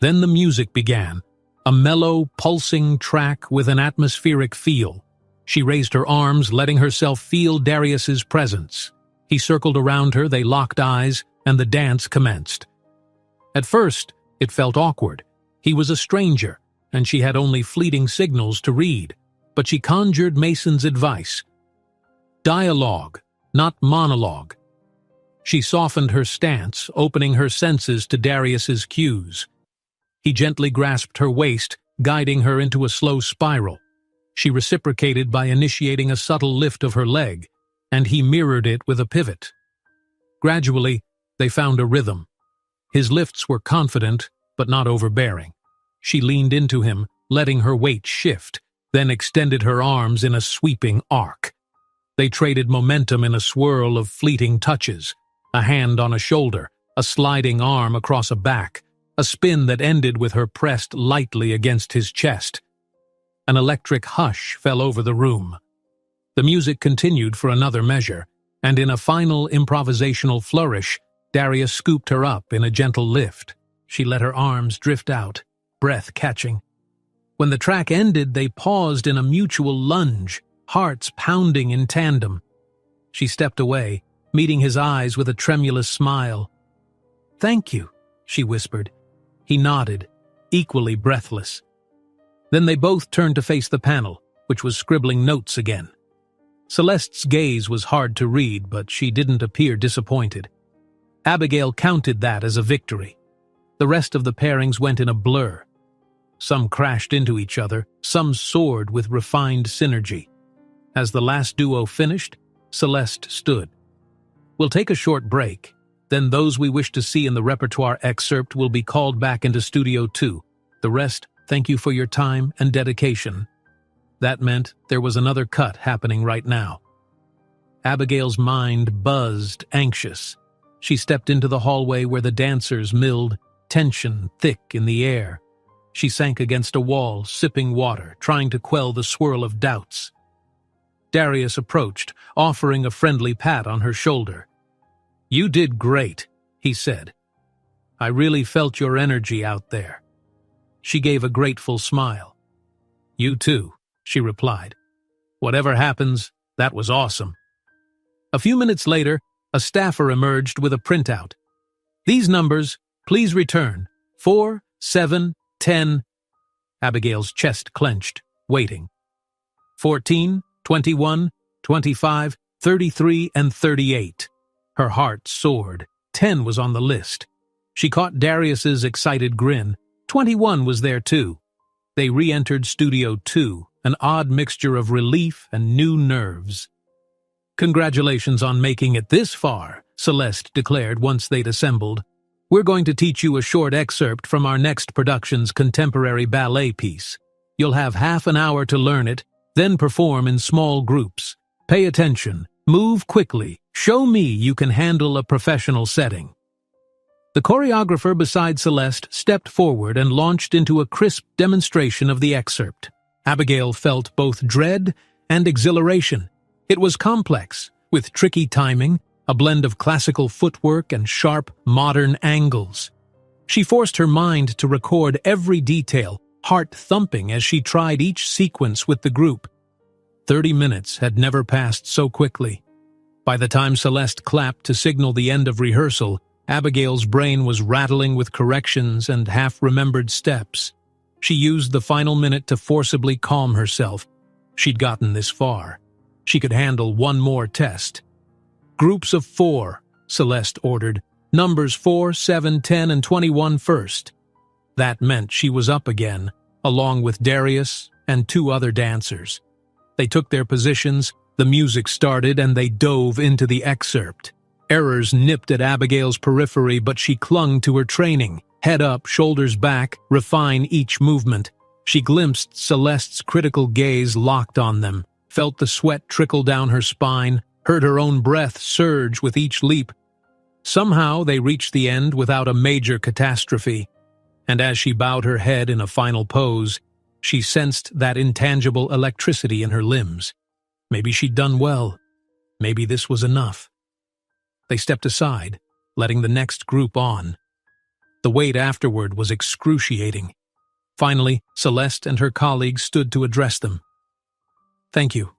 Then the music began, a mellow, pulsing track with an atmospheric feel. She raised her arms, letting herself feel Darius's presence. He circled around her, they locked eyes, and the dance commenced. At first, it felt awkward. He was a stranger, and she had only fleeting signals to read. But she conjured Mason's advice. Dialogue, not monologue. She softened her stance, opening her senses to Darius's cues. He gently grasped her waist, guiding her into a slow spiral. She reciprocated by initiating a subtle lift of her leg, and he mirrored it with a pivot. Gradually, they found a rhythm. His lifts were confident, but not overbearing. She leaned into him, letting her weight shift, then extended her arms in a sweeping arc. They traded momentum in a swirl of fleeting touches, a hand on a shoulder, a sliding arm across a back, a spin that ended with her pressed lightly against his chest. An electric hush fell over the room. The music continued for another measure, and in a final improvisational flourish, Darius scooped her up in a gentle lift. She let her arms drift out, breath catching. When the track ended, they paused in a mutual lunge, hearts pounding in tandem. She stepped away, meeting his eyes with a tremulous smile. "Thank you," she whispered. He nodded, equally breathless. Then they both turned to face the panel, which was scribbling notes again. Celeste's gaze was hard to read, but she didn't appear disappointed. Abigail counted that as a victory. The rest of the pairings went in a blur. Some crashed into each other, some soared with refined synergy. As the last duo finished, Celeste stood. "We'll take a short break. Then those we wish to see in the repertoire excerpt will be called back into Studio 2. The rest, thank you for your time and dedication." That meant there was another cut happening right now. Abigail's mind buzzed, anxious. She stepped into the hallway where the dancers milled, tension thick in the air. She sank against a wall, sipping water, trying to quell the swirl of doubts. Darius approached, offering a friendly pat on her shoulder. "You did great," he said. "I really felt your energy out there." She gave a grateful smile. "You too," she replied. "Whatever happens, that was awesome." A few minutes later, a staffer emerged with a printout. "These numbers, please return. 4, 7, 10. Abigail's chest clenched, waiting. 14, 21, 25, 33, and 38. Her heart soared. 10 was on the list. She caught Darius's excited grin. 21 was there too. They re-entered Studio 2, an odd mixture of relief and new nerves. "Congratulations on making it this far," Celeste declared once they'd assembled. "We're going to teach you a short excerpt from our next production's contemporary ballet piece. You'll have half an hour to learn it, then perform in small groups. Pay attention, move quickly, show me you can handle a professional setting." The choreographer beside Celeste stepped forward and launched into a crisp demonstration of the excerpt. Abigail felt both dread and exhilaration. It was complex, with tricky timing, a blend of classical footwork and sharp, modern angles. She forced her mind to record every detail, heart thumping as she tried each sequence with the group. 30 minutes had never passed so quickly. By the time Celeste clapped to signal the end of rehearsal, Abigail's brain was rattling with corrections and half-remembered steps. She used the final minute to forcibly calm herself. She'd gotten this far. She could handle one more test. "Groups of 4, Celeste ordered. Numbers 4, 7, 10, and 21 first. That meant she was up again, along with Darius and 2 other dancers. They took their positions, the music started, and they dove into the excerpt. Errors nipped at Abigail's periphery, but she clung to her training. Head up, shoulders back, refine each movement. She glimpsed Celeste's critical gaze locked on them, felt the sweat trickle down her spine, heard her own breath surge with each leap. Somehow they reached the end without a major catastrophe, and as she bowed her head in a final pose, she sensed that intangible electricity in her limbs. Maybe she'd done well. Maybe this was enough. They stepped aside, letting the next group on. The wait afterward was excruciating. Finally, Celeste and her colleagues stood to address them. "Thank you.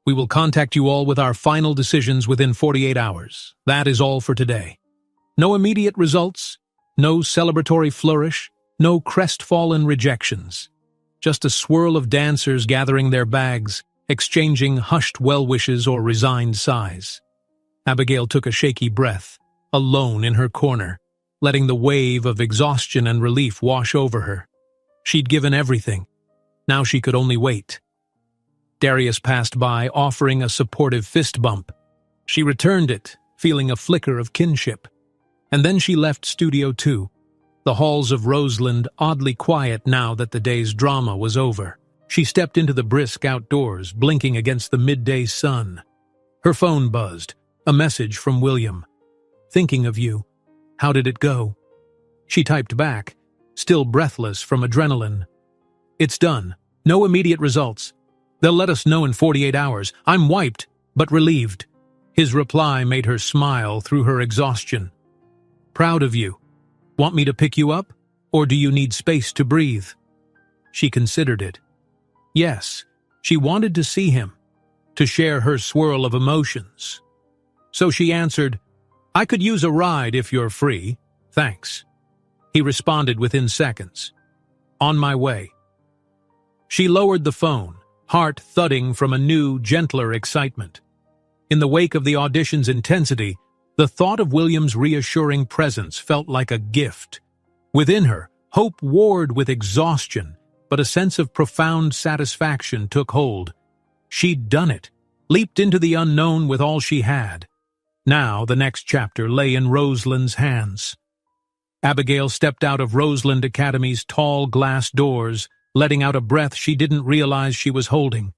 We will contact you all with our final decisions within 48 hours. That is all for today. No immediate results, no celebratory flourish, no crestfallen rejections. Just a swirl of dancers gathering their bags, exchanging hushed well-wishes or resigned sighs." Abigail took a shaky breath, alone in her corner, letting the wave of exhaustion and relief wash over her. She'd given everything. Now she could only wait. Darius passed by, offering a supportive fist bump. She returned it, feeling a flicker of kinship. And then she left Studio 2. The halls of Roseland oddly quiet now that the day's drama was over. She stepped into the brisk outdoors, blinking against the midday sun. Her phone buzzed. A message from William. "Thinking of you. How did it go?" She typed back, still breathless from adrenaline. "It's done. No immediate results. They'll let us know in 48 hours. I'm wiped, but relieved." His reply made her smile through her exhaustion. "Proud of you. Want me to pick you up, or do you need space to breathe?" She considered it. Yes, she wanted to see him, to share her swirl of emotions. So she answered, "I could use a ride if you're free. Thanks." He responded within seconds. "On my way." She lowered the phone, heart thudding from a new, gentler excitement. In the wake of the audition's intensity, the thought of William's reassuring presence felt like a gift. Within her, hope warred with exhaustion, but a sense of profound satisfaction took hold. She'd done it, leaped into the unknown with all she had. Now the next chapter lay in Rosalind's hands. Abigail stepped out of Roseland Academy's tall glass doors, letting out a breath she didn't realize she was holding.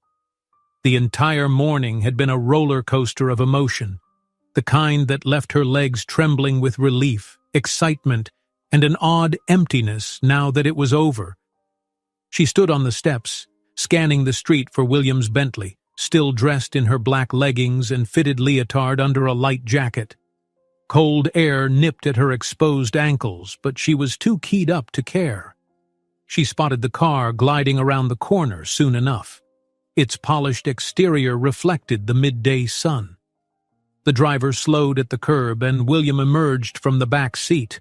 The entire morning had been a roller coaster of emotion, the kind that left her legs trembling with relief, excitement, and an odd emptiness now that it was over. She stood on the steps, scanning the street for William's Bentley, still dressed in her black leggings and fitted leotard under a light jacket. Cold air nipped at her exposed ankles, but she was too keyed up to care. She spotted the car gliding around the corner soon enough. Its polished exterior reflected the midday sun. The driver slowed at the curb and William emerged from the back seat.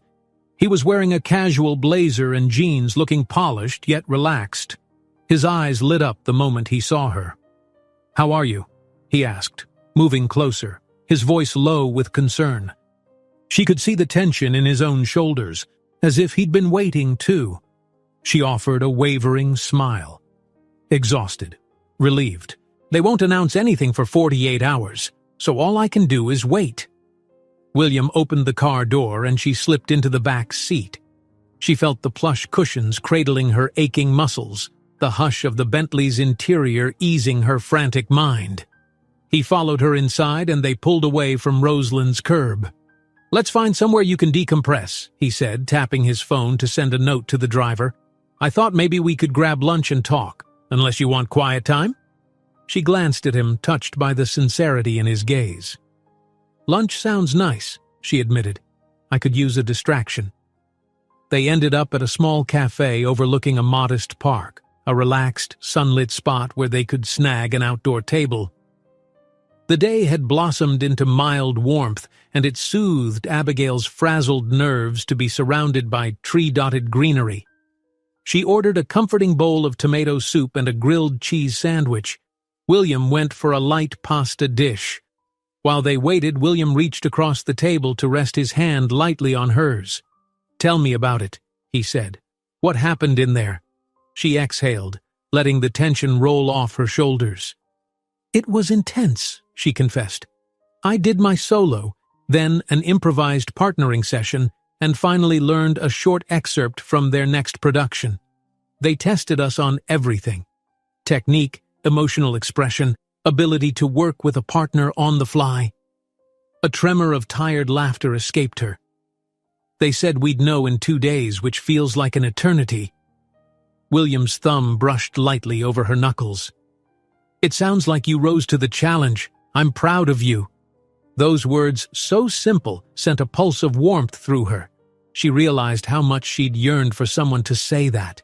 He was wearing a casual blazer and jeans, looking polished yet relaxed. His eyes lit up the moment he saw her. "How are you?" he asked, moving closer, his voice low with concern. She could see the tension in his own shoulders, as if he'd been waiting too. She offered a wavering smile. "Exhausted. Relieved. They won't announce anything for 48 hours, so all I can do is wait." William opened the car door and she slipped into the back seat. She felt the plush cushions cradling her aching muscles, the hush of the Bentley's interior easing her frantic mind. He followed her inside and they pulled away from Rosalind's curb. "Let's find somewhere you can decompress," he said, tapping his phone to send a note to the driver. "I thought maybe we could grab lunch and talk, unless you want quiet time?" She glanced at him, touched by the sincerity in his gaze. "Lunch sounds nice," she admitted. "I could use a distraction." They ended up at a small cafe overlooking a modest park, a relaxed, sunlit spot where they could snag an outdoor table. The day had blossomed into mild warmth, and it soothed Abigail's frazzled nerves to be surrounded by tree-dotted greenery. She ordered a comforting bowl of tomato soup and a grilled cheese sandwich. William went for a light pasta dish. While they waited, William reached across the table to rest his hand lightly on hers. "Tell me about it," he said. "What happened in there?" She exhaled, letting the tension roll off her shoulders. "It was intense," she confessed. "I did my solo, then an improvised partnering session, and finally learned a short excerpt from their next production. They tested us on everything: technique, emotional expression, ability to work with a partner on the fly." A tremor of tired laughter escaped her. "They said we'd know in 2 days, which feels like an eternity." William's thumb brushed lightly over her knuckles. "It sounds like you rose to the challenge. I'm proud of you." Those words, so simple, sent a pulse of warmth through her. She realized how much she'd yearned for someone to say that,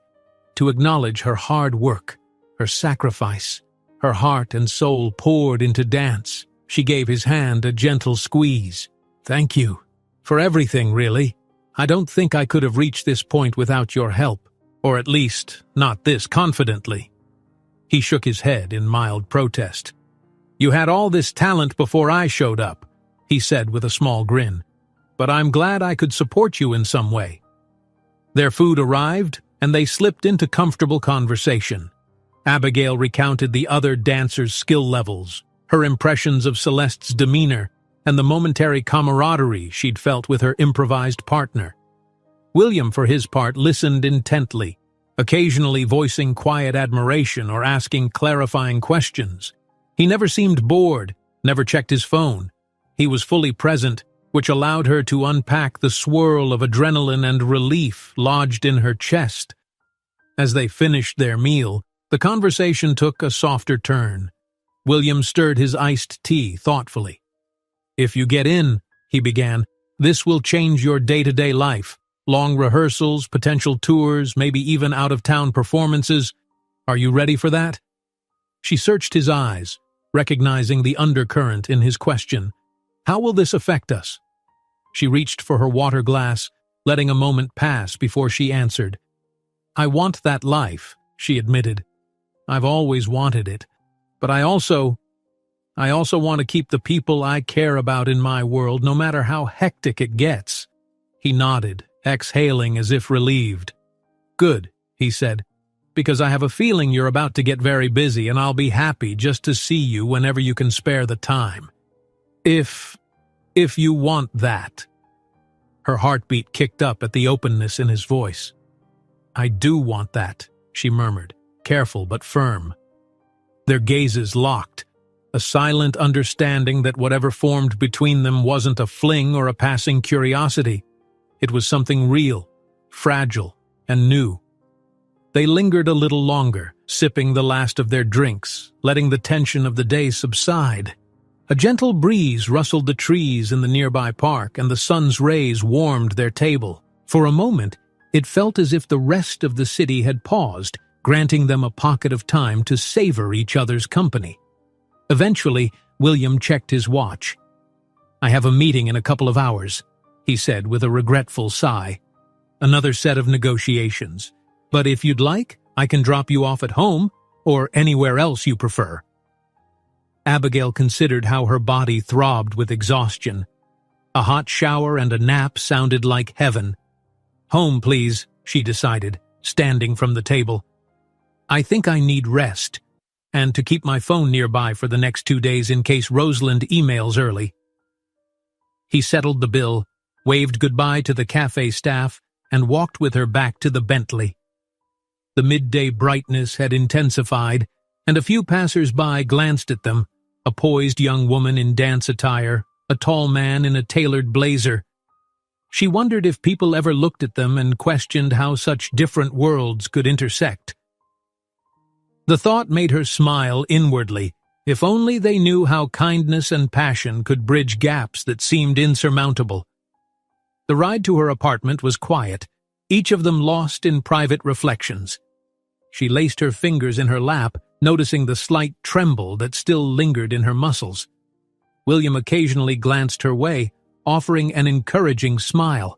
to acknowledge her hard work, her sacrifice. Her heart and soul poured into dance. She gave his hand a gentle squeeze. "Thank you. For everything, really. I don't think I could have reached this point without your help, or at least, not this confidently." He shook his head in mild protest. "You had all this talent before I showed up," he said with a small grin. "But I'm glad I could support you in some way." Their food arrived, and they slipped into comfortable conversation. Abigail recounted the other dancers' skill levels, her impressions of Celeste's demeanor, and the momentary camaraderie she'd felt with her improvised partner. William, for his part, listened intently, occasionally voicing quiet admiration or asking clarifying questions. He never seemed bored, never checked his phone. He was fully present, which allowed her to unpack the swirl of adrenaline and relief lodged in her chest. As they finished their meal, the conversation took a softer turn. William stirred his iced tea thoughtfully. "If you get in," he began, "this will change your day-to-day life. Long rehearsals, potential tours, maybe even out-of-town performances. Are you ready for that?" She searched his eyes, recognizing the undercurrent in his question. "How will this affect us?" She reached for her water glass, letting a moment pass before she answered. "I want that life," she admitted. "I've always wanted it, but I also want to keep the people I care about in my world, no matter how hectic it gets." He nodded, exhaling as if relieved. "Good," he said, "because I have a feeling you're about to get very busy, and I'll be happy just to see you whenever you can spare the time. If If you want that." Her heartbeat kicked up at the openness in his voice. "I do want that," she murmured, careful but firm. Their gazes locked, a silent understanding that whatever formed between them wasn't a fling or a passing curiosity. It was something real, fragile, and new. They lingered a little longer, sipping the last of their drinks, letting the tension of the day subside. A gentle breeze rustled the trees in the nearby park, and the sun's rays warmed their table. For a moment, it felt as if the rest of the city had paused, granting them a pocket of time to savor each other's company. Eventually, William checked his watch. "I have a meeting in a couple of hours," he said with a regretful sigh. "Another set of negotiations. But if you'd like, I can drop you off at home, or anywhere else you prefer." Abigail considered how her body throbbed with exhaustion. A hot shower and a nap sounded like heaven. "Home, please," she decided, standing from the table. "I think I need rest, and to keep my phone nearby for the next 2 days in case Rosalind emails early." He settled the bill, waved goodbye to the cafe staff, and walked with her back to the Bentley. The midday brightness had intensified, and a few passers-by glanced at them, a poised young woman in dance attire, a tall man in a tailored blazer. She wondered if people ever looked at them and questioned how such different worlds could intersect. The thought made her smile inwardly. If only they knew how kindness and passion could bridge gaps that seemed insurmountable. The ride to her apartment was quiet, each of them lost in private reflections. She laced her fingers in her lap, noticing the slight tremble that still lingered in her muscles. William occasionally glanced her way, offering an encouraging smile.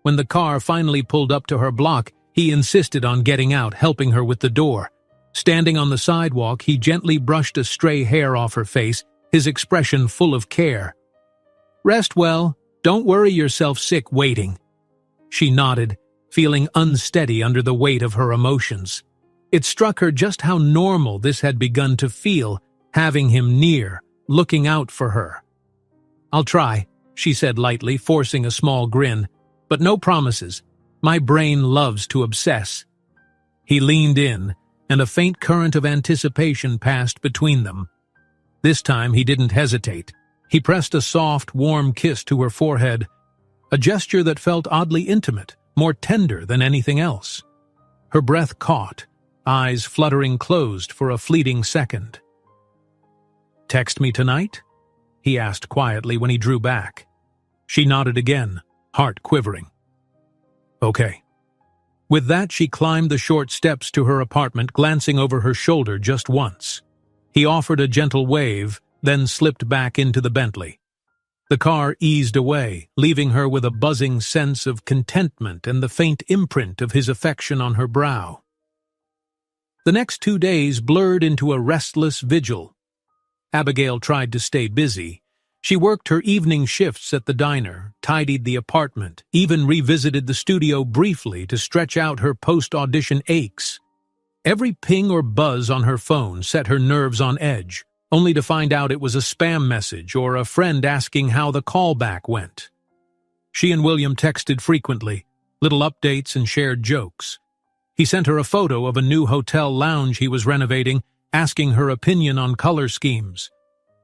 When the car finally pulled up to her block, he insisted on getting out, helping her with the door. Standing on the sidewalk, he gently brushed a stray hair off her face, his expression full of care. "Rest well. Don't worry yourself sick waiting." She nodded, feeling unsteady under the weight of her emotions. It struck her just how normal this had begun to feel, having him near, looking out for her. "I'll try," she said lightly, forcing a small grin. "But no promises. My brain loves to obsess." He leaned in, and a faint current of anticipation passed between them. This time he didn't hesitate. He pressed a soft, warm kiss to her forehead, a gesture that felt oddly intimate, more tender than anything else. Her breath caught, eyes fluttering closed for a fleeting second. "Text me tonight?" he asked quietly when he drew back. She nodded again, heart quivering. "Okay." With that, she climbed the short steps to her apartment, glancing over her shoulder just once. He offered a gentle wave, then slipped back into the Bentley. The car eased away, leaving her with a buzzing sense of contentment and the faint imprint of his affection on her brow. The next 2 days blurred into a restless vigil. Abigail tried to stay busy. She worked her evening shifts at the diner, tidied the apartment, even revisited the studio briefly to stretch out her post-audition aches. Every ping or buzz on her phone set her nerves on edge, only to find out it was a spam message or a friend asking how the callback went. She and William texted frequently, little updates and shared jokes. He sent her a photo of a new hotel lounge he was renovating, asking her opinion on color schemes.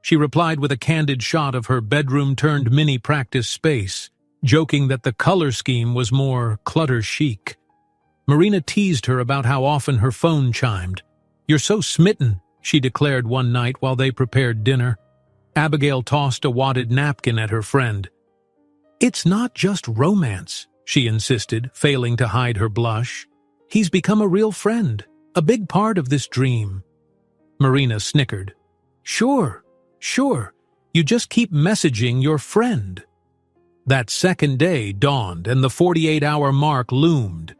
She replied with a candid shot of her bedroom-turned-mini practice space, joking that the color scheme was more clutter-chic. Marina teased her about how often her phone chimed. "You're so smitten," she declared one night while they prepared dinner. Abigail tossed a wadded napkin at her friend. "It's not just romance," she insisted, failing to hide her blush. "He's become a real friend, a big part of this dream." Marina snickered. Sure. You just keep messaging your friend." That second day dawned, and the 48-hour mark loomed.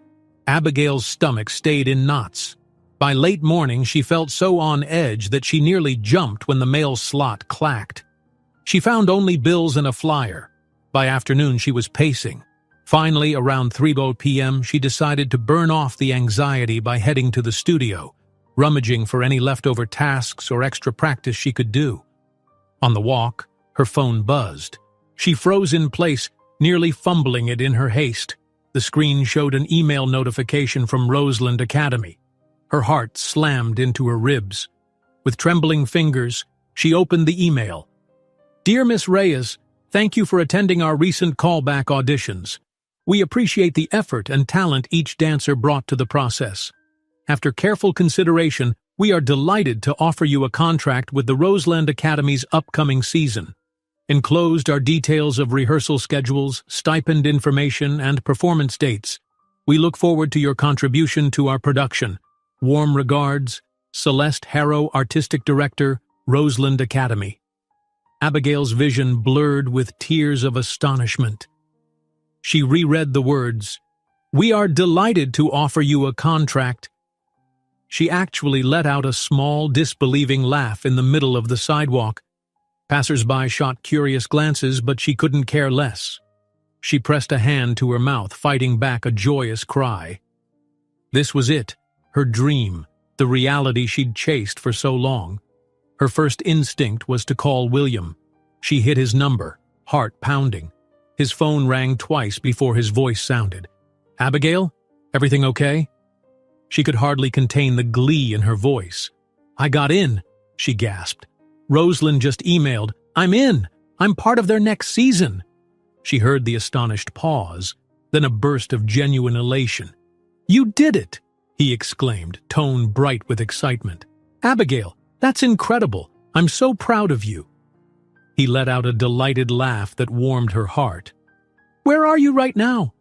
Abigail's stomach stayed in knots. By late morning, she felt so on edge that she nearly jumped when the mail slot clacked. She found only bills and a flyer. By afternoon, she was pacing. Finally, around 3 p.m., she decided to burn off the anxiety by heading to the studio, rummaging for any leftover tasks or extra practice she could do. On the walk, her phone buzzed. She froze in place, nearly fumbling it in her haste. The screen showed an email notification from Roseland Academy. Her heart slammed into her ribs. With trembling fingers, she opened the email. "Dear Miss Reyes, thank you for attending our recent callback auditions. We appreciate the effort and talent each dancer brought to the process. After careful consideration, we are delighted to offer you a contract with the Roseland Academy's upcoming season. Enclosed are details of rehearsal schedules, stipend information, and performance dates. We look forward to your contribution to our production. Warm regards, Celeste Harrow, Artistic Director, Roseland Academy." Abigail's vision blurred with tears of astonishment. She reread the words, "We are delighted to offer you a contract." She actually let out a small, disbelieving laugh in the middle of the sidewalk. Passers-by shot curious glances, but she couldn't care less. She pressed a hand to her mouth, fighting back a joyous cry. This was it, her dream, the reality she'd chased for so long. Her first instinct was to call William. She hit his number, heart pounding. His phone rang twice before his voice sounded. "Abigail? Everything okay?" She could hardly contain the glee in her voice. "I got in," she gasped. "Roseland just emailed. I'm in. I'm part of their next season." She heard the astonished pause, then a burst of genuine elation. "You did it!" he exclaimed, tone bright with excitement. "Abigail, that's incredible. I'm so proud of you." He let out a delighted laugh that warmed her heart. "Where are you right now?"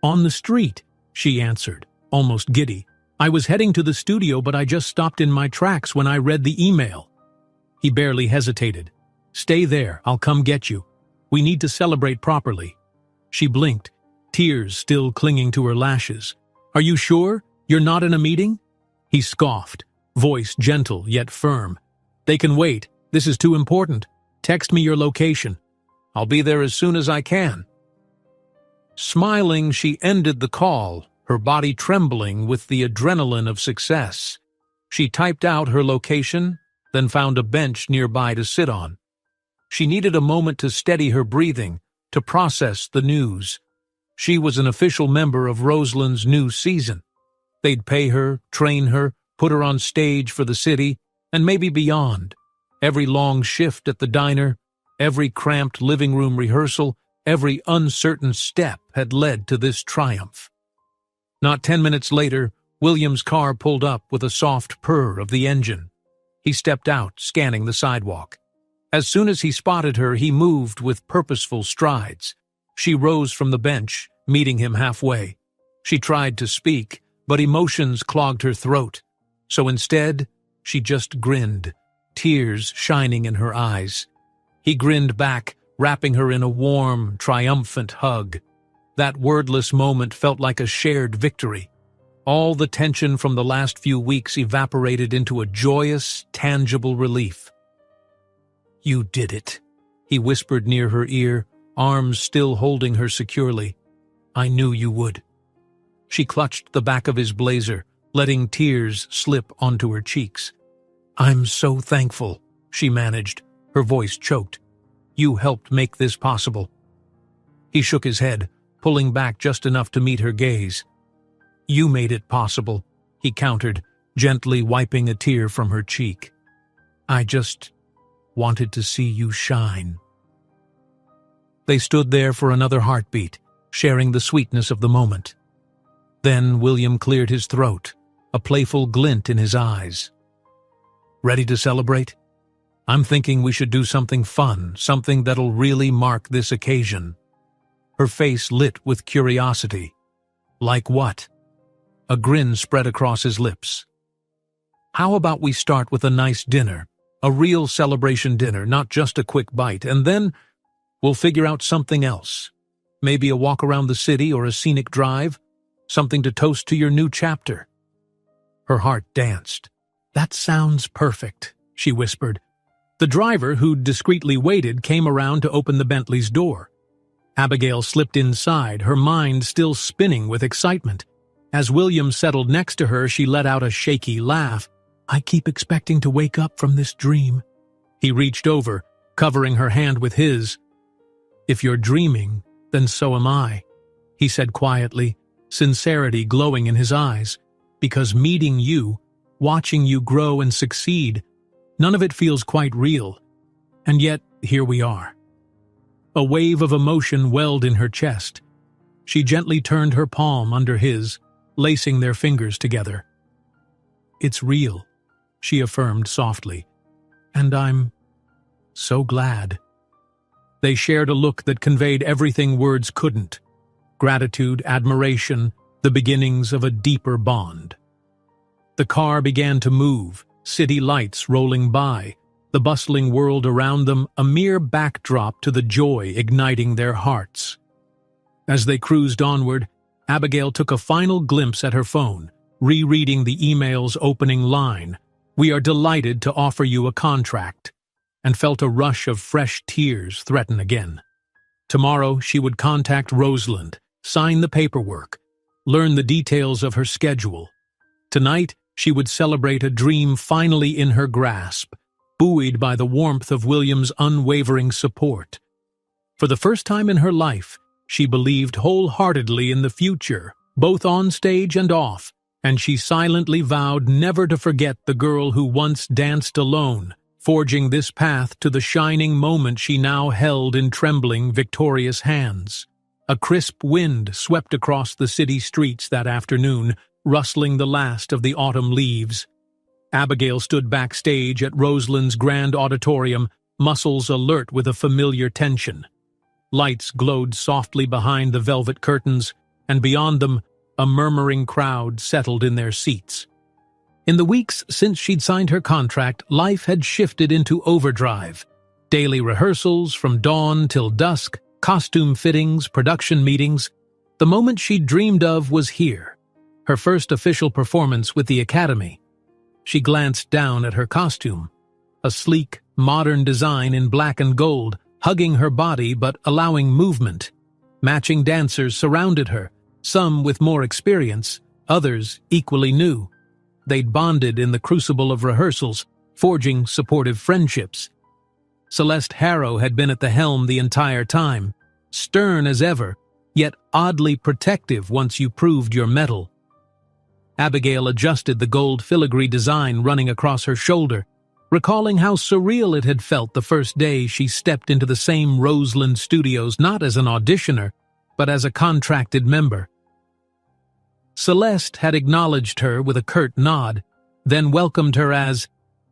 "On the street," she answered, almost giddy. "I was heading to the studio, but I just stopped in my tracks when I read the email." He barely hesitated. "Stay there, I'll come get you. We need to celebrate properly." She blinked, tears still clinging to her lashes. "Are you sure? You're not in a meeting?" He scoffed, voice gentle yet firm. "They can wait. This is too important. Text me your location. I'll be there as soon as I can." Smiling, she ended the call, her body trembling with the adrenaline of success. She typed out her location, then found a bench nearby to sit on. She needed a moment to steady her breathing, to process the news. She was an official member of Roseland's new season. They'd pay her, train her, put her on stage for the city, and maybe beyond. Every long shift at the diner, every cramped living room rehearsal, every uncertain step had led to this triumph. Not 10 minutes later, William's car pulled up with a soft purr of the engine. He stepped out, scanning the sidewalk. As soon as he spotted her, he moved with purposeful strides. She rose from the bench, meeting him halfway. She tried to speak, but emotions clogged her throat. So instead, she just grinned, tears shining in her eyes. He grinned back, wrapping her in a warm, triumphant hug. That wordless moment felt like a shared victory. All the tension from the last few weeks evaporated into a joyous, tangible relief. "You did it," he whispered near her ear, arms still holding her securely. "I knew you would." She clutched the back of his blazer, letting tears slip onto her cheeks. "I'm so thankful," she managed, her voice choked. "You helped make this possible." He shook his head, pulling back just enough to meet her gaze. "You made it possible," he countered, gently wiping a tear from her cheek. "I just wanted to see you shine." They stood there for another heartbeat, sharing the sweetness of the moment. Then William cleared his throat, a playful glint in his eyes. "Ready to celebrate? I'm thinking we should do something fun, something that'll really mark this occasion." Her face lit with curiosity. "Like what?" A grin spread across his lips. "How about we start with a nice dinner, a real celebration dinner, not just a quick bite, and then we'll figure out something else. Maybe a walk around the city or a scenic drive, something to toast to your new chapter." Her heart danced. "That sounds perfect," she whispered. The driver, who'd discreetly waited, came around to open the Bentley's door. Abigail slipped inside, her mind still spinning with excitement. As William settled next to her, she let out a shaky laugh. "I keep expecting to wake up from this dream." He reached over, covering her hand with his. "If you're dreaming, then so am I," he said quietly, sincerity glowing in his eyes. "Because meeting you, watching you grow and succeed, none of it feels quite real. And yet, here we are." A wave of emotion welled in her chest. She gently turned her palm under his, lacing their fingers together. "It's real," she affirmed softly. "And I'm so glad." They shared a look that conveyed everything words couldn't: gratitude, admiration, the beginnings of a deeper bond. The car began to move, city lights rolling by, the bustling world around them a mere backdrop to the joy igniting their hearts. As they cruised onward, Abigail took a final glimpse at her phone, rereading the email's opening line, "We are delighted to offer you a contract," and felt a rush of fresh tears threaten again. Tomorrow she would contact Rosalind, sign the paperwork, learn the details of her schedule. Tonight she would celebrate a dream finally in her grasp, buoyed by the warmth of William's unwavering support. For the first time in her life, she believed wholeheartedly in the future, both on stage and off, and she silently vowed never to forget the girl who once danced alone, forging this path to the shining moment she now held in trembling, victorious hands. A crisp wind swept across the city streets that afternoon, rustling the last of the autumn leaves. Abigail stood backstage at Rosalind's grand auditorium, muscles alert with a familiar tension. Lights glowed softly behind the velvet curtains, and beyond them, a murmuring crowd settled in their seats. In the weeks since she'd signed her contract, life had shifted into overdrive. Daily rehearsals from dawn till dusk, costume fittings, production meetings. The moment she'd dreamed of was here, her first official performance with the Academy. She glanced down at her costume, a sleek, modern design in black and gold, hugging her body but allowing movement. Matching dancers surrounded her, some with more experience, others equally new. They'd bonded in the crucible of rehearsals, forging supportive friendships. Celeste Harrow had been at the helm the entire time, stern as ever, yet oddly protective once you proved your mettle. Abigail adjusted the gold filigree design running across her shoulder, recalling how surreal it had felt the first day she stepped into the same Roseland studios not as an auditioner, but as a contracted member. Celeste had acknowledged her with a curt nod, then welcomed her as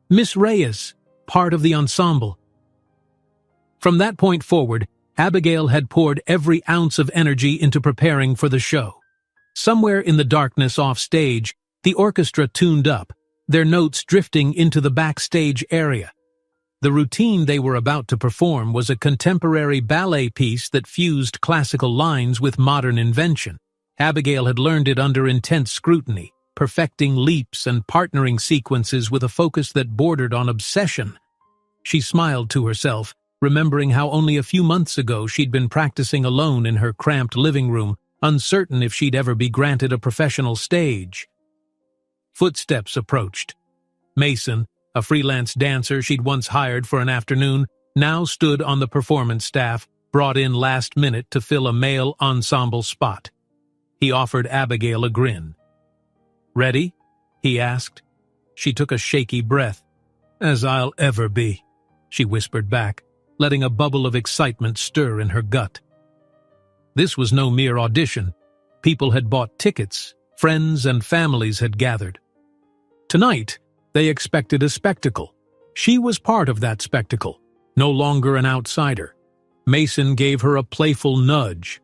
Miss Reyes, part of the ensemble. From that point forward, Abigail had poured every ounce of energy into preparing for the show. Somewhere in the darkness off stage, the orchestra tuned up, their notes drifting into the backstage area. The routine they were about to perform was a contemporary ballet piece that fused classical lines with modern invention. Abigail had learned it under intense scrutiny, perfecting leaps and partnering sequences with a focus that bordered on obsession. She smiled to herself, remembering how only a few months ago she'd been practicing alone in her cramped living room, uncertain if she'd ever be granted a professional stage. Footsteps approached. Mason, a freelance dancer she'd once hired for an afternoon, now stood on the performance staff, brought in last minute to fill a male ensemble spot. He offered Abigail a grin. "Ready?" he asked. She took a shaky breath. "As I'll ever be," she whispered back, letting a bubble of excitement stir in her gut. This was no mere audition. People had bought tickets, friends and families had gathered. Tonight, they expected a spectacle. She was part of that spectacle, no longer an outsider. Mason gave her a playful nudge.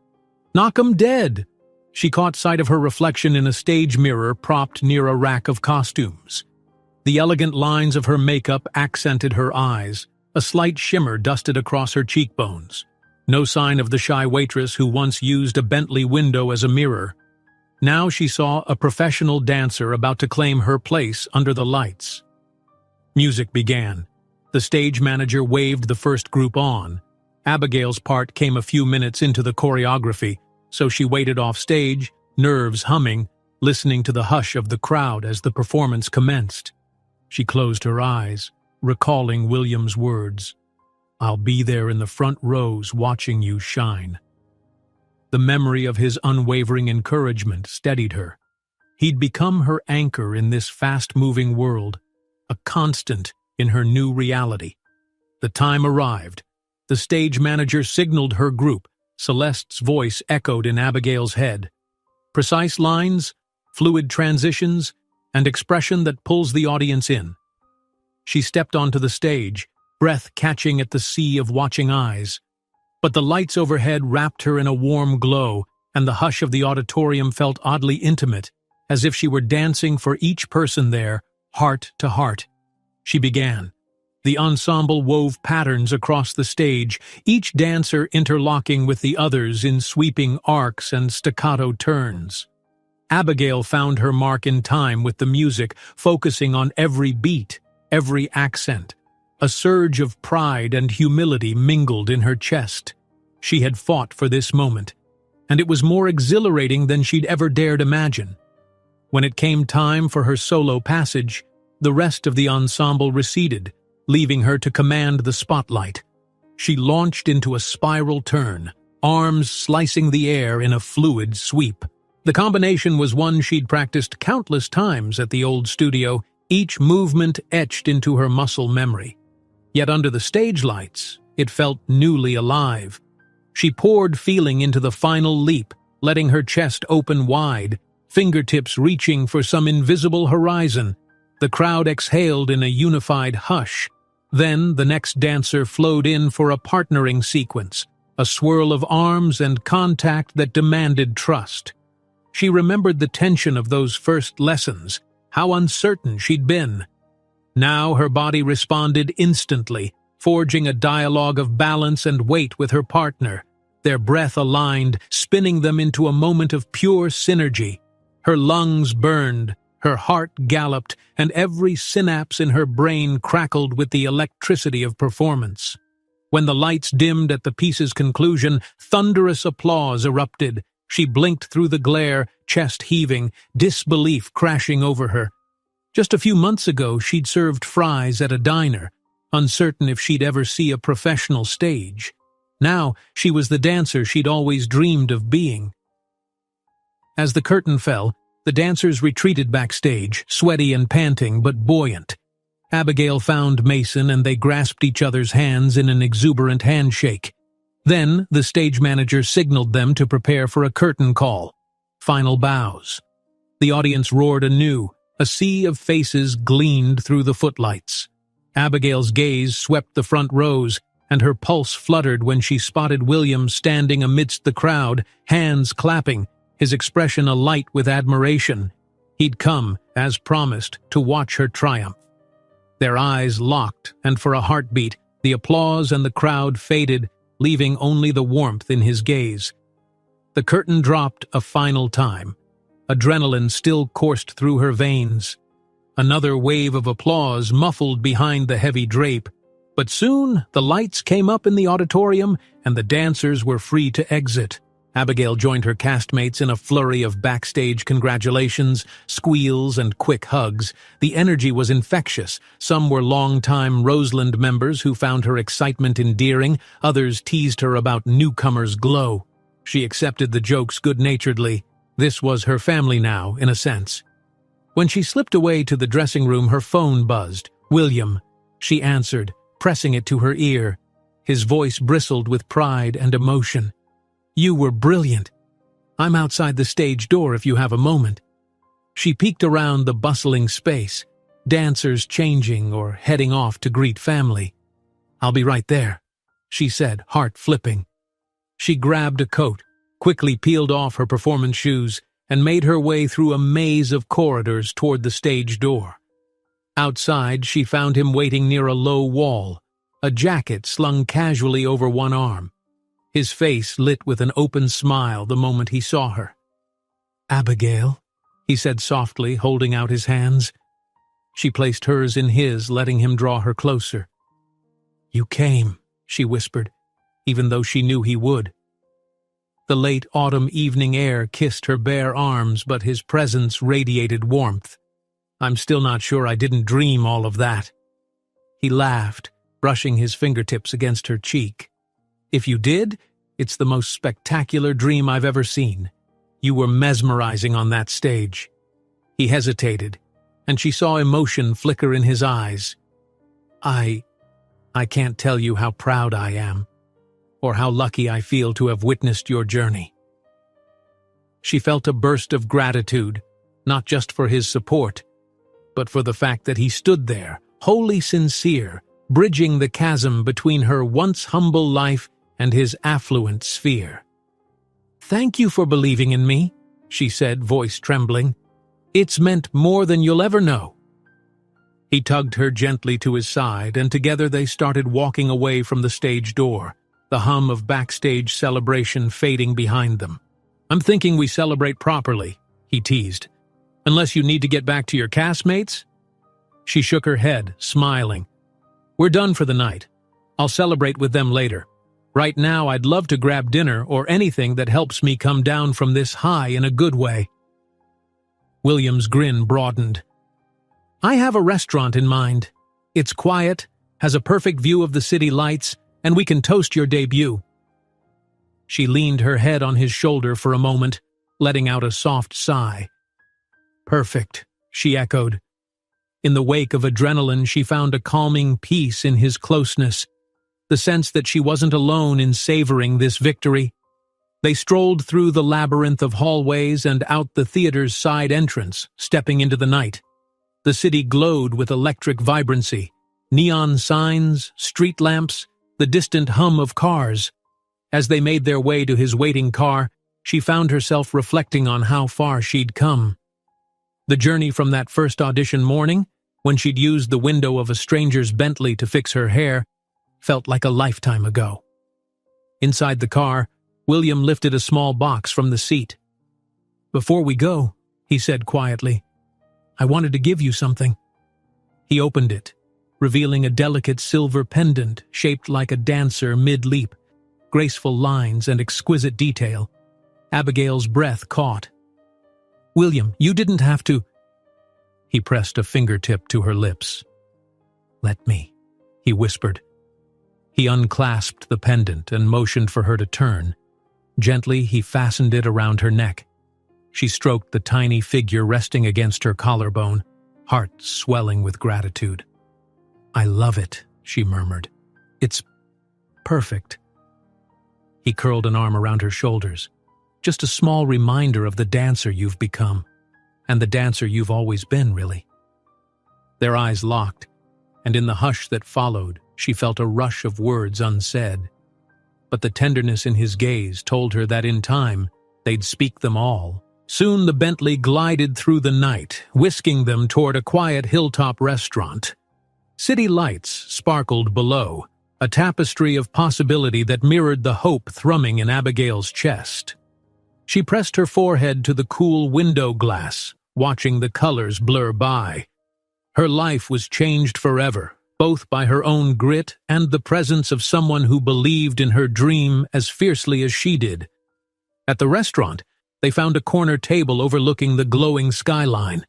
"Knock 'em dead!" She caught sight of her reflection in a stage mirror propped near a rack of costumes. The elegant lines of her makeup accented her eyes. A slight shimmer dusted across her cheekbones. No sign of the shy waitress who once used a Bentley window as a mirror. Now she saw a professional dancer about to claim her place under the lights. Music began. The stage manager waved the first group on. Abigail's part came a few minutes into the choreography, so she waited off stage, nerves humming, listening to the hush of the crowd as the performance commenced. She closed her eyes, recalling William's words. I'll be there in the front rows watching you shine." The memory of his unwavering encouragement steadied her. He'd become her anchor in this fast-moving world, a constant in her new reality. The time arrived. The stage manager signaled her group. Celeste's voice echoed in Abigail's head. Precise lines, fluid transitions, and expression that pulls the audience in. She stepped onto the stage, breath catching at the sea of watching eyes. But the lights overhead wrapped her in a warm glow, and the hush of the auditorium felt oddly intimate, as if she were dancing for each person there, heart to heart. She began. The ensemble wove patterns across the stage, each dancer interlocking with the others in sweeping arcs and staccato turns. Abigail found her mark in time with the music, focusing on every beat, every accent. A surge of pride and humility mingled in her chest. She had fought for this moment, and it was more exhilarating than she'd ever dared imagine. When it came time for her solo passage, the rest of the ensemble receded, leaving her to command the spotlight. She launched into a spiral turn, arms slicing the air in a fluid sweep. The combination was one she'd practiced countless times at the old studio, each movement etched into her muscle memory. Yet under the stage lights, it felt newly alive. She poured feeling into the final leap, letting her chest open wide, fingertips reaching for some invisible horizon. The crowd exhaled in a unified hush. Then the next dancer flowed in for a partnering sequence, a swirl of arms and contact that demanded trust. She remembered the tension of those first lessons, how uncertain she'd been. Now her body responded instantly, forging a dialogue of balance and weight with her partner. Their breath aligned, spinning them into a moment of pure synergy. Her lungs burned, her heart galloped, and every synapse in her brain crackled with the electricity of performance. When the lights dimmed at the piece's conclusion, thunderous applause erupted. She blinked through the glare, chest heaving, disbelief crashing over her. Just a few months ago, she'd served fries at a diner, uncertain if she'd ever see a professional stage. Now, she was the dancer she'd always dreamed of being. As the curtain fell, the dancers retreated backstage, sweaty and panting but buoyant. Abigail found Mason and they grasped each other's hands in an exuberant handshake. Then, the stage manager signaled them to prepare for a curtain call. Final bows. The audience roared anew. A sea of faces gleamed through the footlights. Abigail's gaze swept the front rows, and her pulse fluttered when she spotted William standing amidst the crowd, hands clapping, his expression alight with admiration. He'd come, as promised, to watch her triumph. Their eyes locked, and for a heartbeat, the applause and the crowd faded, leaving only the warmth in his gaze. The curtain dropped a final time. Adrenaline still coursed through her veins. Another wave of applause muffled behind the heavy drape. But soon the lights came up in the auditorium and the dancers were free to exit. Abigail joined her castmates in a flurry of backstage congratulations, squeals, and quick hugs. The energy was infectious. Some were long-time Roseland members who found her excitement endearing. Others teased her about newcomers' glow. She accepted the jokes good-naturedly. This was her family now, in a sense. When she slipped away to the dressing room, her phone buzzed. "William," she answered, pressing it to her ear. His voice bristled with pride and emotion. "You were brilliant. I'm outside the stage door if you have a moment." She peeked around the bustling space, dancers changing or heading off to greet family. "I'll be right there," she said, heart flipping. She grabbed a coat, quickly peeled off her performance shoes, and made her way through a maze of corridors toward the stage door. Outside, she found him waiting near a low wall, a jacket slung casually over one arm. His face lit with an open smile the moment he saw her. "Abigail," he said softly, holding out his hands. She placed hers in his, letting him draw her closer. "You came," she whispered, even though she knew he would. The late autumn evening air kissed her bare arms, but his presence radiated warmth. "I'm still not sure I didn't dream all of that." He laughed, brushing his fingertips against her cheek. "If you did, it's the most spectacular dream I've ever seen. You were mesmerizing on that stage." He hesitated, and she saw emotion flicker in his eyes. I can't tell you how proud I am, or how lucky I feel to have witnessed your journey." She felt a burst of gratitude, not just for his support, but for the fact that he stood there, wholly sincere, bridging the chasm between her once humble life and his affluent sphere. "Thank you for believing in me," she said, voice trembling. "It's meant more than you'll ever know." He tugged her gently to his side, and together they started walking away from the stage door, the hum of backstage celebration fading behind them. "I'm thinking we celebrate properly," he teased. "Unless you need to get back to your castmates?" She shook her head, smiling. "We're done for the night. I'll celebrate with them later. Right now, I'd love to grab dinner or anything that helps me come down from this high in a good way." William's grin broadened. "I have a restaurant in mind. It's quiet, has a perfect view of the city lights, and we can toast your debut." She leaned her head on his shoulder for a moment, letting out a soft sigh. "Perfect," she echoed. In the wake of adrenaline, she found a calming peace in his closeness, the sense that she wasn't alone in savoring this victory. They strolled through the labyrinth of hallways and out the theater's side entrance, stepping into the night. The city glowed with electric vibrancy, neon signs, street lamps, the distant hum of cars. As they made their way to his waiting car, she found herself reflecting on how far she'd come. The journey from that first audition morning, when she'd used the window of a stranger's Bentley to fix her hair, felt like a lifetime ago. Inside the car, William lifted a small box from the seat. "Before we go," he said quietly, "I wanted to give you something." He opened it, revealing a delicate silver pendant shaped like a dancer mid-leap, graceful lines and exquisite detail. Abigail's breath caught. "William, you didn't have to—" He pressed a fingertip to her lips. "Let me," he whispered. He unclasped the pendant and motioned for her to turn. Gently, he fastened it around her neck. She stroked the tiny figure resting against her collarbone, heart swelling with gratitude. "I love it," she murmured. "It's perfect." He curled an arm around her shoulders. "Just a small reminder of the dancer you've become, and the dancer you've always been, really." Their eyes locked, and in the hush that followed, she felt a rush of words unsaid. But the tenderness in his gaze told her that in time, they'd speak them all. Soon the Bentley glided through the night, whisking them toward a quiet hilltop restaurant. City lights sparkled below, a tapestry of possibility that mirrored the hope thrumming in Abigail's chest. She pressed her forehead to the cool window glass, watching the colors blur by. Her life was changed forever, both by her own grit and the presence of someone who believed in her dream as fiercely as she did. At the restaurant, they found a corner table overlooking the glowing skyline.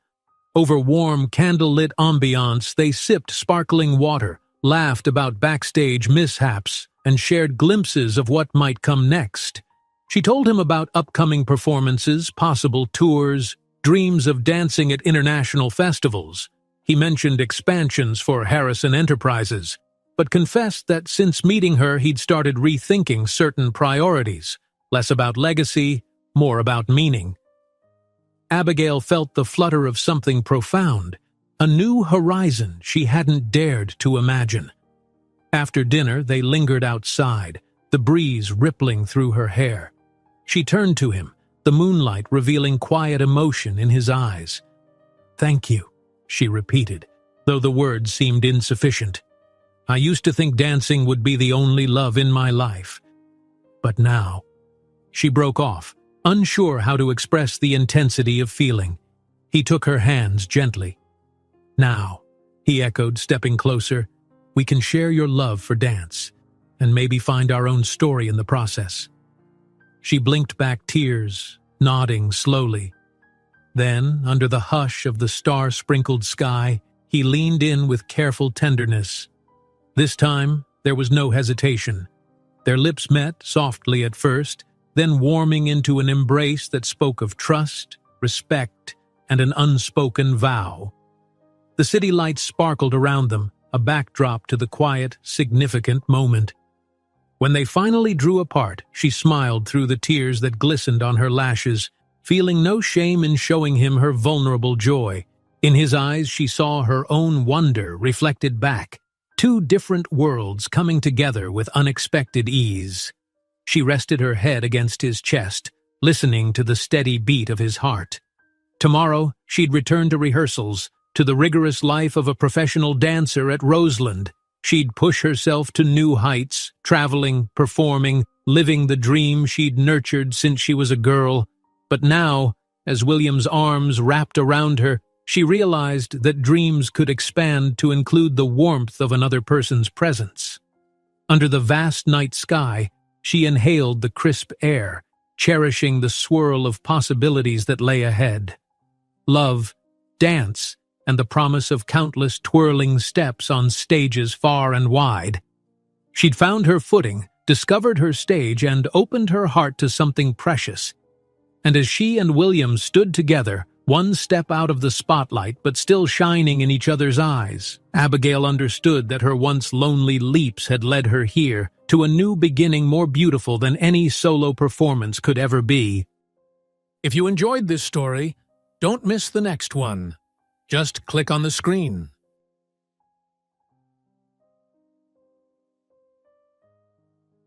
Over warm, candlelit ambiance, they sipped sparkling water, laughed about backstage mishaps, and shared glimpses of what might come next. She told him about upcoming performances, possible tours, dreams of dancing at international festivals. He mentioned expansions for Harrison Enterprises, but confessed that since meeting her he'd started rethinking certain priorities, less about legacy, more about meaning. Abigail felt the flutter of something profound, a new horizon she hadn't dared to imagine. After dinner, they lingered outside, the breeze rippling through her hair. She turned to him, the moonlight revealing quiet emotion in his eyes. "Thank you," she repeated, though the words seemed insufficient. "I used to think dancing would be the only love in my life. But now—" She broke off, unsure how to express the intensity of feeling. He took her hands gently. "Now," he echoed, stepping closer, "we can share your love for dance, and maybe find our own story in the process." She blinked back tears, nodding slowly. Then, under the hush of the star-sprinkled sky, he leaned in with careful tenderness. This time, there was no hesitation. Their lips met softly at first, then warming into an embrace that spoke of trust, respect, and an unspoken vow. The city lights sparkled around them, a backdrop to the quiet, significant moment. When they finally drew apart, she smiled through the tears that glistened on her lashes, feeling no shame in showing him her vulnerable joy. In his eyes, she saw her own wonder reflected back, two different worlds coming together with unexpected ease. She rested her head against his chest, listening to the steady beat of his heart. Tomorrow, she'd return to rehearsals, to the rigorous life of a professional dancer at Roseland. She'd push herself to new heights, traveling, performing, living the dream she'd nurtured since she was a girl. But now, as William's arms wrapped around her, she realized that dreams could expand to include the warmth of another person's presence. Under the vast night sky, she inhaled the crisp air, cherishing the swirl of possibilities that lay ahead. Love, dance, and the promise of countless twirling steps on stages far and wide. She'd found her footing, discovered her stage, and opened her heart to something precious. And as she and William stood together, one step out of the spotlight but still shining in each other's eyes, Abigail understood that her once lonely leaps had led her here, to a new beginning more beautiful than any solo performance could ever be. If you enjoyed this story, don't miss the next one. Just click on the screen.